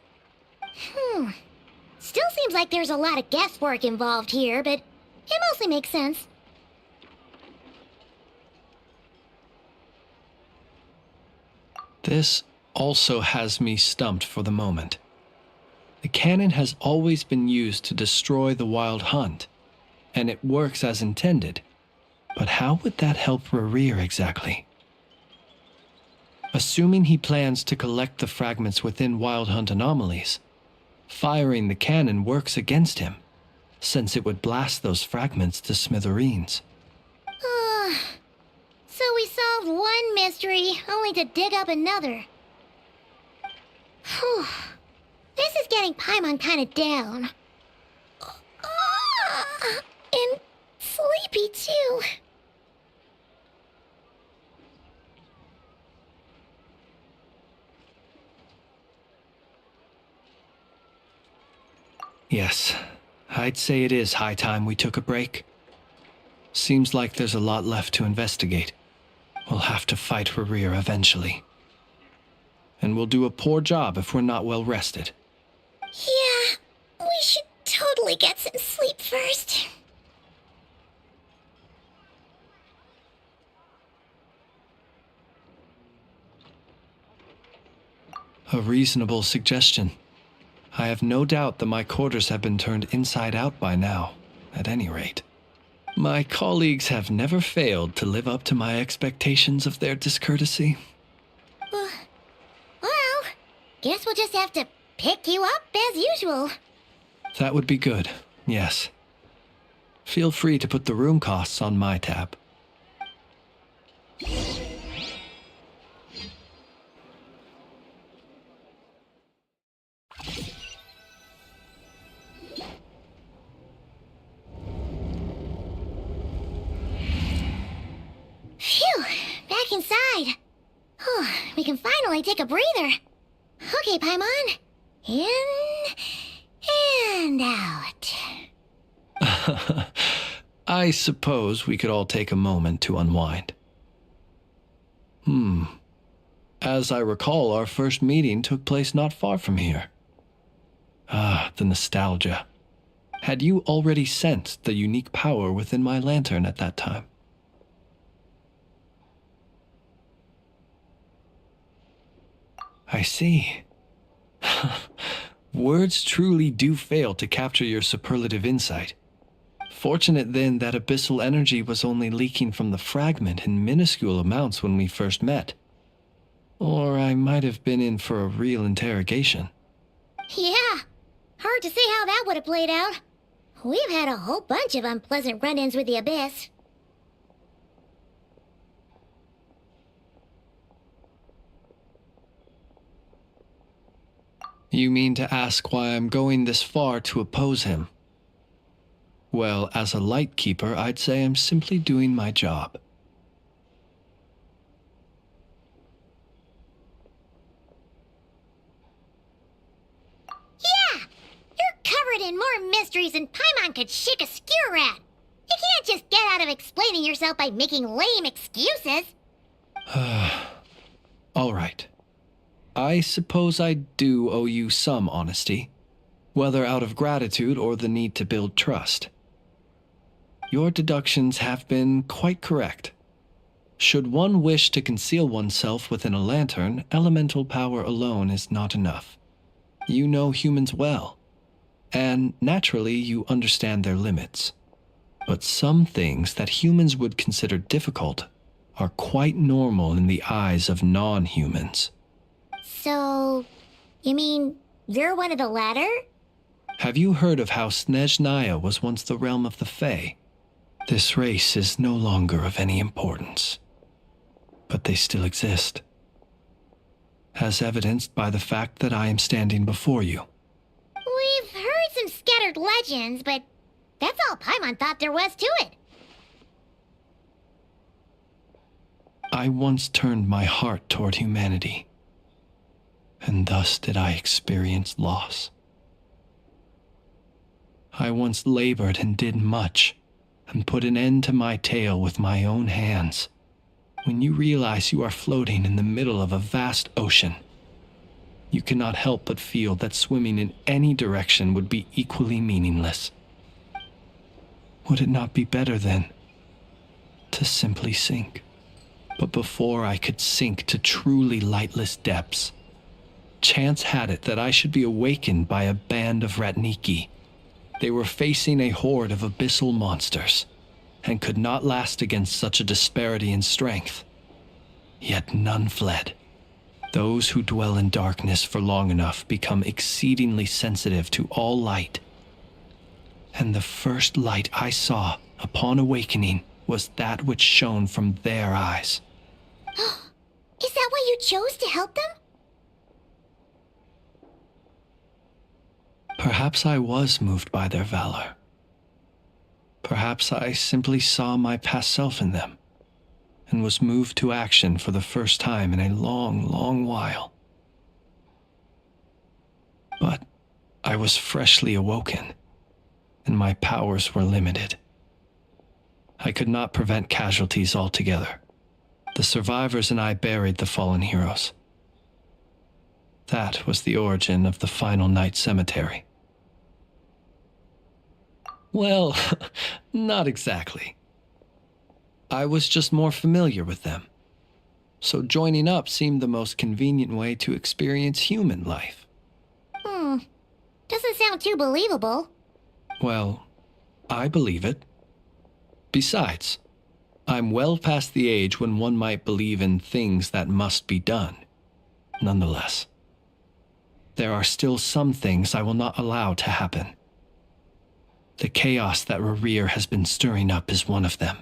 Still seems like there's a lot of guesswork involved here, but it mostly makes sense. This also has me stumped for the moment. The cannon has always been used to destroy the Wild Hunt, and it works as intended. But how would that help Rerir exactly? Assuming he plans to collect the fragments within Wild Hunt anomalies, firing the cannon works against him, since it would blast those fragments to smithereens. So we solved one mystery, only to dig up another. Whew. This is getting Paimon kind of down. And sleepy, too. Yes, I'd say it is high time we took a break. Seems like there's a lot left to investigate. We'll have to fight for rear eventually. And we'll do a poor job if we're not well rested. Yeah, we should totally get some sleep first. A reasonable suggestion. I have no doubt that my quarters have been turned inside out by now, at any rate. My colleagues have never failed to live up to my expectations of their discourtesy. Well, guess we'll just have to pick you up as usual. That would be good, yes. Feel free to put the room costs on my tab. Phew, back inside. We can finally take a breather. Okay, Paimon. In and out. I suppose we could all take a moment to unwind. As I recall, our first meeting took place not far from here. Ah, the nostalgia. Had you already sensed the unique power within my lantern at that time? I see. Words truly do fail to capture your superlative insight. Fortunate then that abyssal energy was only leaking from the fragment in minuscule amounts when we first met. Or I might have been in for a real interrogation. Yeah, hard to say how that would have played out. We've had a whole bunch of unpleasant run-ins with the Abyss. You mean to ask why I'm going this far to oppose him? Well, as a light keeper, I'd say I'm simply doing my job. Yeah! You're covered in more mysteries than Paimon could shake a skewer at. You can't just get out of explaining yourself by making lame excuses. All right. I suppose I do owe you some honesty, whether out of gratitude or the need to build trust. Your deductions have been quite correct. Should one wish to conceal oneself within a lantern, elemental power alone is not enough. You know humans well, and naturally you understand their limits. But some things that humans would consider difficult are quite normal in the eyes of non-humans. So, you mean you're one of the latter? Have you heard of how Snezhnaya was once the realm of the Fae? This race is no longer of any importance, but they still exist, as evidenced by the fact that I am standing before you. We've heard some scattered legends, but that's all Paimon thought there was to it. I once turned my heart toward humanity, and thus did I experience loss. I once labored and did much, and put an end to my tale with my own hands. When you realize you are floating in the middle of a vast ocean, you cannot help but feel that swimming in any direction would be equally meaningless. Would it not be better, then, to simply sink? But before I could sink to truly lightless depths, chance had it that I should be awakened by a band of Ratniki. They were facing a horde of abyssal monsters, and could not last against such a disparity in strength. Yet none fled. Those who dwell in darkness for long enough become exceedingly sensitive to all light. And the first light I saw upon awakening was that which shone from their eyes. Is that why you chose to help them? Perhaps I was moved by their valor. Perhaps I simply saw my past self in them, and was moved to action for the first time in a long, long while. But I was freshly awoken, and my powers were limited. I could not prevent casualties altogether. The survivors and I buried the fallen heroes. That was the origin of the final night cemetery. Well, not exactly. I was just more familiar with them, so joining up seemed the most convenient way to experience human life. Doesn't sound too believable. Well, I believe it. Besides, I'm well past the age when one might believe in things that must be done. Nonetheless, there are still some things I will not allow to happen. The chaos that Rerir has been stirring up is one of them.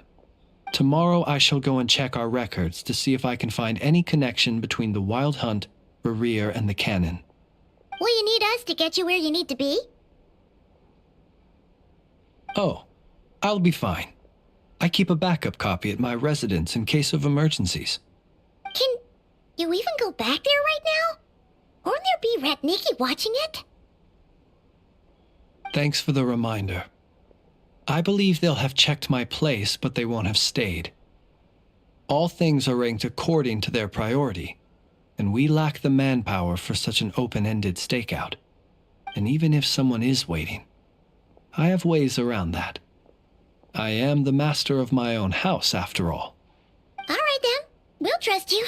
Tomorrow I shall go and check our records to see if I can find any connection between the Wild Hunt, Rerir, and the Cannon. Will you need us to get you where you need to be? Oh, I'll be fine. I keep a backup copy at my residence in case of emergencies. Can you even go back there right now? Won't there be Ratniki watching it? Thanks for the reminder. I believe they'll have checked my place, but they won't have stayed. All things are ranked according to their priority, and we lack the manpower for such an open-ended stakeout. And even if someone is waiting, I have ways around that. I am the master of my own house, after all. All right then, we'll trust you.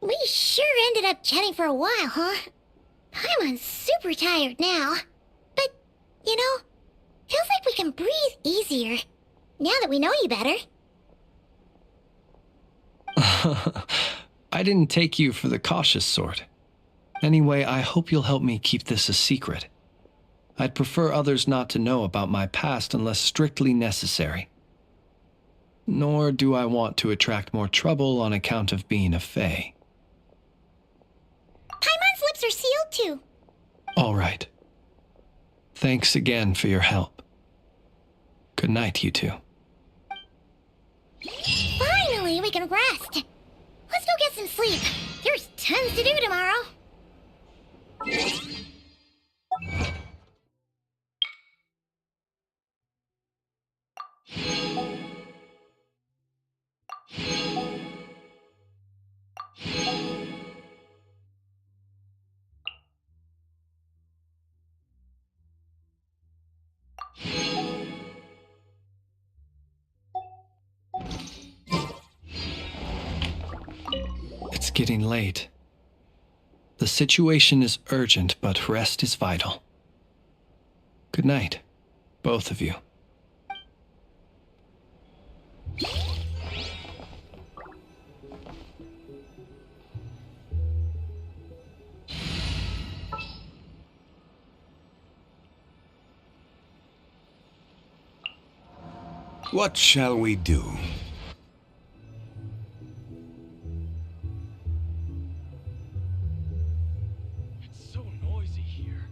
We sure ended up chatting for a while, huh? I'm super tired now. But, you know, feels like we can breathe easier, now that we know you better. I didn't take you for the cautious sort. Anyway, I hope you'll help me keep this a secret. I'd prefer others not to know about my past unless strictly necessary. Nor do I want to attract more trouble on account of being a fae. Paimon's lips are sealed too. All right. Thanks again for your help. Good night, you two. Finally, we can rest. Let's go get some sleep. There's tons to do tomorrow. It's getting late. The situation is urgent, but rest is vital. Good night, both of you. What shall we do? It's so noisy here.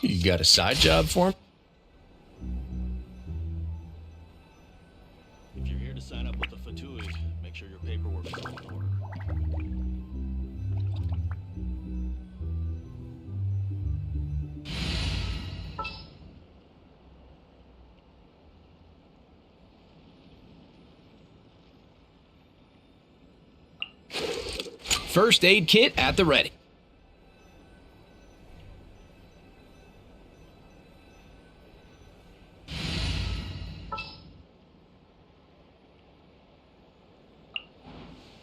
You got a side job for him? If you're here to sign up with the Fatui, make sure your paperwork is all in order. First aid kit at the ready.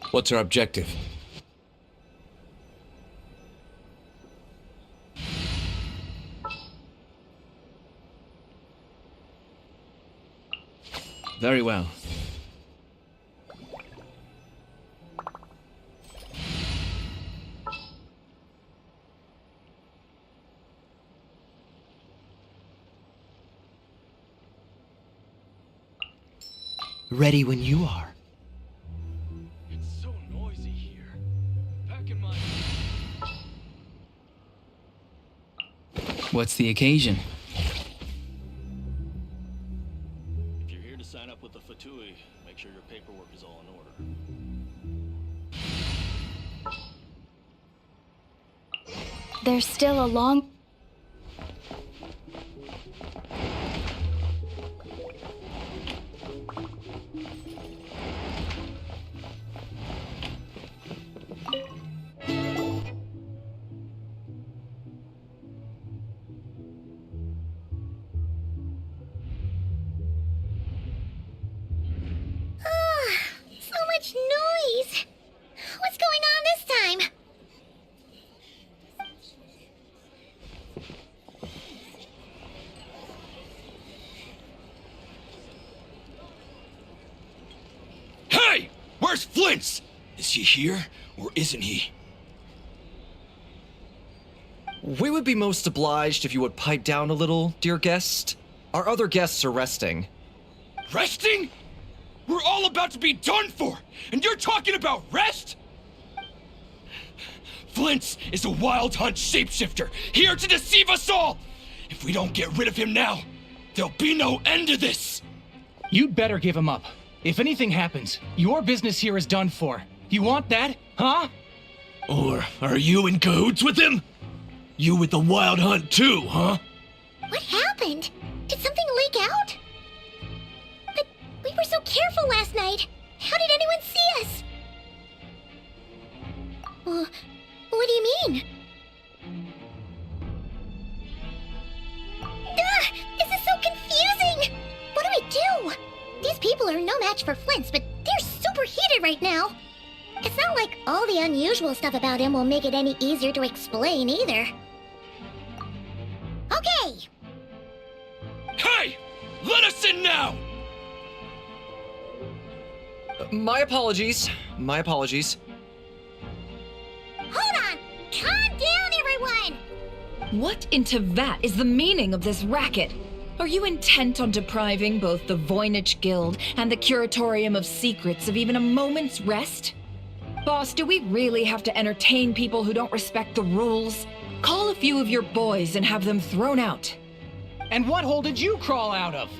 What's our objective? Very well. Ready when you are. It's so noisy here. Packing my... What's the occasion? If you're here to sign up with the Fatui, make sure your paperwork is all in order. There's still a long... So much noise! What's going on this time? Hey! Where's Flint's? Is he here, or isn't he? We would be most obliged if you would pipe down a little, dear guest. Our other guests are resting. Resting? We're all about to be done for, and you're talking about rest? Flint's is a wild hunt shapeshifter, here to deceive us all! If we don't get rid of him now, there'll be no end to this! You'd better give him up. If anything happens, your business here is done for. You want that, huh? Or are you in cahoots with him? You with the wild hunt too, huh? What happened? Did something leak out? But we were so careful last night. How did anyone see us? What do you mean? This is so confusing! What do we do? These people are no match for Flint's, but they're super heated right now. It's not like all the unusual stuff about him will make it any easier to explain either. Okay! Hey! Let us in now! My apologies. My apologies. Hold on! Calm down, everyone! What in Tevat is the meaning of this racket? Are you intent on depriving both the Voynich Guild and the Curatorium of Secrets of even a moment's rest? Boss, do we really have to entertain people who don't respect the rules? Call a few of your boys and have them thrown out. And what hole did you crawl out of?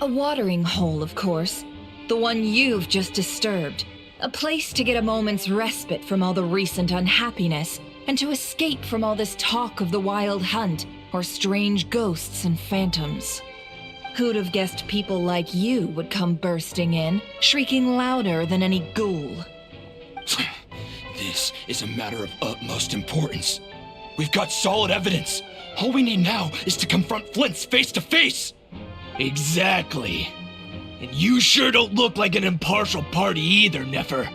A watering hole, of course. The one you've just disturbed. A place to get a moment's respite from all the recent unhappiness, and to escape from all this talk of the wild hunt, or strange ghosts and phantoms. Who'd have guessed people like you would come bursting in, shrieking louder than any ghoul? This is a matter of utmost importance. We've got solid evidence. All we need now is to confront Flint's face to face. Exactly. And you sure don't look like an impartial party either, Nefer.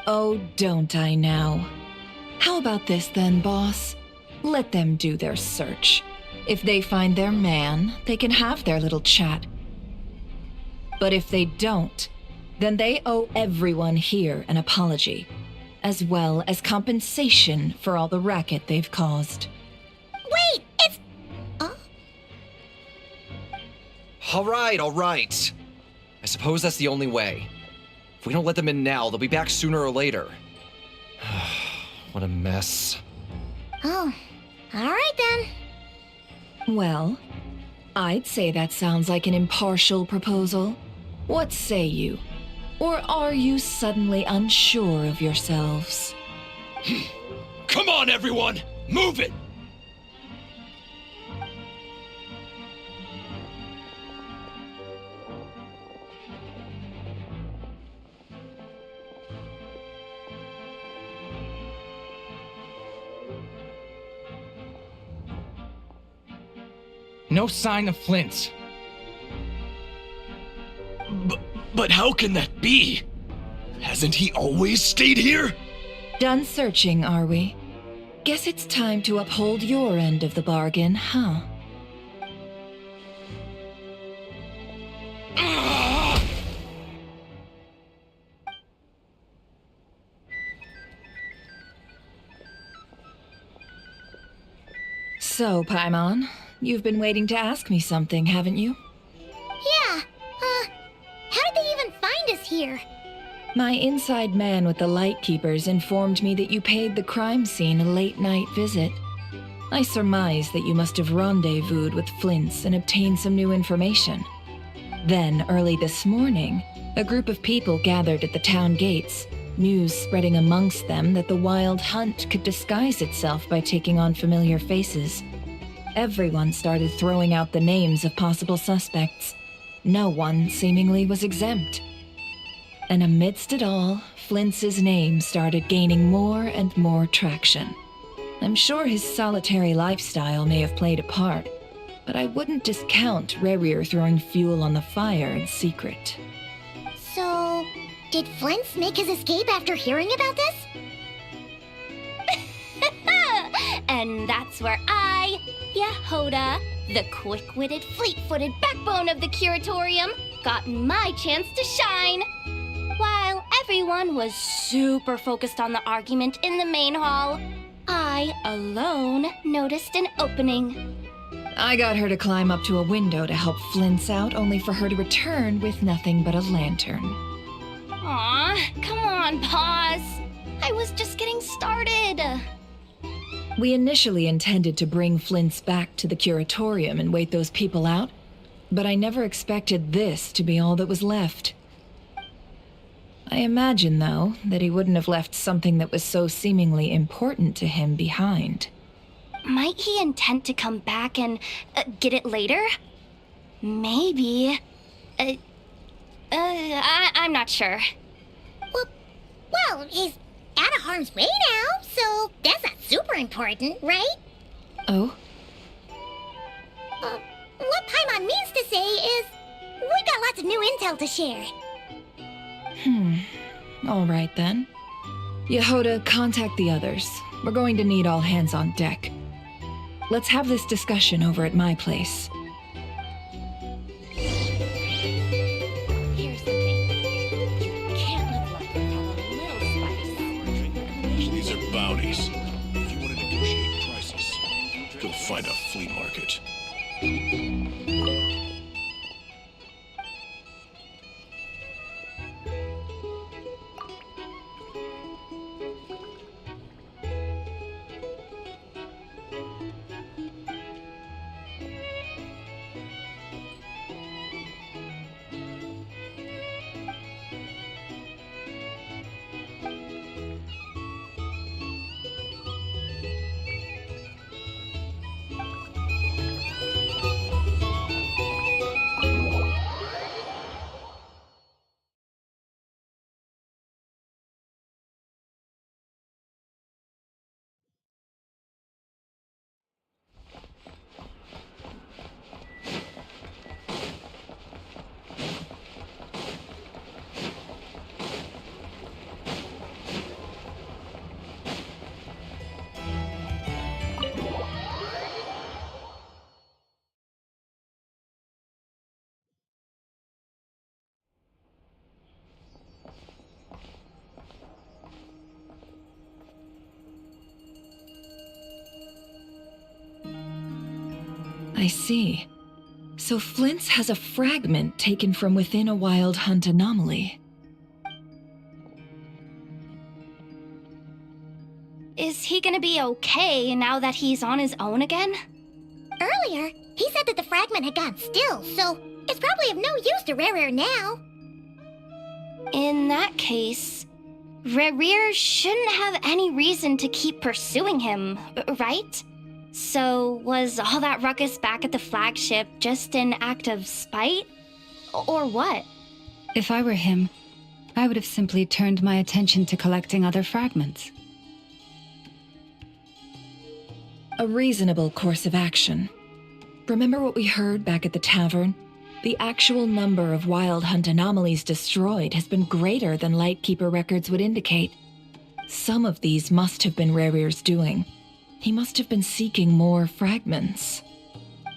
Oh, don't I now? How about this then, boss? Let them do their search. If they find their man, they can have their little chat. But if they don't, then they owe everyone here an apology, as well as compensation for all the racket they've caused. Wait, it's... All right. I suppose that's the only way. If we don't let them in now, they'll be back sooner or later. What a mess. Oh, all right then. Well, I'd say that sounds like an impartial proposal. What say you? Or are you suddenly unsure of yourselves? Come on, everyone! Move it! No sign of Flint's. But how can that be? Hasn't he always stayed here? Done searching, are we? Guess it's time to uphold your end of the bargain, huh? So, Paimon, you've been waiting to ask me something, haven't you? Yeah, how did they even find us here? My inside man with the Lightkeepers informed me that you paid the crime scene a late-night visit. I surmise that you must have rendezvoused with Flint's and obtained some new information. Then, early this morning, a group of people gathered at the town gates, news spreading amongst them that the Wild Hunt could disguise itself by taking on familiar faces. Everyone started throwing out the names of possible suspects. No one seemingly was exempt. And amidst it all, Flint's name started gaining more and more traction. I'm sure his solitary lifestyle may have played a part, but I wouldn't discount Rerir throwing fuel on the fire in secret. So, did Flint's make his escape after hearing about this? And that's where I, Yehoda, the quick-witted, fleet-footed backbone of the Curatorium, got my chance to shine. While everyone was super focused on the argument in the main hall, I alone noticed an opening. I got her to climb up to a window to help Flint's out, only for her to return with nothing but a lantern. Aw, come on, pause. I was just getting started. We initially intended to bring Flint's back to the Curatorium and wait those people out, but I never expected this to be all that was left. I imagine, though, that he wouldn't have left something that was so seemingly important to him behind. Might he intend to come back and get it later? Maybe. I'm not sure. Well, he's out of harm's way now, so that's not super important, right? Oh? What Paimon means to say is, we got lots of new intel to share. All right then. Yehoda, contact the others. We're going to need all hands on deck. Let's have this discussion over at my place. Here's the thing. You can't live life without a little spice. These are bounties. If you want to negotiate prices, you'll find a flea market. I see. So Flint's has a fragment taken from within a Wild Hunt anomaly. Is he gonna be okay now that he's on his own again? Earlier, he said that the fragment had gone still, so it's probably of no use to Rerir now. In that case, Rerir shouldn't have any reason to keep pursuing him, right? So was all that ruckus back at the flagship just an act of spite? Or what? If I were him, I would have simply turned my attention to collecting other fragments. A reasonable course of action. Remember what we heard back at the tavern? The actual number of Wild Hunt anomalies destroyed has been greater than Lightkeeper records would indicate. Some of these must have been Rerir's doing. He must have been seeking more fragments.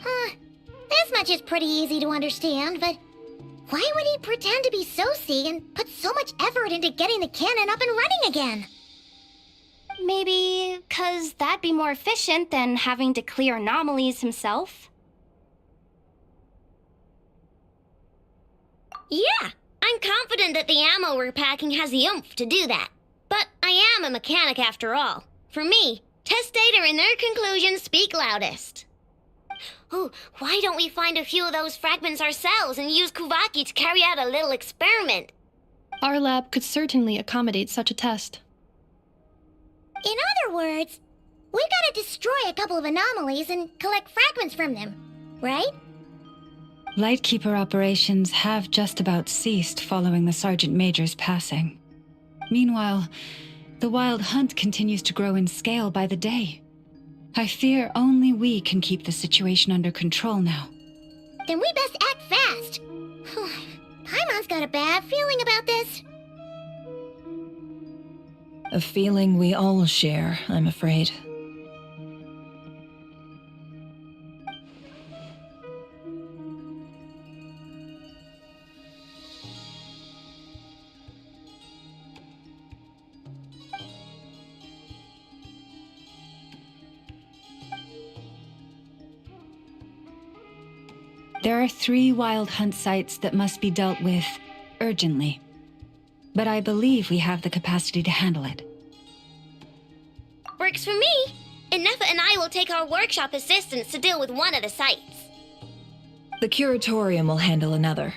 This much is pretty easy to understand, but why would he pretend to be Soci and put so much effort into getting the cannon up and running again? Maybe 'cause that'd be more efficient than having to clear anomalies himself? Yeah, I'm confident that the ammo we're packing has the oomph to do that. But I am a mechanic after all. For me, test data and their conclusions speak loudest. Ooh, why don't we find a few of those fragments ourselves and use Kuvaki to carry out a little experiment? Our lab could certainly accommodate such a test. In other words, we've got to destroy a couple of anomalies and collect fragments from them, right? Lightkeeper operations have just about ceased following the Sergeant Major's passing. Meanwhile, the Wild Hunt continues to grow in scale by the day. I fear only we can keep the situation under control now. Then we best act fast. Paimon's got a bad feeling about this. A feeling we all share, I'm afraid. There are 3 Wild Hunt sites that must be dealt with urgently. But I believe we have the capacity to handle it. Works for me. Nefa and I will take our workshop assistants to deal with one of the sites. The Curatorium will handle another.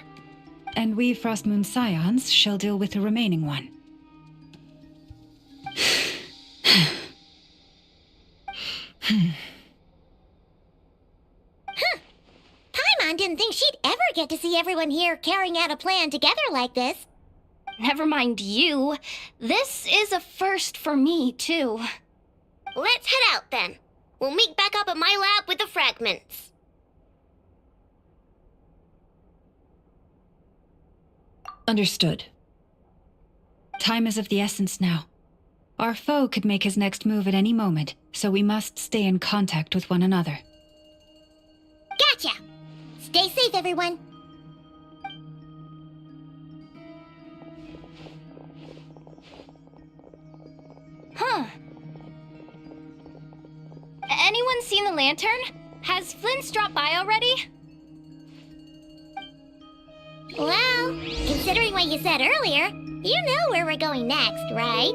And we Frostmoon Scions shall deal with the remaining one. Paimon didn't think she'd ever get to see everyone here carrying out a plan together like this. Never mind you. This is a first for me, too. Let's head out then. We'll meet back up at my lab with the fragments. Understood. Time is of the essence now. Our foe could make his next move at any moment, so we must stay in contact with one another. Gotcha! Stay safe, everyone. Huh. Anyone seen the lantern? Has Flint's dropped by already? Well, considering what you said earlier, you know where we're going next, right?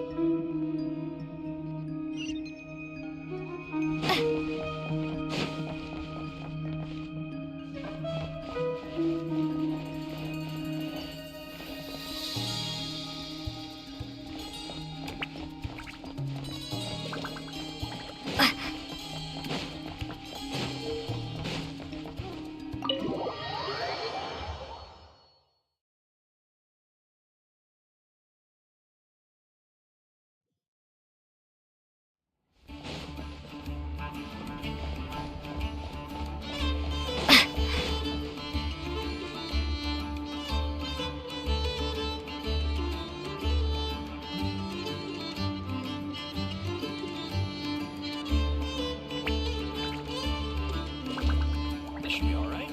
Should be all right.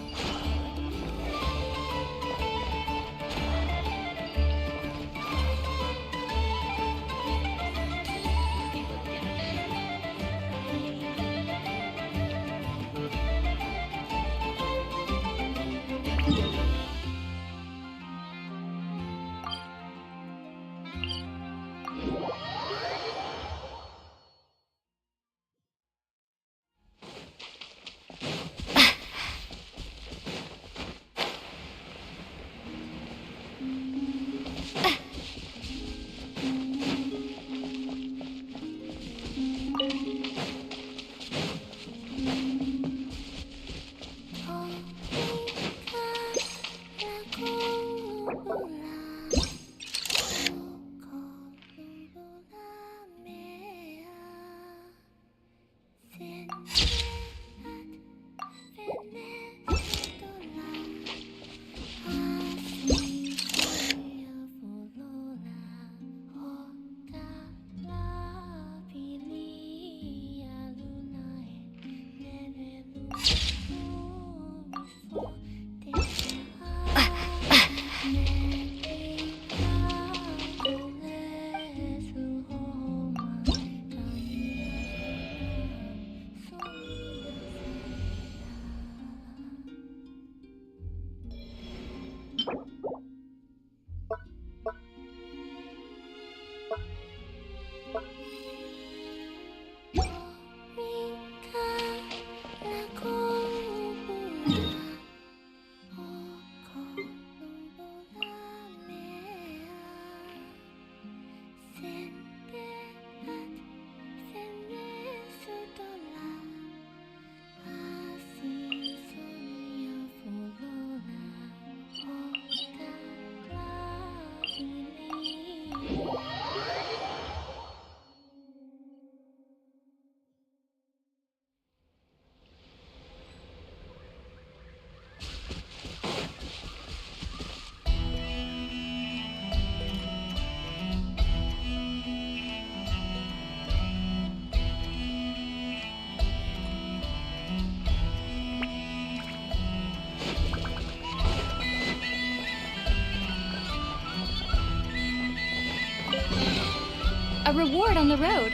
a reward on the road.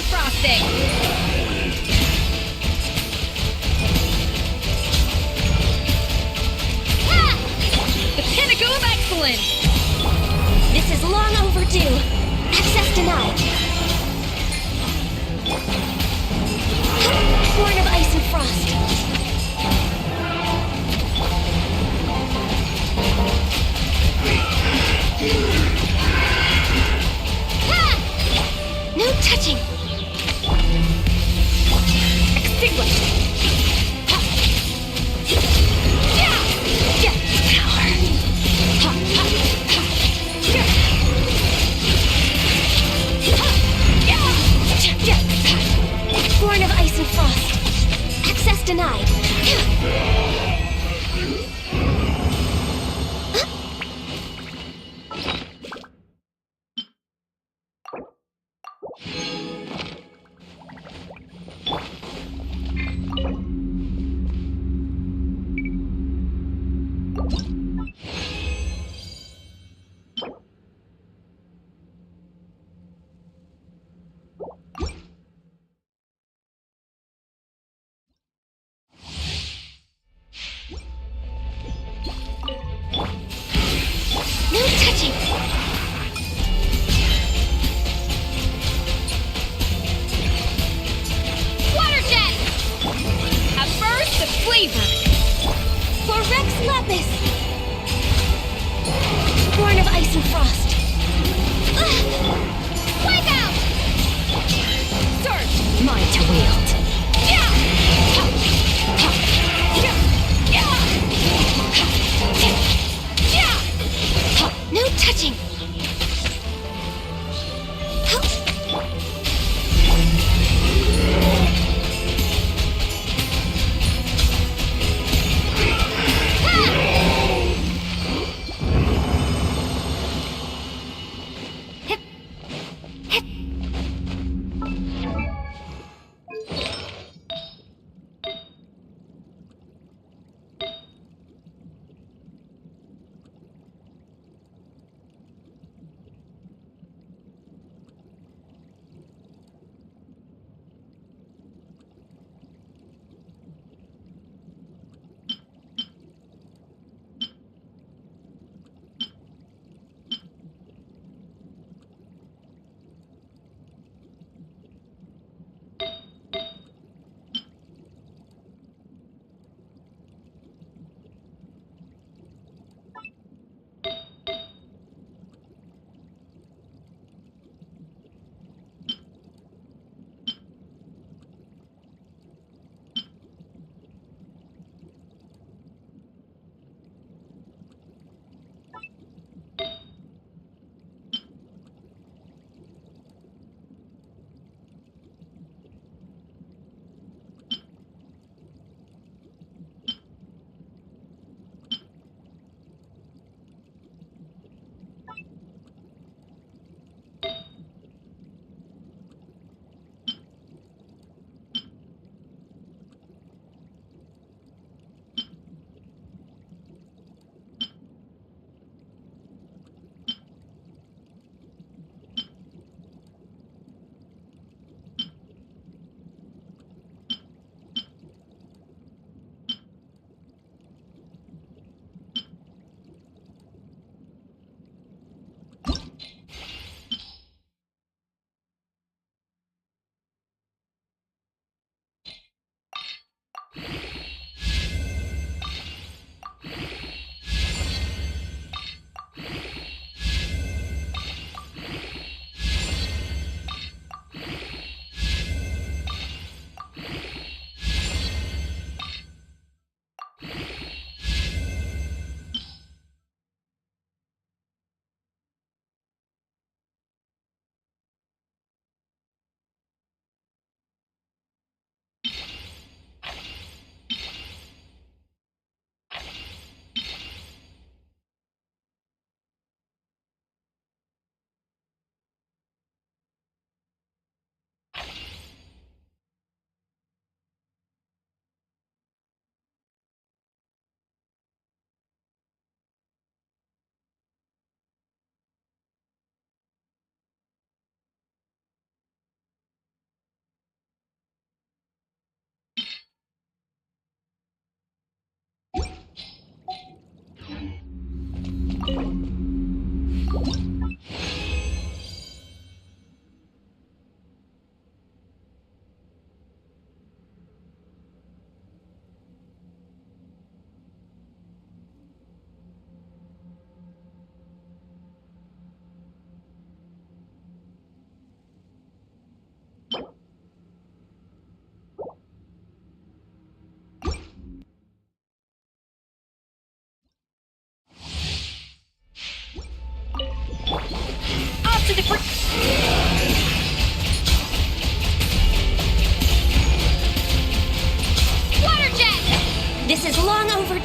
frosting! Ha! The pinnacle of excellence! This is long overdue. Access denied. Born of ice and frost. Ha! No touching. Extinguish. Ha! Yeah! Yeah! Power. Ha! Ha! Ha! Yeah! Ha! Yeah! Yeah! Ha! Born of ice and frost. Access denied. No touching! Water jet! A burst of flavor! For Rex Lapis! Born of ice and frost! Wipe out! Surge! Mine to wield! Yeah!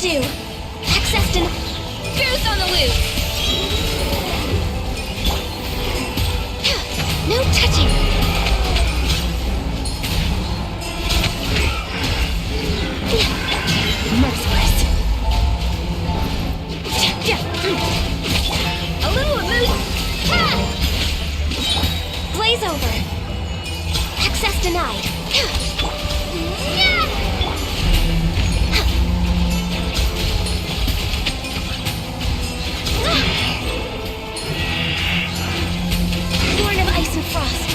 do. Access to... Goose on the loose! No touching! Merciless. A little loose. Blaze over. Access denied. Born of ice and frost.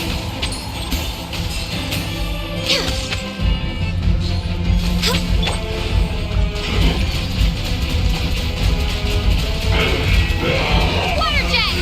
Water jet!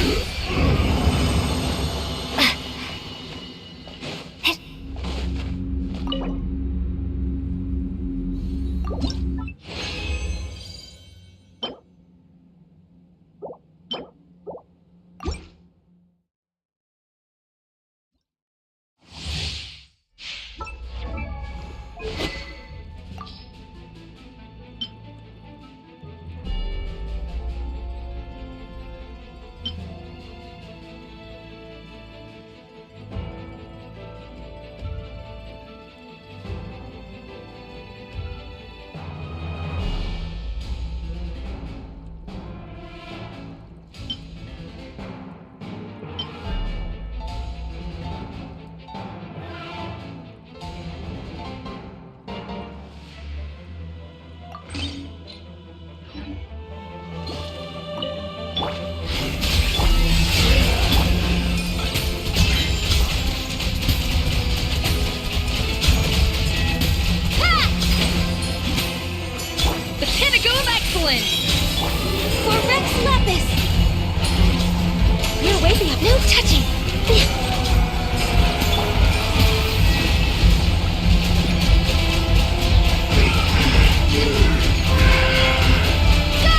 For Rex Lapis! You're waving up, no touching! Go!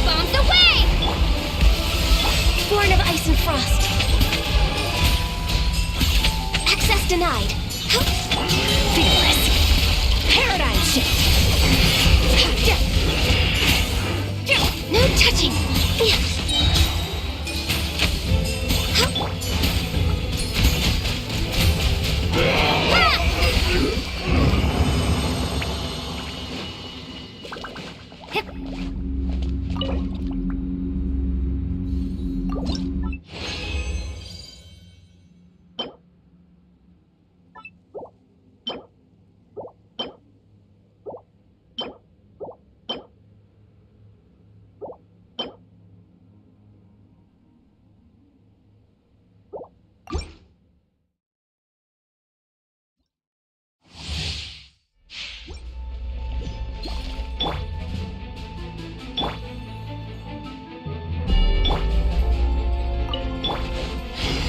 Bombs away! Born of ice and frost. Access denied. Fearless. Paradigm shift. No touching!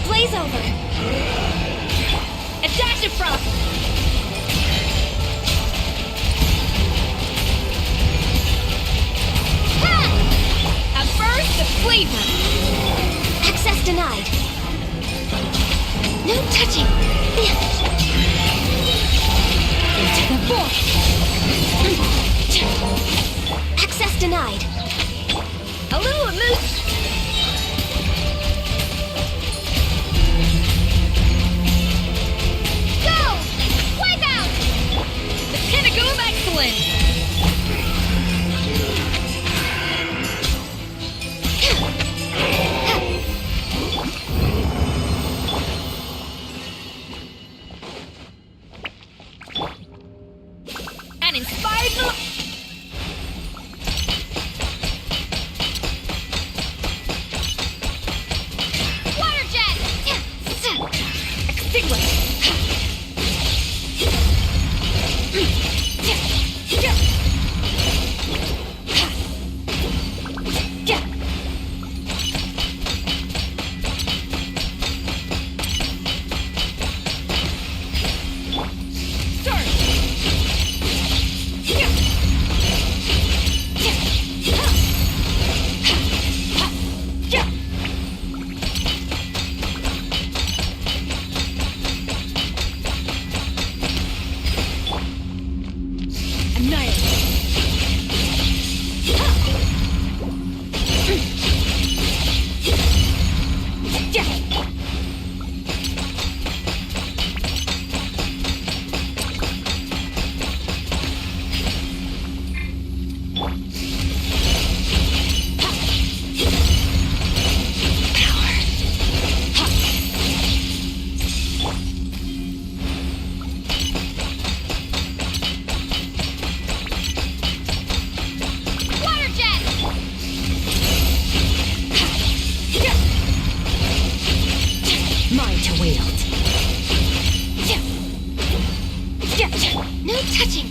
Blaze over! A dash of frost! Ha! A burst of flavor! Access denied. No touching! Into the void! Access denied. A little moose! Pinnacle of excellence! An inspired water jet! Extinguish! No touching!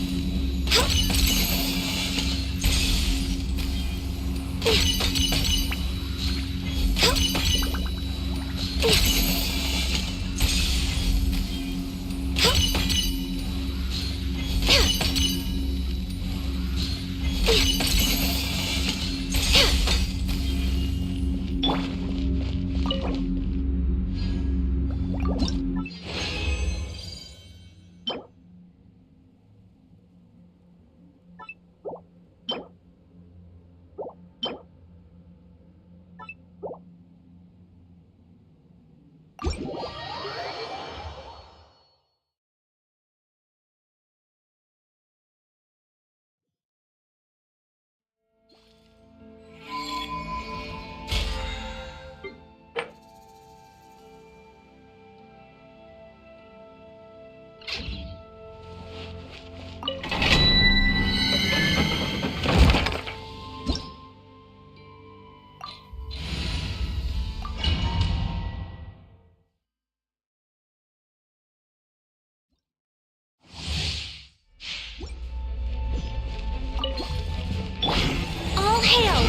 All hail!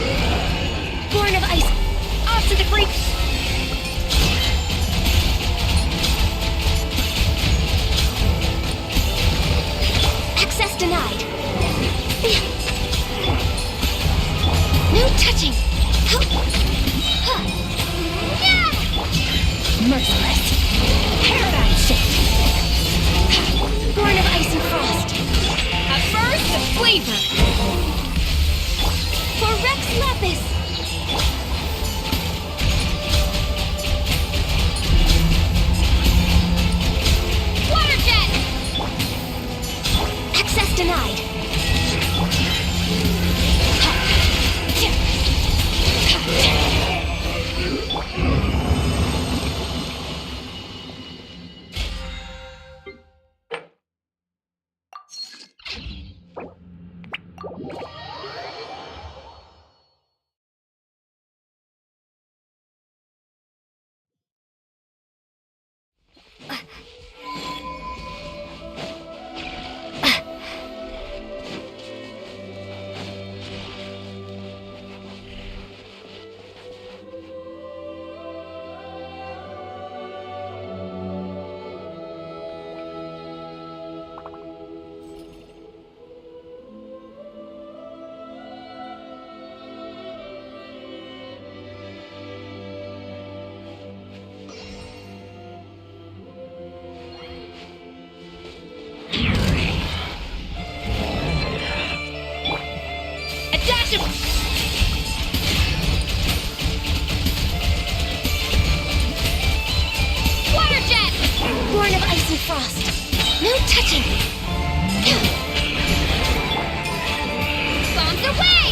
Born of ice, off to the freak! Access denied. No touching. Merciless. Paradigm shift. Born of ice and frost. A burst of flavor. For Rex Lapis! Water jet! Access denied. Water jet! Born of ice and frost. No touching. Bombs away!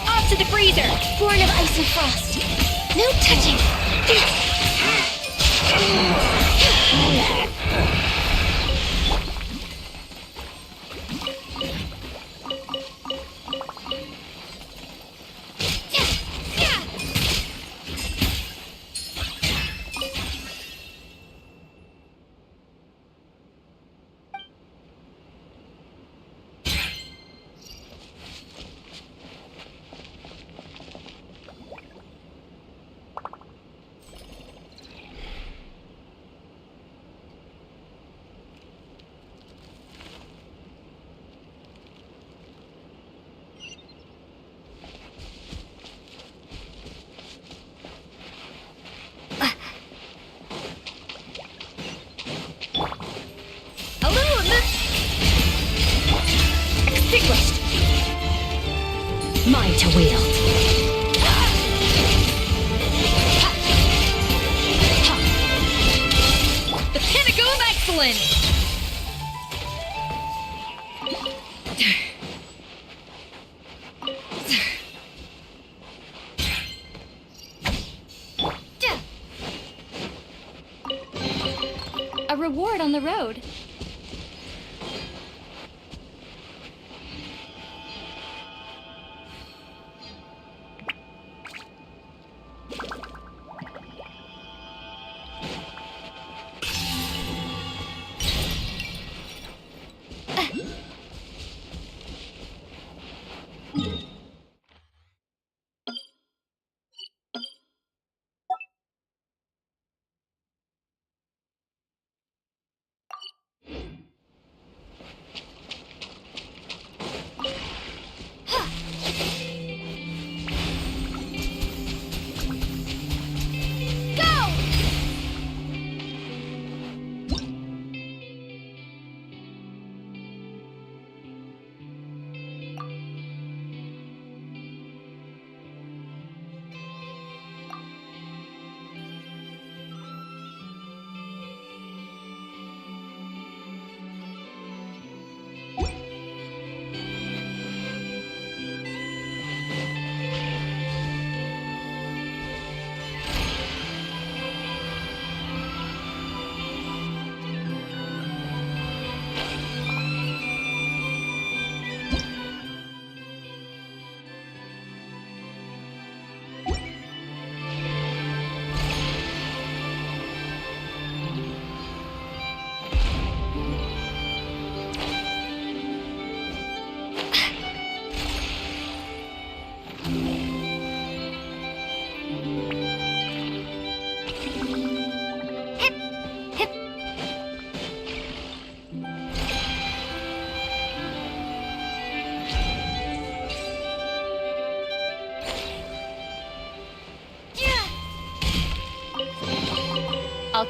Off to the freezer! Born of ice and frost. No touching. Extinguished. Mine to wield. The pinnacle of excellence! A reward on the road.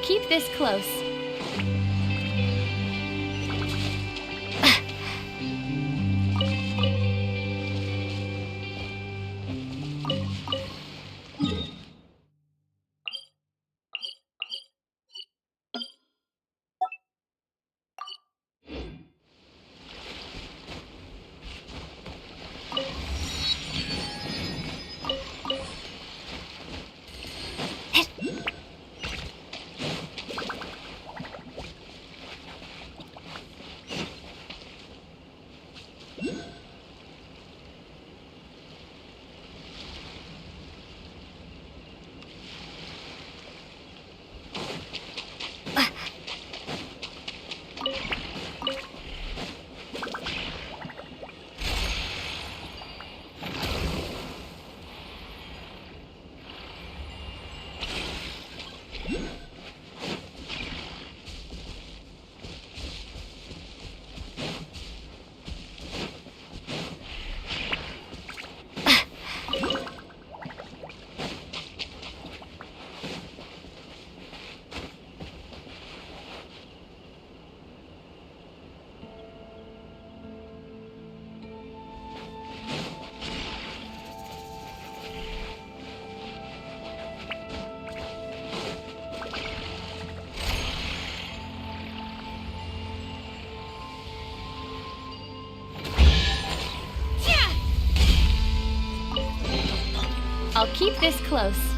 keep this close. I'll keep this close.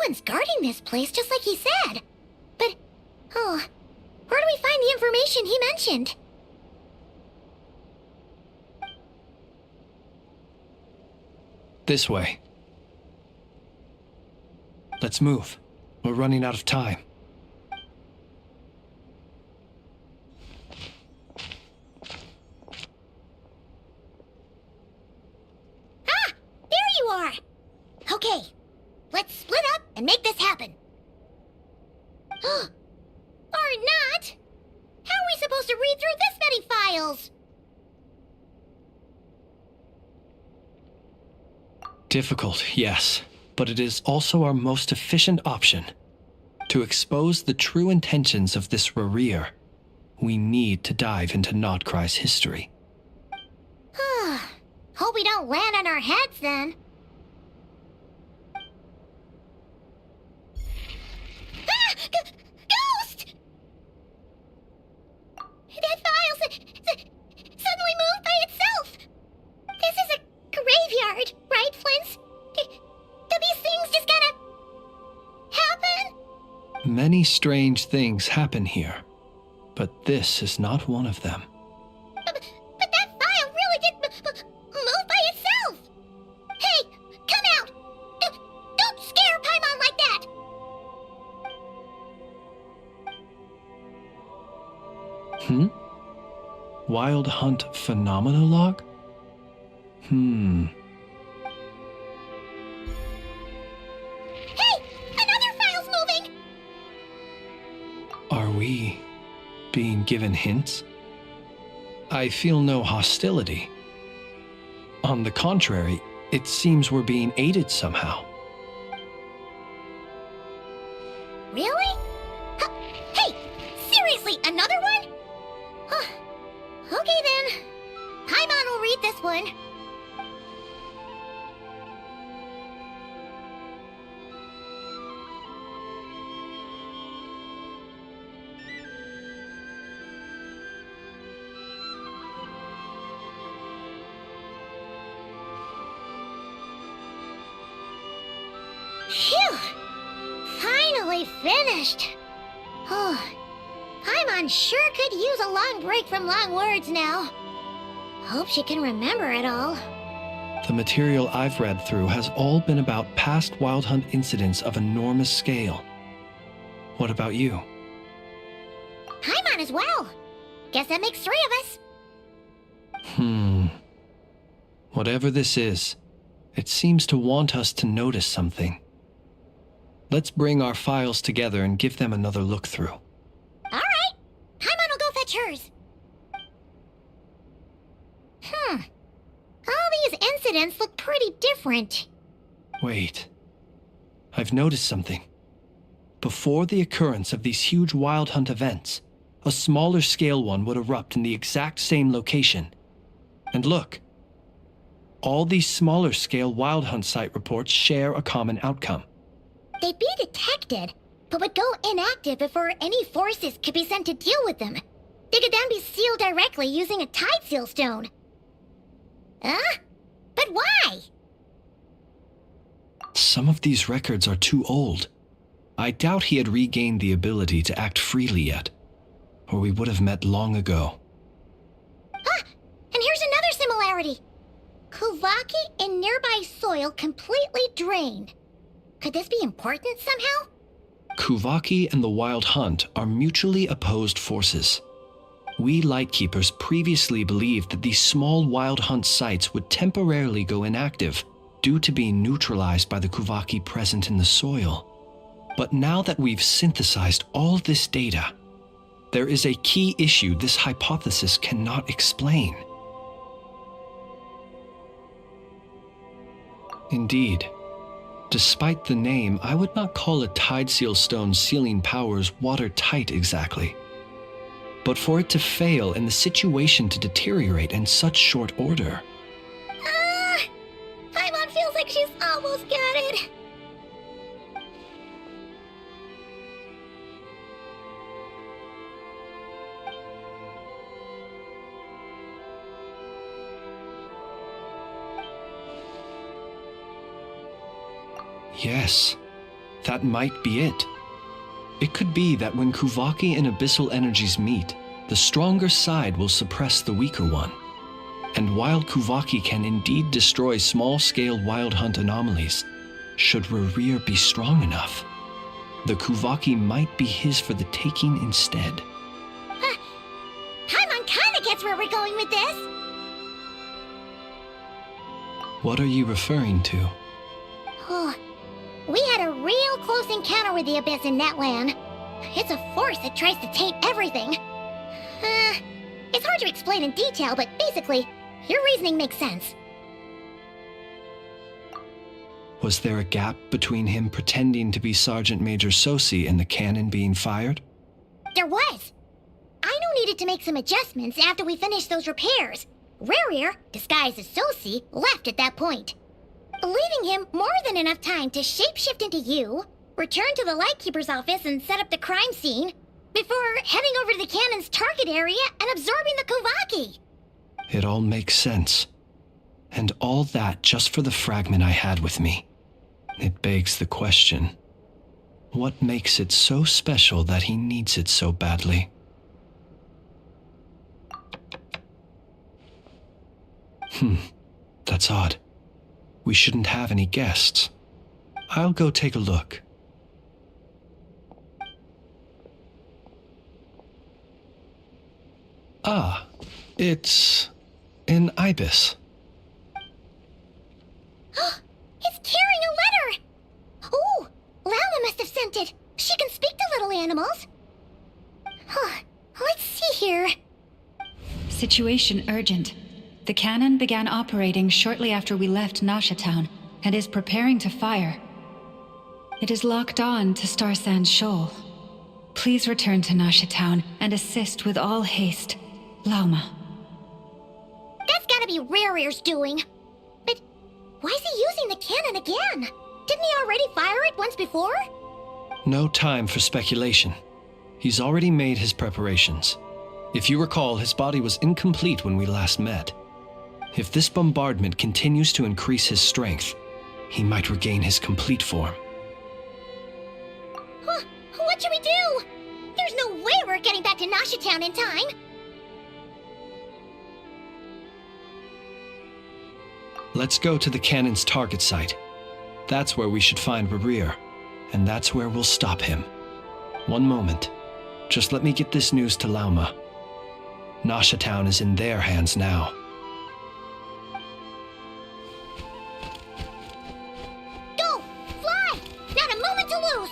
someone's guarding this place just like he said. But, oh, where do we find the information he mentioned? This way. Let's move. We're running out of time. Ah! There you are! Okay, let's split up and make this happen. Or not! How are we supposed to read through this many files? Difficult, yes, but it is also our most efficient option. To expose the true intentions of this Rereer, we need to dive into Nodcry's history. Hope we don't land on our heads then. Ah! Ghost! That file suddenly moved by itself. This is a graveyard, right, Flint? Do these things just kind of happen? Many strange things happen here, but this is not one of them. But that file really did move by itself. Hey, come out! Don't scare Paimon like that! Wild Hunt Phenomenologue? Hey! Another file's moving! Are we being given hints? I feel no hostility. On the contrary, it seems we're being aided somehow. Really? Hey! Seriously, another one? Okay then. Paimon will read this one. Phew! Finally finished! Oh, Paimon sure could use a long break from long words now. Hope she can remember it all. The material I've read through has all been about past Wild Hunt incidents of enormous scale. What about you? Paimon as well. Guess that makes 3 of us. Whatever this is, it seems to want us to notice something. Let's bring our files together and give them another look through. Alright. Paimon will go fetch hers. All these incidents look pretty different. Wait. I've noticed something. Before the occurrence of these huge Wild Hunt events, a smaller scale one would erupt in the exact same location. And look. All these smaller scale Wild Hunt site reports share a common outcome. They'd be detected, but would go inactive before any forces could be sent to deal with them. They could then be sealed directly using a tide seal stone. Huh? But why? Some of these records are too old. I doubt he had regained the ability to act freely yet, or we would have met long ago. Ah! And here's another similarity. Kuvaki and nearby soil completely drained. Could this be important somehow? Kuvaki and the Wild Hunt are mutually opposed forces. We Lightkeepers previously believed that these small Wild Hunt sites would temporarily go inactive due to being neutralized by the Kuvaki present in the soil. But now that we've synthesized all this data, there is a key issue this hypothesis cannot explain. Indeed, despite the name, I would not call a Tide Seal Stone's sealing powers watertight exactly. But for it to fail and the situation to deteriorate in such short order... Paimon feels like she's almost got it. Yes, That might be it. It could be that when Kuvaki and abyssal energies meet, the stronger side will suppress the weaker one. And while Kuvaki can indeed destroy small-scale wild hunt anomalies, should Rerir be strong enough, the Kuvaki might be his for the taking instead. Paimon kinda gets where we're going with this. What are you referring to? Oh, we had a real close encounter with the Abyss in Netland. It's a force that tries to taint everything. It's hard to explain in detail, but basically, your reasoning makes sense. Was there a gap between him pretending to be Sergeant Major Sosi and the cannon being fired? There was. Aino needed to make some adjustments after we finished those repairs. Rerir, disguised as Sosi, left at that point, leaving him more than enough time to shapeshift into you, return to the Lightkeeper's office and set up the crime scene, before heading over to the cannon's target area and absorbing the Kuvaki. It all makes sense. And all that just for the fragment I had with me. It begs the question, what makes it so special that he needs it so badly? That's odd. We shouldn't have any guests. I'll go take a look. Ah, it's an ibis. It's carrying a letter! Oh, Lama must have sent it. She can speak to little animals. Let's see here. Situation urgent. The cannon began operating shortly after we left Nasha Town and is preparing to fire. It is locked on to Star Sand Shoal. Please return to Nasha Town and assist with all haste. Lauma. That's gotta be Rerir's doing. But why is he using the cannon again? Didn't he already fire it once before? No time for speculation. He's already made his preparations. If you recall, his body was incomplete when we last met. If this bombardment continues to increase his strength, he might regain his complete form. What should we do? There's no way we're getting back to Nasha Town in time. Let's go to the cannon's target site. That's where we should find Rerir, and that's where we'll stop him. One moment. Just let me get this news to Lauma. Nasha Town is in their hands now. Go! Fly! Not a moment to lose!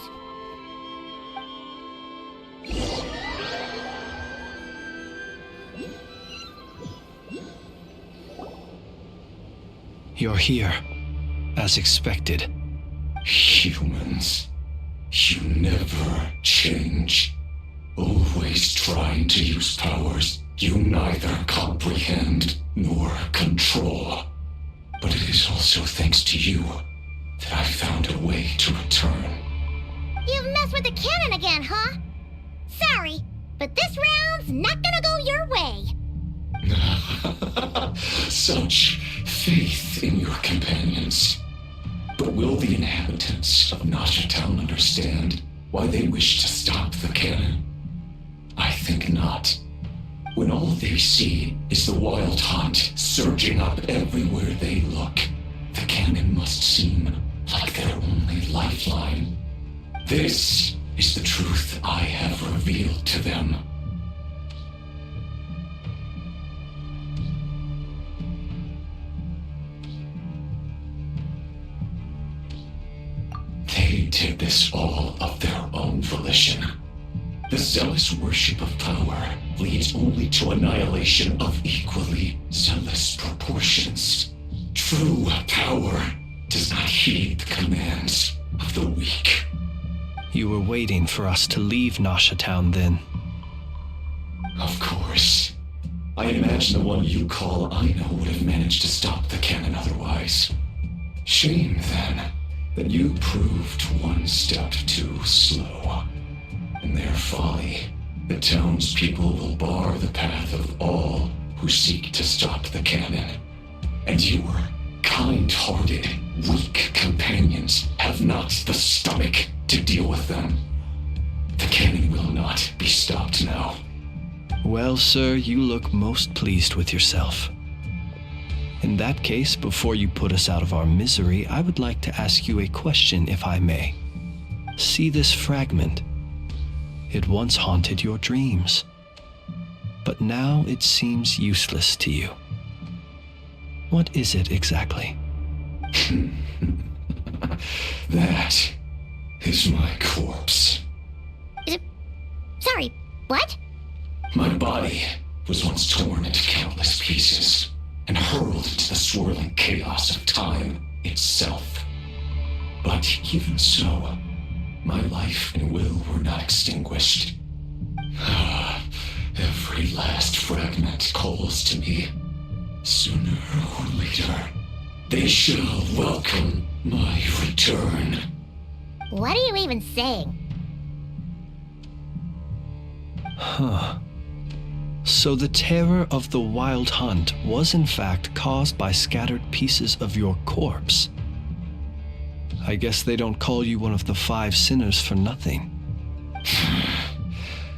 You're here, as expected. Humans, you never change. Always trying to use powers you neither comprehend nor control. But it is also thanks to you that I found a way to return. You've messed with the cannon again, huh? Sorry, but this round's not gonna go your way. Such faith in your companions. But will the inhabitants of Nasha Town understand why they wish to stop the cannon? I think not. When all they see is the wild hunt surging up everywhere they look, the cannon must seem like their only lifeline. This is the truth I have revealed to them. They did this all of their own volition. The zealous worship of power leads only to annihilation of equally zealous proportions. True power does not heed the commands of the weak. You were waiting for us to leave Nasha Town then. Of course. I imagine the one you call Aino would have managed to stop the cannon otherwise. Shame, then, that you proved one step too slow. In their folly, the townspeople will bar the path of all who seek to stop the cannon. And your kind-hearted, weak companions have not the stomach to to deal with them. The cannon will not be stopped now. Well, sir, you look most pleased with yourself. In that case, before you put us out of our misery, I would like to ask you a question, if I may. See this fragment? It once haunted your dreams, but now it seems useless to you. What is it exactly? That is my corpse. Sorry, what? My body was once torn into countless pieces and hurled into the swirling chaos of time itself. But even so, my life and will were not extinguished. Every last fragment calls to me. Sooner or later, they shall welcome my return. What are you even saying? Huh. So the terror of the Wild Hunt was in fact caused by scattered pieces of your corpse. I guess they don't call you one of the 5 sinners for nothing.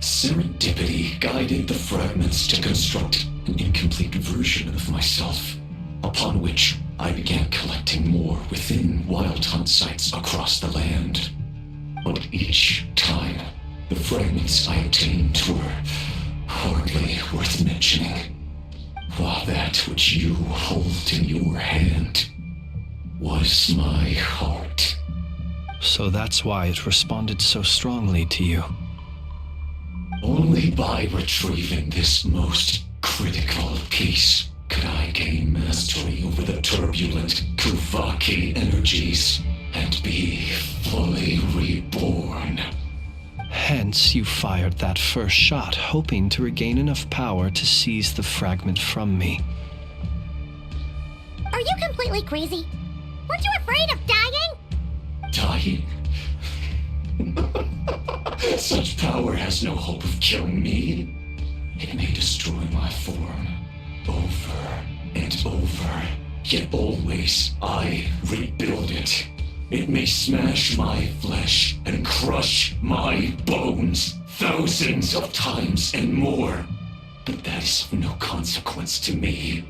Serendipity guided the fragments to construct an incomplete version of myself, upon which I began collecting more within Wild Hunt sites across the land. But each time, the fragments I obtained were hardly worth mentioning, while that which you hold in your hand was my heart. So that's why it responded so strongly to you. Only by retrieving this most critical piece could I gain mastery over the turbulent Kuvaki energies and be fully reborn. Hence, you fired that first shot, hoping to regain enough power to seize the fragment from me. Are you completely crazy? Weren't you afraid of dying? Dying? Such power has no hope of killing me. It may destroy my form over and over, yet always I rebuild it. It may smash my flesh and crush my bones thousands of times and more, but that is of no consequence to me.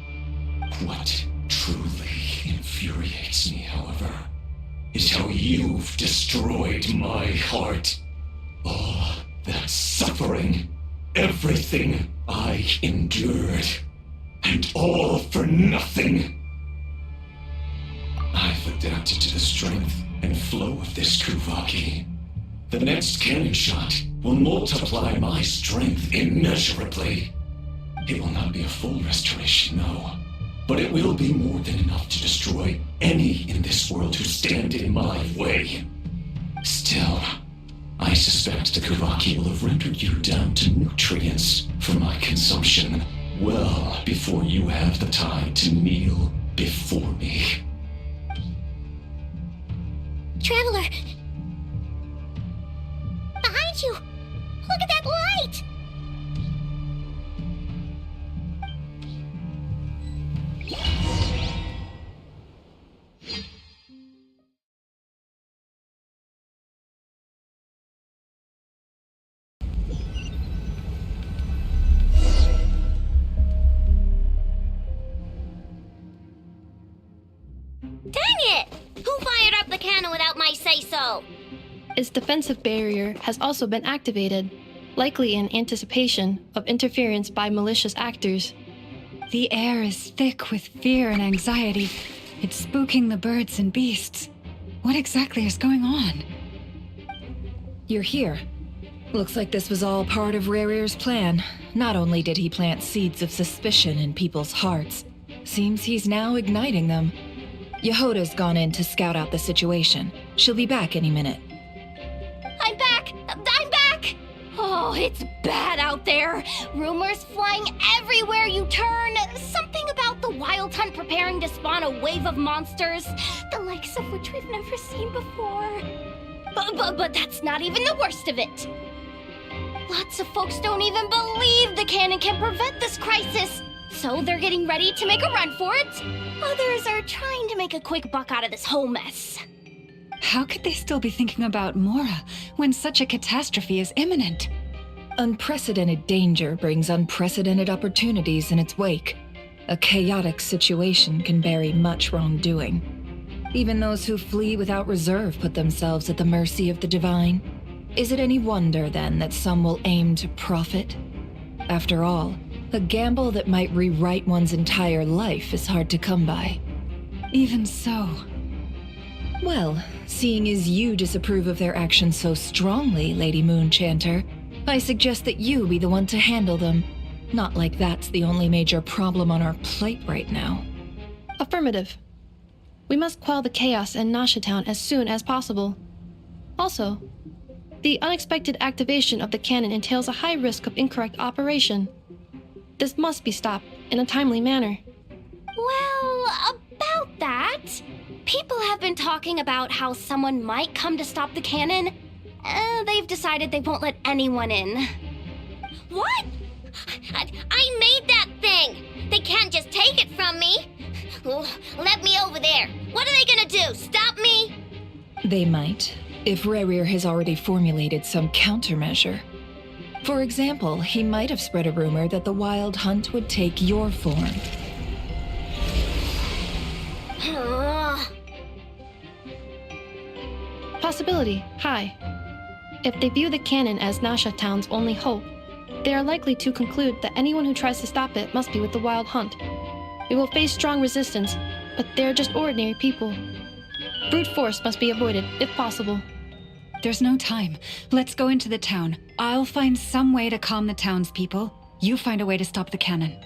What truly infuriates me, however, is how you've destroyed my heart. All that suffering, everything I endured, and all for nothing. I've adapted to the strength and flow of this Kuvaki. The next cannon shot will multiply my strength immeasurably. It will not be a full restoration, no, but it will be more than enough to destroy any in this world who stand in my way. Still, I suspect the Kuvaki will have rendered you down to nutrients for my consumption well before you have the time to kneel before me. Traveler! Behind you! Look at that light! Dang it! Who fired up the cannon without my say-so? Its defensive barrier has also been activated, likely in anticipation of interference by malicious actors. The air is thick with fear and anxiety. It's spooking the birds and beasts. What exactly is going on? You're here. Looks like this was all part of Rare's plan. Not only did he plant seeds of suspicion in people's hearts, seems he's now igniting them. Yehoda's gone in to scout out the situation. She'll be back any minute. I'm back! I'm back! Oh, it's bad out there. Rumors flying everywhere you turn. Something about the Wild Hunt preparing to spawn a wave of monsters, the likes of which we've never seen before. But that's not even the worst of it. Lots of folks don't even believe the cannon can prevent this crisis, so they're getting ready to make a run for it. Others are trying to make a quick buck out of this whole mess. How could they still be thinking about Mora when such a catastrophe is imminent? Unprecedented danger brings unprecedented opportunities in its wake. A chaotic situation can bury much wrongdoing. Even those who flee without reserve put themselves at the mercy of the divine. Is it any wonder, then, that some will aim to profit? After all, a gamble that might rewrite one's entire life is hard to come by. Even so. Well, seeing as you disapprove of their actions so strongly, Lady Moonchanter, I suggest that you be the one to handle them. Not like that's the only major problem on our plate right now. Affirmative. We must quell the chaos in Nasha Town as soon as possible. Also, the unexpected activation of the cannon entails a high risk of incorrect operation. This must be stopped in a timely manner. Well, about that, people have been talking about how someone might come to stop the cannon. They've decided they won't let anyone in. What? I made that thing! They can't just take it from me! Let me over there! What are they gonna do? Stop me? They might, if Rerir has already formulated some countermeasure. For example, he might have spread a rumor that the Wild Hunt would take your form. Possibility high. If they view the cannon as Nasha Town's only hope, they are likely to conclude that anyone who tries to stop it must be with the Wild Hunt. We will face strong resistance, but they're just ordinary people. Brute force must be avoided, if possible. There's no time. Let's go into the town. I'll find some way to calm the townspeople. You find a way to stop the cannon.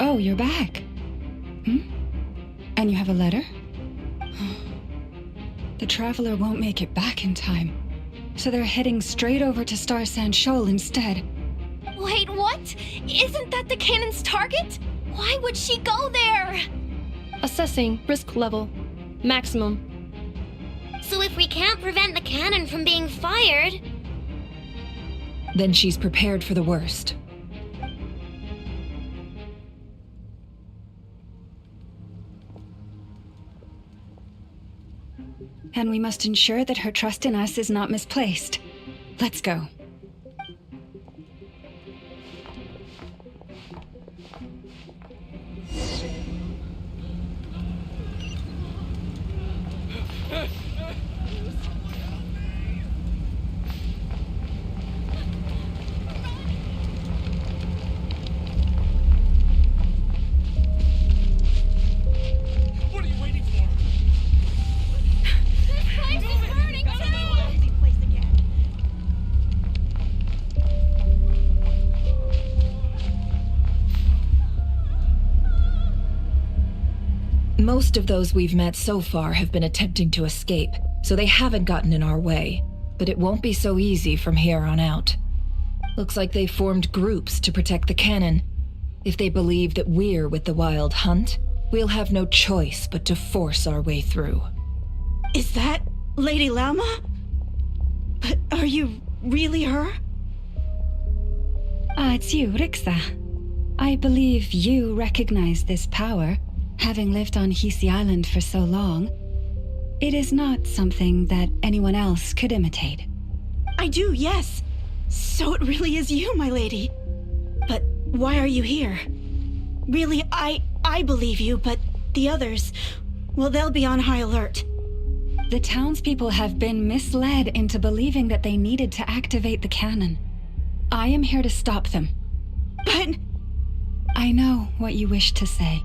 Oh, you're back. And you have a letter? The Traveler won't make it back in time, so they're heading straight over to Star Sand Shoal instead. Wait, what? Isn't that the cannon's target? Why would she go there? Assessing risk level. Maximum. So if we can't prevent the cannon from being fired... Then she's prepared for the worst. And we must ensure that her trust in us is not misplaced. Let's go. What are you waiting for? This place is burning too! Most of those we've met so far have been attempting to escape, so they haven't gotten in our way. But it won't be so easy from here on out. Looks like they formed groups to protect the cannon. If they believe that we're with the Wild Hunt, we'll have no choice but to force our way through. Is that Lady Lama? But are you really her? It's you, Rixa. I believe you recognize this power, having lived on Hisi Island for so long. It is not something that anyone else could imitate. I do, yes. So it really is you, my lady. But why are you here? Really, I believe you, but the others, well, they'll be on high alert. The townspeople have been misled into believing that they needed to activate the cannon. I am here to stop them. But... I know what you wish to say.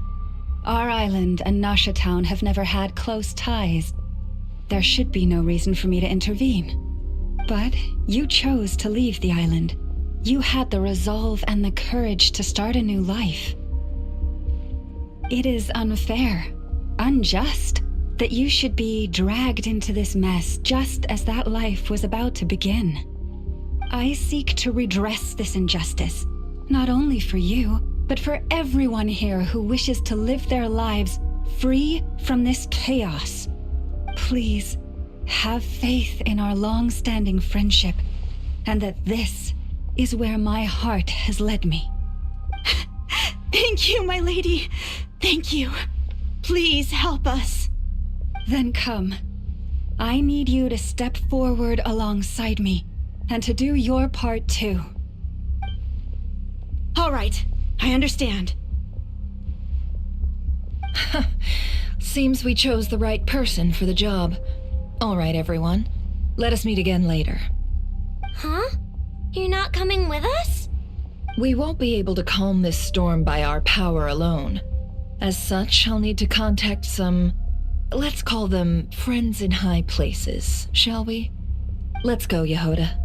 Our island and Nasha Town have never had close ties. There should be no reason for me to intervene. But you chose to leave the island. You had the resolve and the courage to start a new life. It is unfair, unjust, that you should be dragged into this mess just as that life was about to begin. I seek to redress this injustice, not only for you, but for everyone here who wishes to live their lives free from this chaos. Please, have faith in our long-standing friendship, and that this is where my heart has led me. Thank you, my lady. Thank you. Please help us. Then come. I need you to step forward alongside me, and to do your part too. All right, I understand. Seems we chose the right person for the job. All right, everyone. Let us meet again later. Huh? You're not coming with us? We won't be able to calm this storm by our power alone. As such, I'll need to contact some... let's call them friends in high places, shall we? Let's go, Yehoda.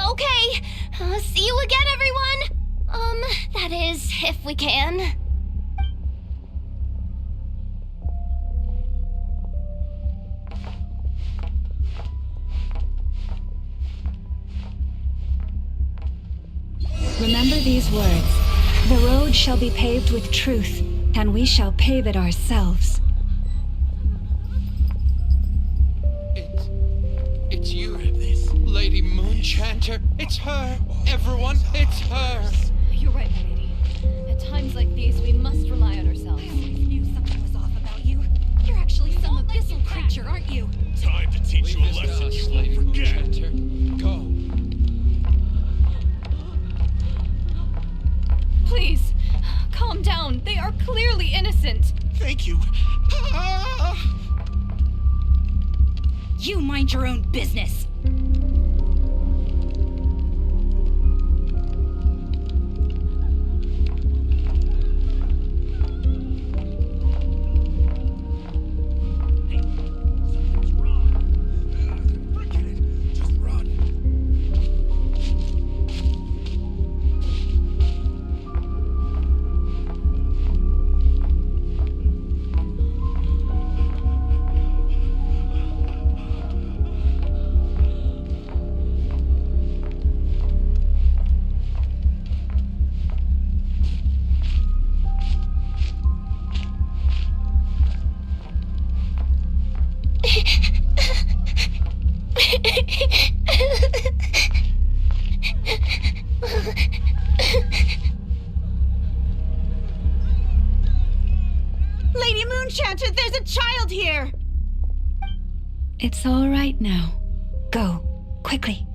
Okay. See you again, everyone. That is, if we can. Remember these words. The road shall be paved with truth, and we shall pave it ourselves. It's you, Lady Moonchanter. It's her. Everyone, it's her. You're right, lady. At times like these, we must rely on ourselves. I always knew something was off about you. You're actually some abyssal creature, aren't you? Time to teach you a lesson you won't forget. Go. Please, calm down. They are clearly innocent. Thank you. You mind your own business. Lady Moonchanter, there's a child here! It's all right now. Go, quickly.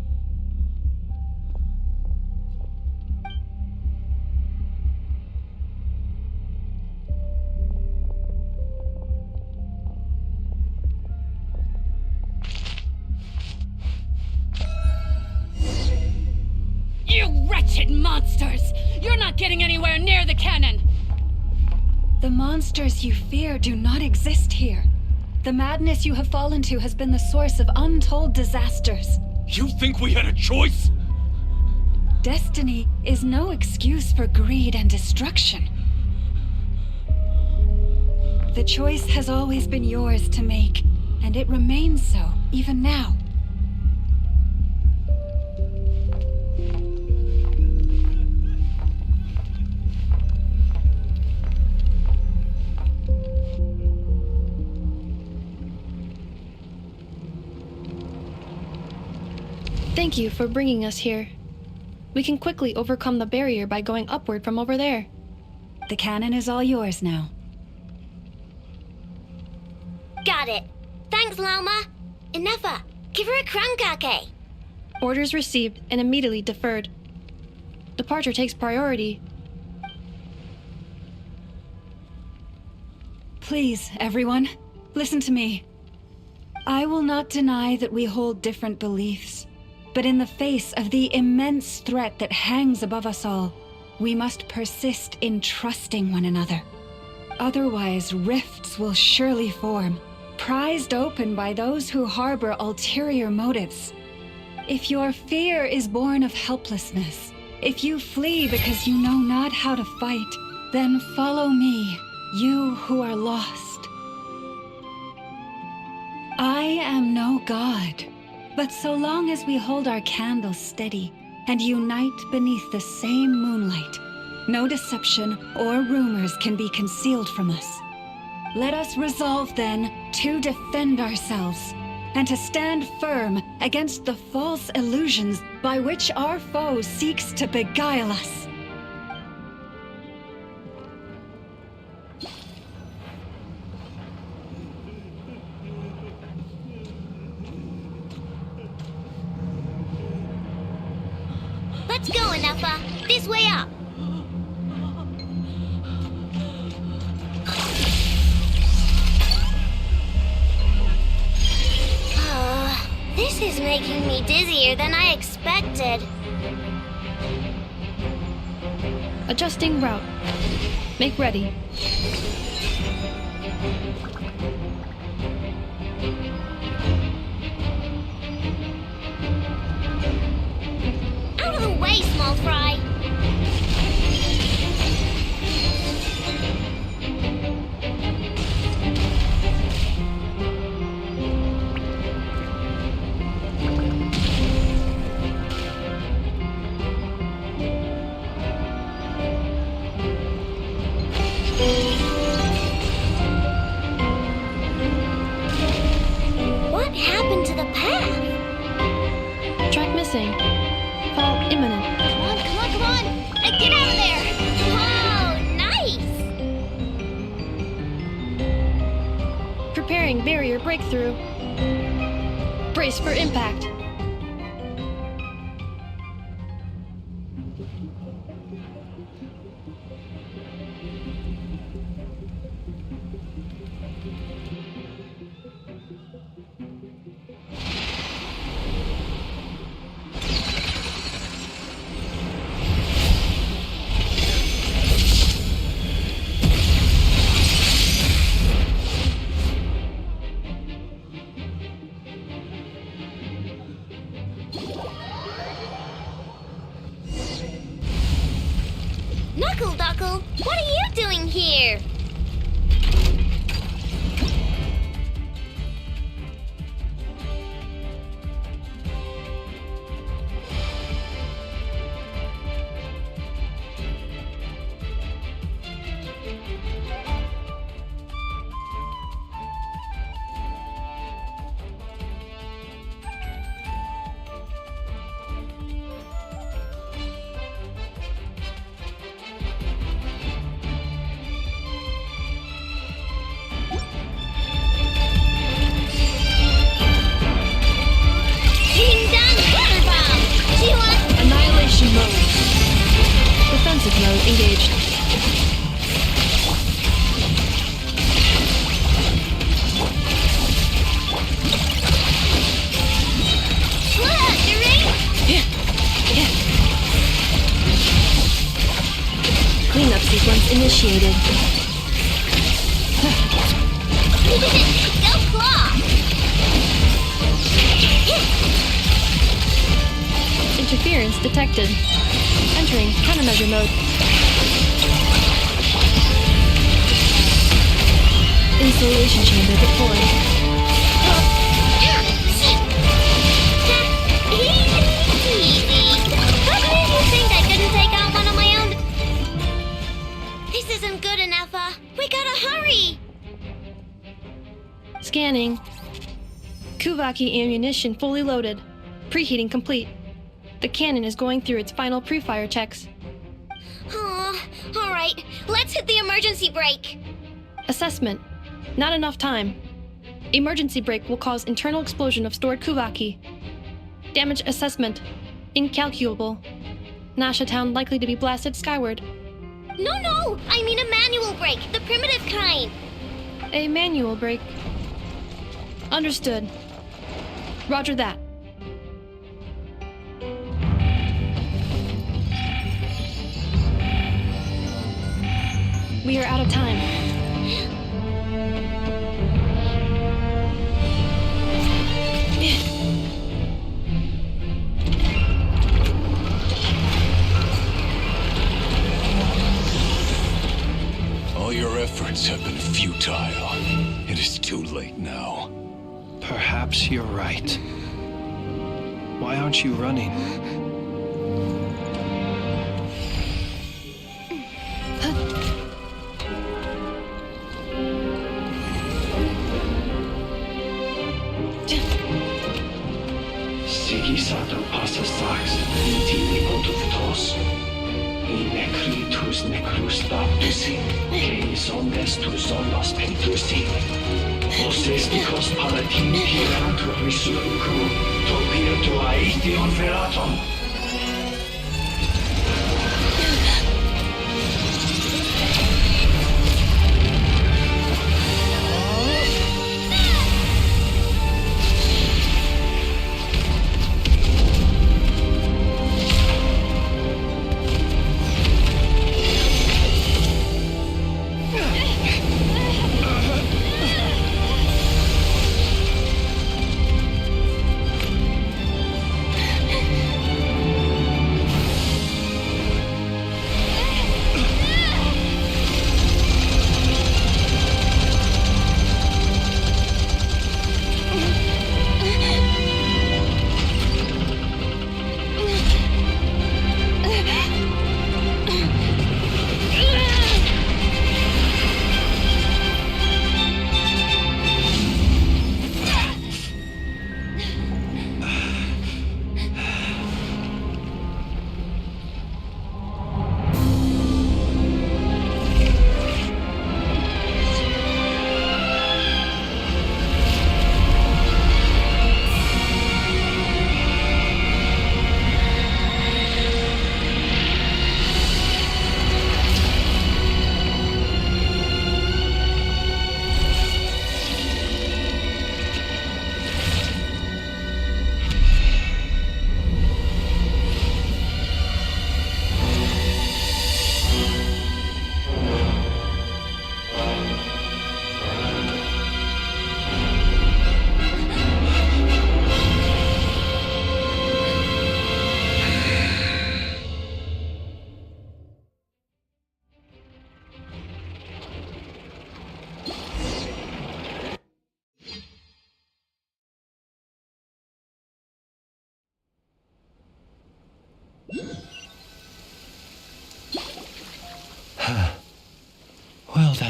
You wretched monsters! You're not getting anywhere near the cannon! The monsters you fear do not exist here. The madness you have fallen to has been the source of untold disasters. You think we had a choice? Destiny is no excuse for greed and destruction. The choice has always been yours to make, and it remains so, even now. Thank you for bringing us here. We can quickly overcome the barrier by going upward from over there. The cannon is all yours now. Got it. Thanks, Lauma. Inefa, give her a crankake. Orders received and immediately deferred. Departure takes priority. Please, everyone, listen to me. I will not deny that we hold different beliefs, but in the face of the immense threat that hangs above us all, we must persist in trusting one another. Otherwise, rifts will surely form, prized open by those who harbor ulterior motives. If your fear is born of helplessness, if you flee because you know not how to fight, then follow me, you who are lost. I am no god, but so long as we hold our candles steady and unite beneath the same moonlight, no deception or rumors can be concealed from us. Let us resolve then to defend ourselves and to stand firm against the false illusions by which our foe seeks to beguile us. Let's go, Enougha. This way up. This is making me dizzier than I expected. Adjusting route. Make ready. Out of the way, small fry. What happened to the path? Track missing. Fall imminent. Come on, come on, come on! Get out of there! Oh, nice! Preparing barrier breakthrough. Brace for impact. Knuckle Duckle, what are you doing here? Annihilation mode. Defensive mode engaged. Cleanup sequence initiated. Go claw! Interference detected. Entering countermeasure mode. Installation chamber deployed. Easy. How did you think I couldn't take out one on my own? This isn't good enough. We gotta hurry. Scanning. Kuvaki ammunition fully loaded. Preheating complete. The cannon is going through its final pre-fire checks. Oh, all right. Let's hit the emergency brake. Assessment. Not enough time. Emergency brake will cause internal explosion of stored Kuvaki. Damage assessment. Incalculable. Nasha Town likely to be blasted skyward. No, I mean a manual brake, the primitive kind. A manual brake. Understood. Roger that. We are out of time. All your efforts have been futile. It is too late now. Perhaps you're right. Why aren't you running? Sigisata passa sax, intimi oductos. In necritus necrus baptusi, que honestus solos pentusi. Osesticos palatin piratur resurcu, topir tua eition veratum.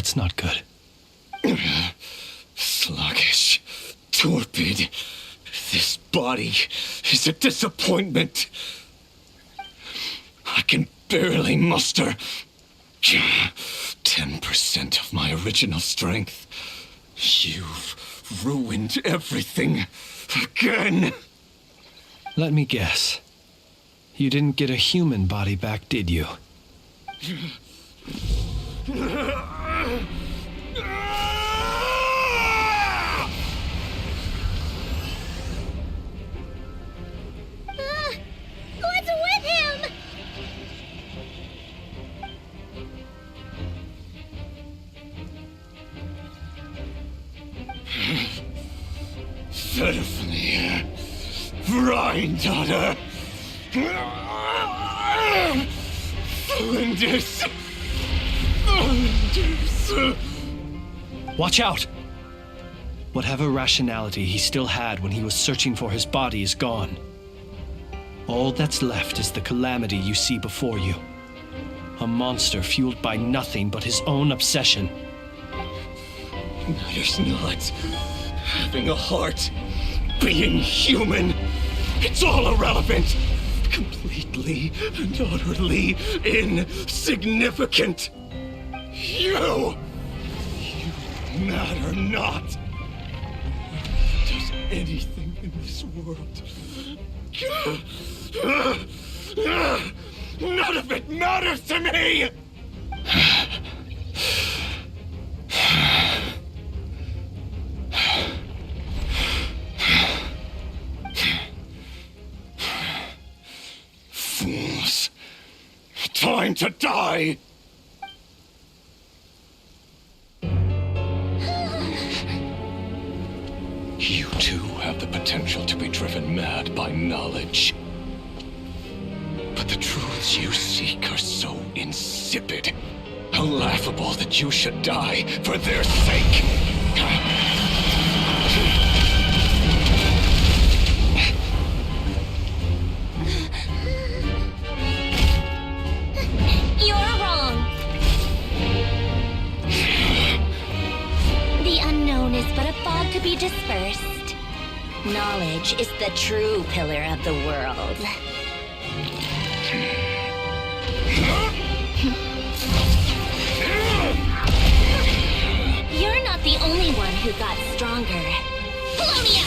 That's not good. Sluggish, torpid. This body is a disappointment. I can barely muster 10% of my original strength. You've ruined everything again. Let me guess. You didn't get a human body back, did you? What's with him? Ferfnir, Rheindaughter, Flinders. Watch out! Whatever rationality he still had when he was searching for his body is gone. All that's left is the calamity you see before you. A monster fueled by nothing but his own obsession. Matters not. Having a heart, being human, it's all irrelevant. Completely and utterly insignificant. You matter not. Does anything in this world? None of it matters to me! Fools. Time to die! You too have the potential to be driven mad by knowledge. But the truths you seek are so insipid, how laughable that you should die for their sake. You're wrong. The unknown is but a fog to be dispersed. Knowledge is the true pillar of the world. You're not the only one who got stronger. Polonia!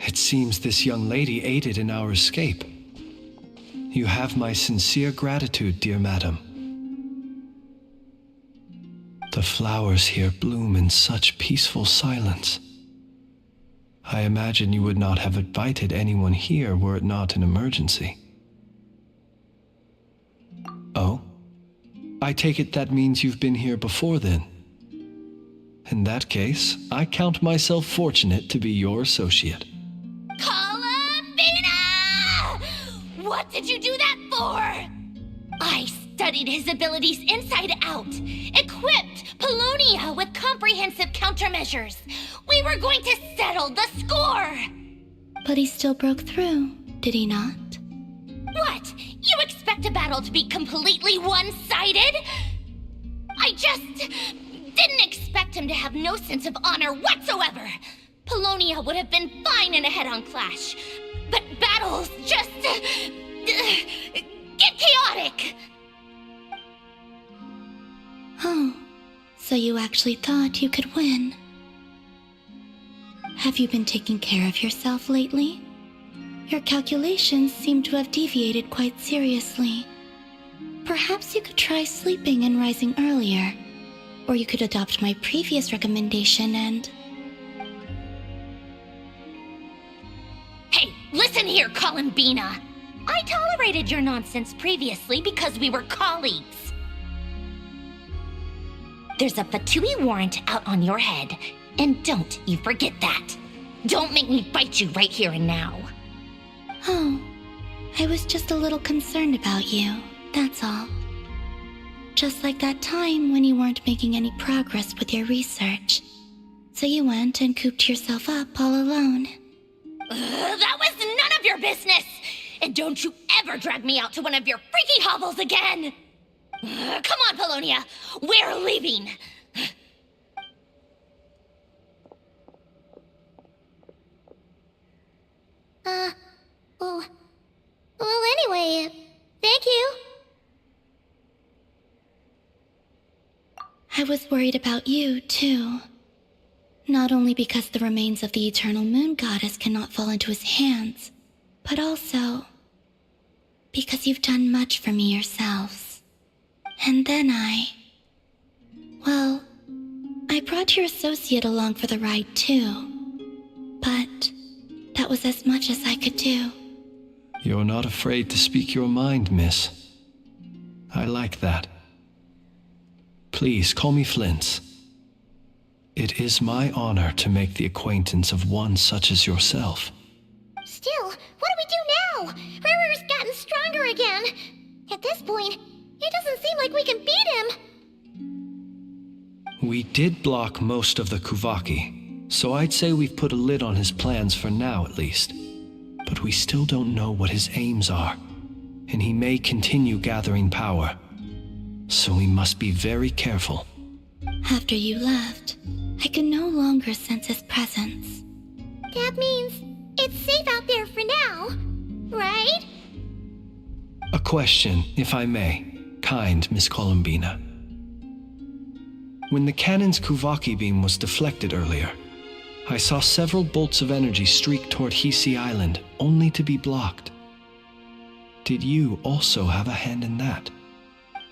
It seems this young lady aided in our escape. You have my sincere gratitude, dear madam. The flowers here bloom in such peaceful silence. I imagine you would not have invited anyone here were it not an emergency. Oh? I take it that means you've been here before then. In that case, I count myself fortunate to be your associate. What did you do that for? I studied his abilities inside out, equipped Polonia with comprehensive countermeasures. We were going to settle the score. But he still broke through, did he not? What? You expect a battle to be completely one-sided? I just didn't expect him to have no sense of honor whatsoever. Polonia would have been fine in a head-on clash, but battles just get chaotic. Oh, so you actually thought you could win. Have you been taking care of yourself lately? Your calculations seem to have deviated quite seriously. Perhaps you could try sleeping and rising earlier. Or you could adopt my previous recommendation and... Hey, listen here, Columbina. I tolerated your nonsense previously because we were colleagues. There's a Fatui warrant out on your head, and don't you forget that. Don't make me bite you right here and now. Oh, I was just a little concerned about you, that's all. Just like that time when you weren't making any progress with your research. So you went and cooped yourself up all alone. That was none of your business! And don't you ever drag me out to one of your freaky hovels again! Come on, Polonia! We're leaving! Well, anyway, thank you. I was worried about you, too. Not only because the remains of the Eternal Moon Goddess cannot fall into his hands, but also because you've done much for me yourselves. And then well, I brought your associate along for the ride, too. But that was as much as I could do. You're not afraid to speak your mind, miss. I like that. Please call me Flint. It is my honor to make the acquaintance of one such as yourself. Still, what do we do now? Rirer's gotten stronger again. At this point, it doesn't seem like we can beat him. We did block most of the Kuvaki, so I'd say we've put a lid on his plans for now at least. But we still don't know what his aims are, and he may continue gathering power. So we must be very careful. After you left, I could no longer sense his presence. That means it's safe out there for now, right? A question, if I may, kind Miss Columbina. When the cannon's Kuvaki beam was deflected earlier, I saw several bolts of energy streak toward Hisi Island, only to be blocked. Did you also have a hand in that?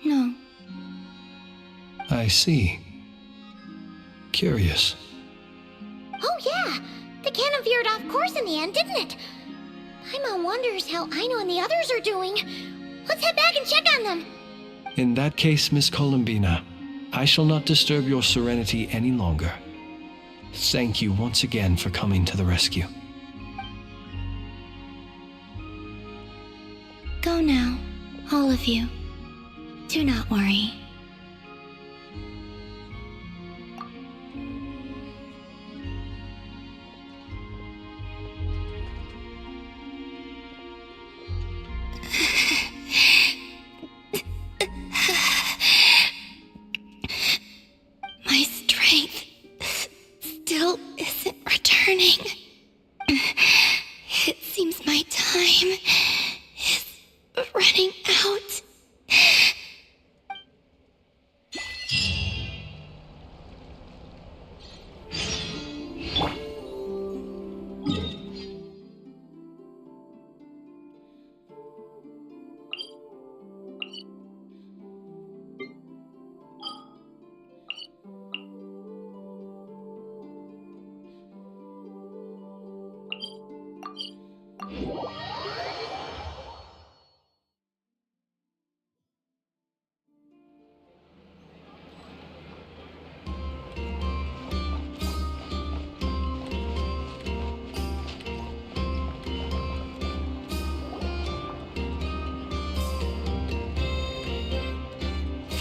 No. I see. Curious. Oh yeah, the cannon veered off course in the end, didn't it? Paimon wonders how Aino and the others are doing. Let's head back and check on them. In that case, Miss Columbina, I shall not disturb your serenity any longer. Thank you once again for coming to the rescue. Go now, all of you. Do not worry. My strength still isn't returning. It seems my time is running out.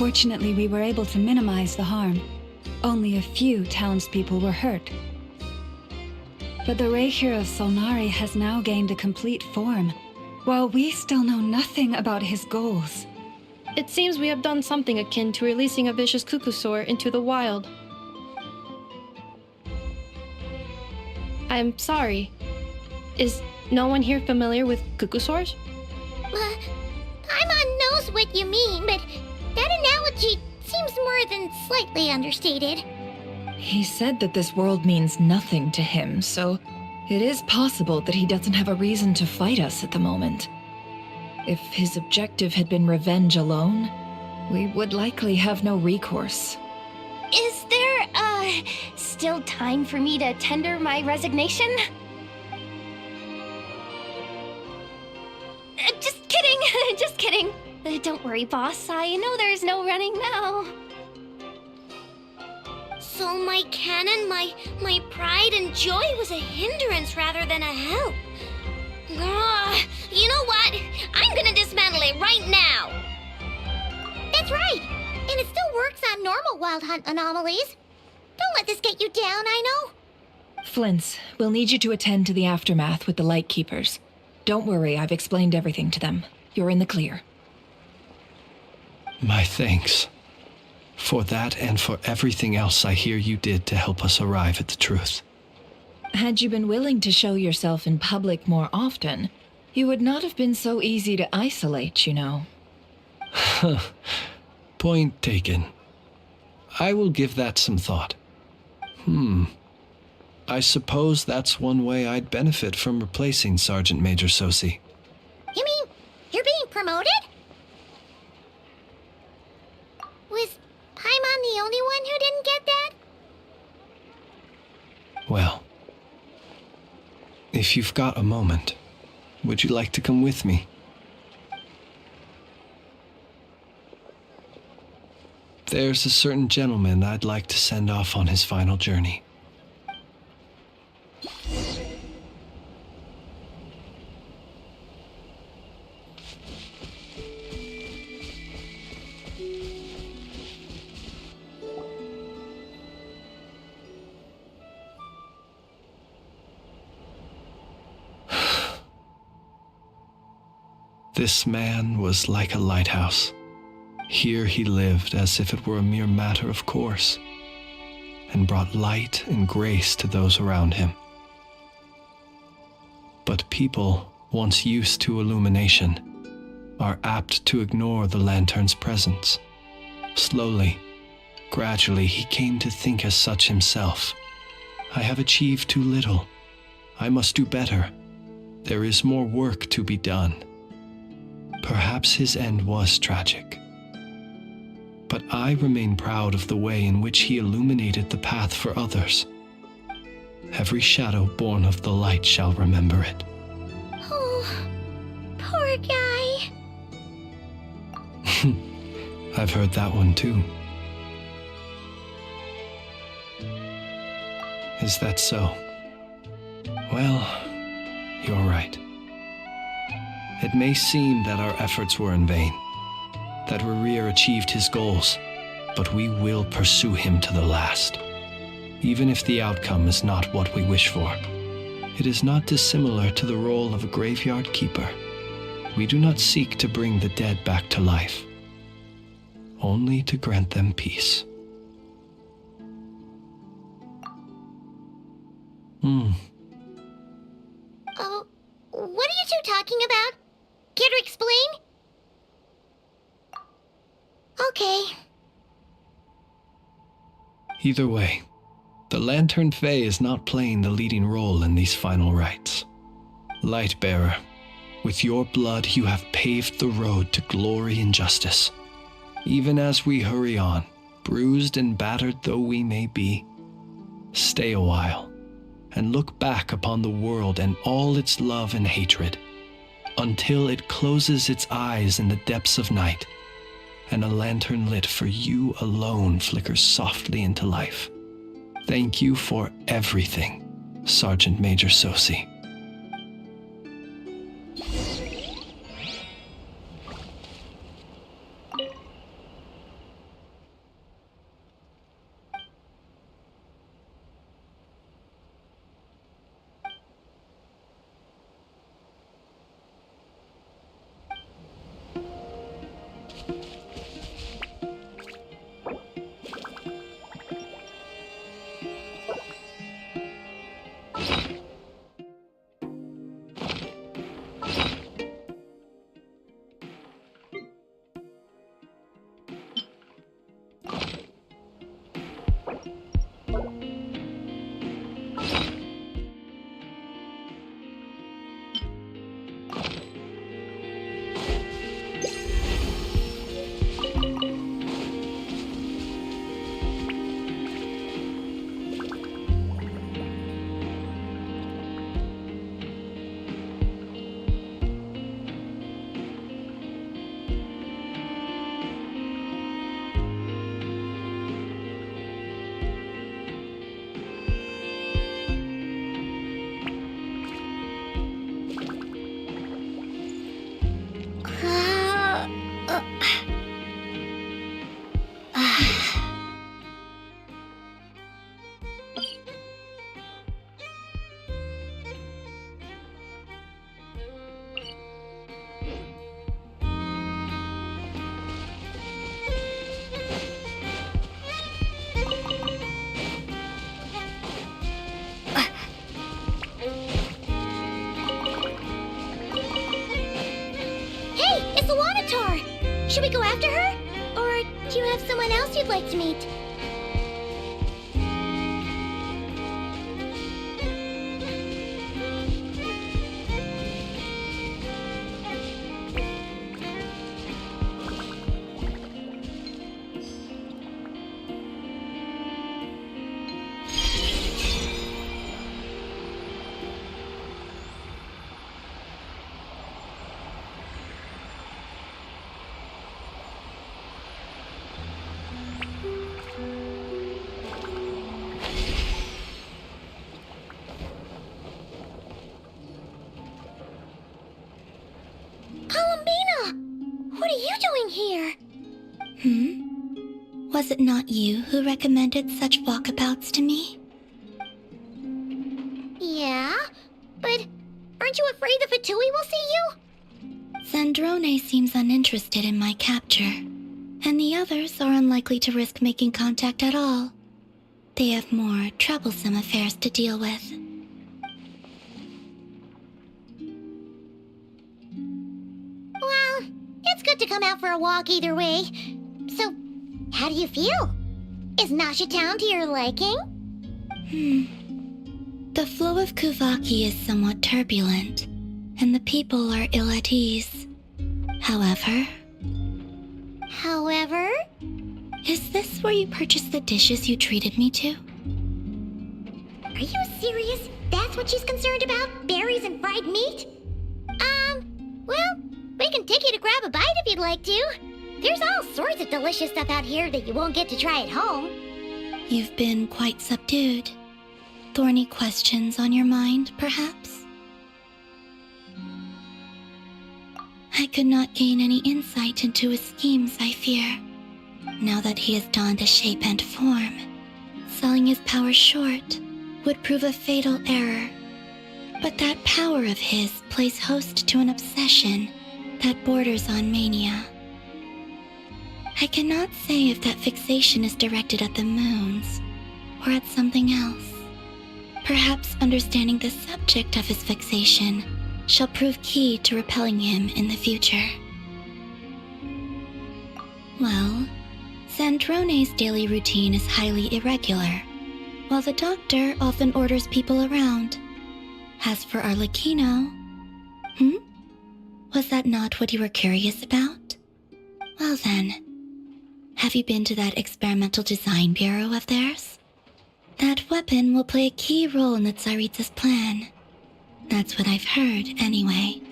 Fortunately, we were able to minimize the harm. Only a few townspeople were hurt. But the Raher of Solnari has now gained a complete form, while we still know nothing about his goals. It seems we have done something akin to releasing a vicious Kukusaur into the wild. I'm sorry. Is no one here familiar with Kukusaurs? Paimon knows what you mean, but that analogy seems more than slightly understated. He said that this world means nothing to him, so it is possible that he doesn't have a reason to fight us at the moment. If his objective had been revenge alone, we would likely have no recourse. Is there, still time for me to tender my resignation? Just kidding, just kidding. Don't worry, boss. I know there's no running now. So my cannon, my pride and joy was a hindrance rather than a help. You know what? I'm gonna dismantle it right now. That's right. And it still works on normal Wild Hunt anomalies. Don't let this get you down, I know. Flint's, we'll need you to attend to the aftermath with the Lightkeepers. Don't worry, I've explained everything to them. You're in the clear. My thanks. For that and for everything else I hear you did to help us arrive at the truth. Had you been willing to show yourself in public more often, you would not have been so easy to isolate, you know. Point taken. I will give that some thought. I suppose that's one way I'd benefit from replacing Sergeant Major Sosi. You mean you're being promoted? Was Paimon the only one who didn't get that? Well, if you've got a moment, would you like to come with me? There's a certain gentleman I'd like to send off on his final journey. This man was like a lighthouse. Here he lived as if it were a mere matter of course, and brought light and grace to those around him. But people, once used to illumination, are apt to ignore the lantern's presence. Slowly, gradually, he came to think as such himself. I have achieved too little. I must do better. There is more work to be done. Perhaps his end was tragic. But I remain proud of the way in which he illuminated the path for others. Every shadow born of the light shall remember it. Oh, poor guy. I've heard that one too. Is that so? Well, you're right. It may seem that our efforts were in vain, that Rerir achieved his goals, but we will pursue him to the last. Even if the outcome is not what we wish for, it is not dissimilar to the role of a graveyard keeper. We do not seek to bring the dead back to life, only to grant them peace. Oh, what are you two talking about? Care to explain? Okay. Either way, the Lantern Fae is not playing the leading role in these final rites. Lightbearer, with your blood you have paved the road to glory and justice. Even as we hurry on, bruised and battered though we may be, stay a while and look back upon the world and all its love and hatred, until it closes its eyes in the depths of night, and a lantern lit for you alone flickers softly into life. Thank you for everything, Sergeant Major Sosi. Hey, it's Alanatar! Should we go after her? Or do you have someone else you'd like to meet? What are you doing here? Was it not you who recommended such walkabouts to me? Yeah, but aren't you afraid the Fatui will see you? Zandrone seems uninterested in my capture, and the others are unlikely to risk making contact at all. They have more troublesome affairs to deal with. Well, it's good to come out for a walk either way. So, how do you feel? Is Nasha Town to your liking? The flow of Kuvaki is somewhat turbulent, and the people are ill at ease. However... Is this where you purchased the dishes you treated me to? Are you serious? That's what she's concerned about? Berries and fried meat? Well, we can take you to grab a bite if you'd like to. There's all sorts of delicious stuff out here that you won't get to try at home. You've been quite subdued. Thorny questions on your mind, perhaps? I could not gain any insight into his schemes, I fear. Now that he has donned a shape and form, selling his power short would prove a fatal error. But that power of his plays host to an obsession that borders on mania. I cannot say if that fixation is directed at the moons or at something else. Perhaps understanding the subject of his fixation shall prove key to repelling him in the future. Well, Zandrone's daily routine is highly irregular, while the doctor often orders people around. As for Arlecchino... Was that not what you were curious about? Well then, have you been to that experimental design bureau of theirs? That weapon will play a key role in the Tsaritsa's plan. That's what I've heard, anyway.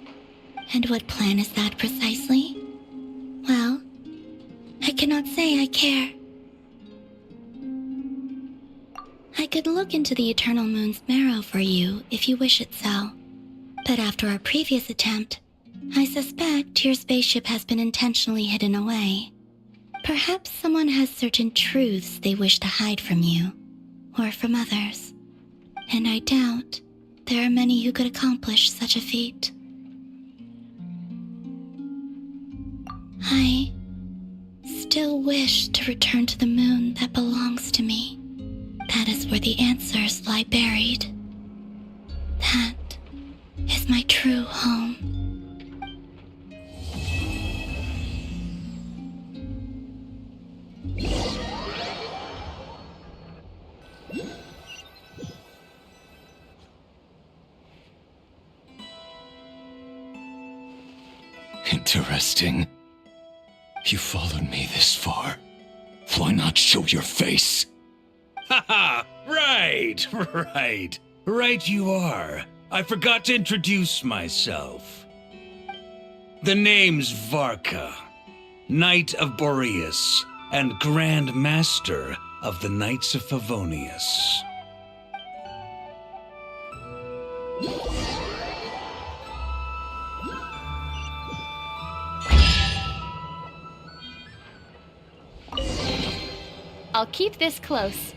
And what plan is that precisely? Well, I cannot say I care. I could look into the Eternal Moon's marrow for you if you wish it so. But after our previous attempt, I suspect your spaceship has been intentionally hidden away. Perhaps someone has certain truths they wish to hide from you, or from others. And I doubt there are many who could accomplish such a feat. I still wish to return to the moon that belongs to me. That is where the answers lie buried. That is my true home. Interesting. You followed me this far. Why not show your face? Haha! Right you are. I forgot to introduce myself. The name's Varka, Knight of Boreas, and Grand Master of the Knights of Favonius. I'll keep this close.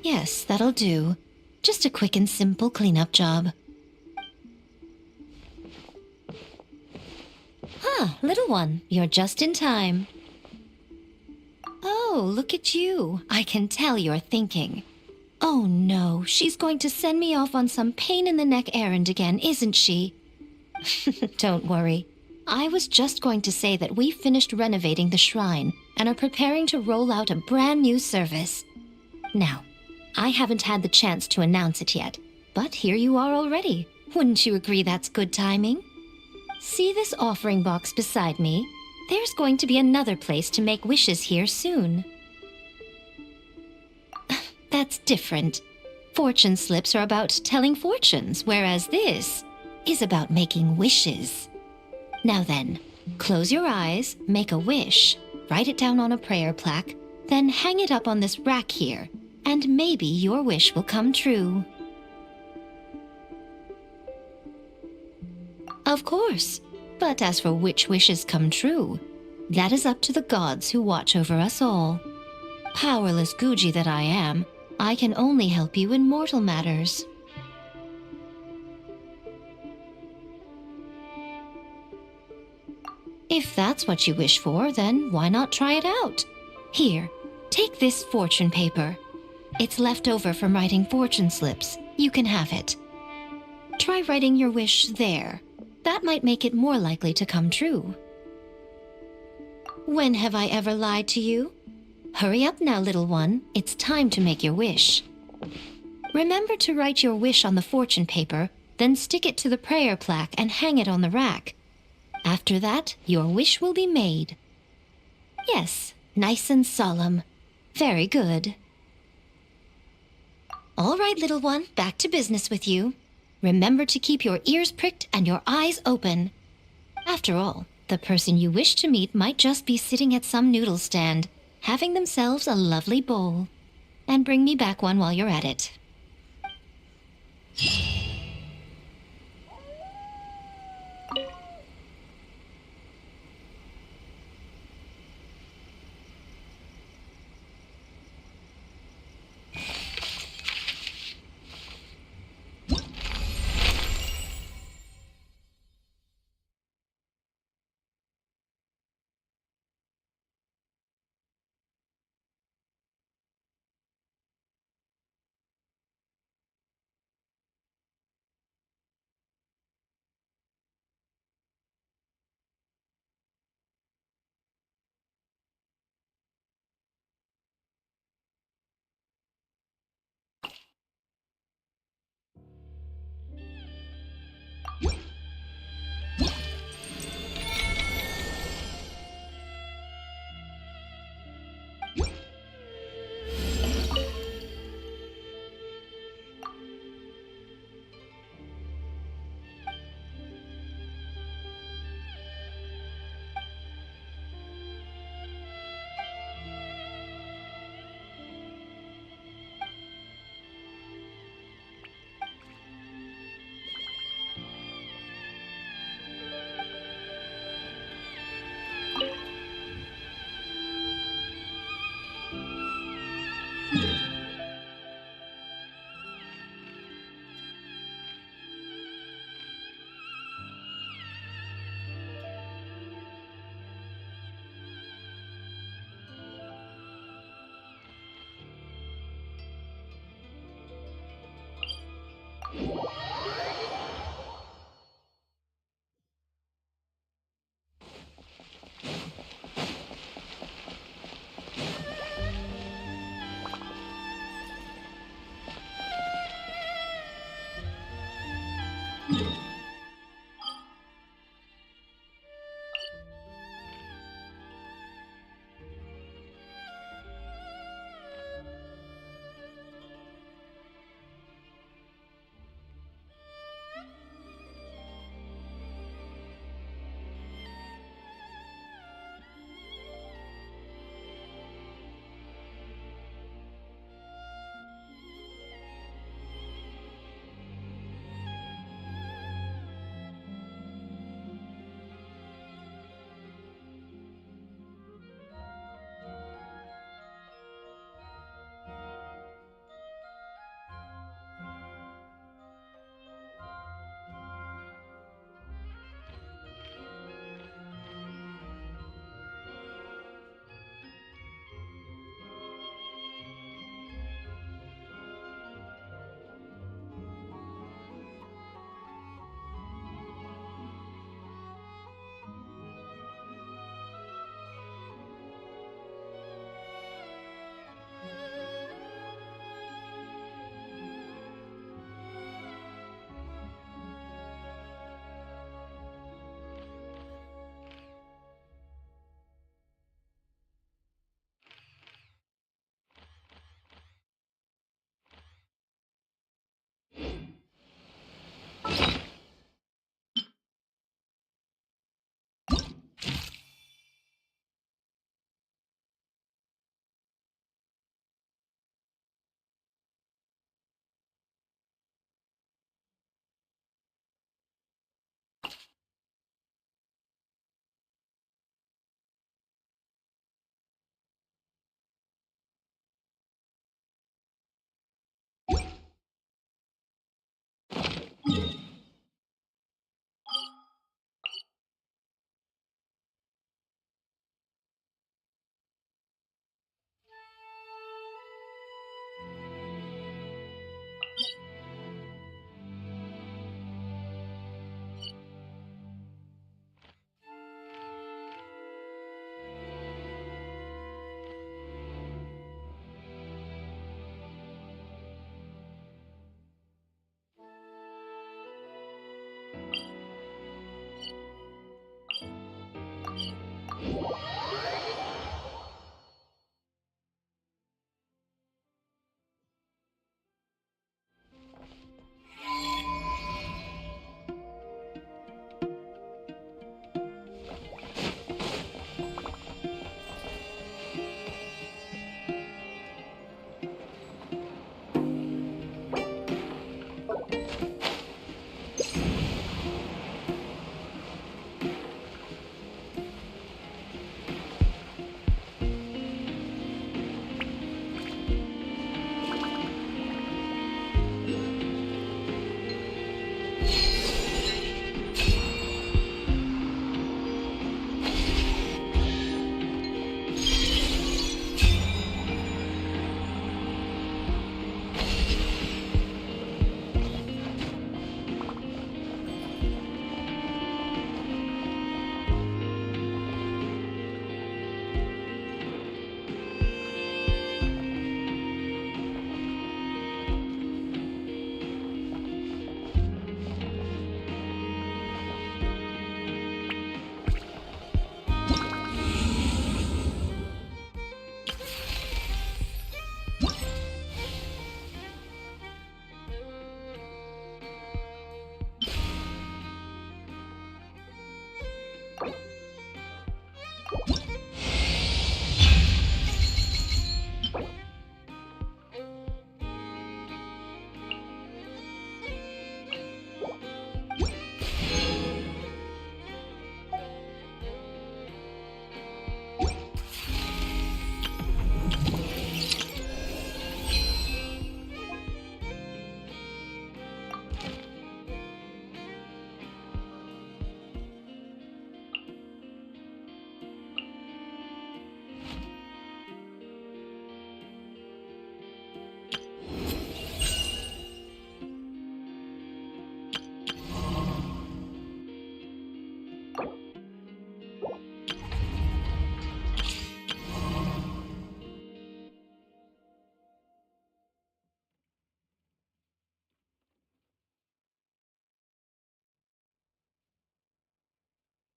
Yes, that'll do. Just a quick and simple cleanup job. Ah, little one, you're just in time. Oh, look at you. I can tell you're thinking. Oh no, she's going to send me off on some pain-in-the-neck errand again, isn't she? Don't worry. I was just going to say that we finished renovating the shrine and are preparing to roll out a brand new service. Now, I haven't had the chance to announce it yet, but here you are already. Wouldn't you agree that's good timing? See this offering box beside me? There's going to be another place to make wishes here soon. That's different. Fortune slips are about telling fortunes, whereas this is about making wishes. Now then, Close your eyes, make a wish, write it down on a prayer plaque, then hang it up on this rack here, and maybe your wish will come true. Of course, but as for which wishes come true, that is up to the gods who watch over us all. Powerless Guji that I am, I can only help you in mortal matters. If that's what you wish for, then why not try it out? Here, take this fortune paper. It's left over from writing fortune slips. You can have it. Try writing your wish there. That might make it more likely to come true. When have I ever lied to you? Hurry up now, little one. It's time to make your wish. Remember to write your wish on the fortune paper, then stick it to the prayer plaque and hang it on the rack. After that, your wish will be made. Yes, nice and solemn. Very good. All right, little one, back to business with you. Remember to keep your ears pricked and your eyes open. After all, the person you wish to meet might just be sitting at some noodle stand, having themselves a lovely bowl. And bring me back one while you're at it.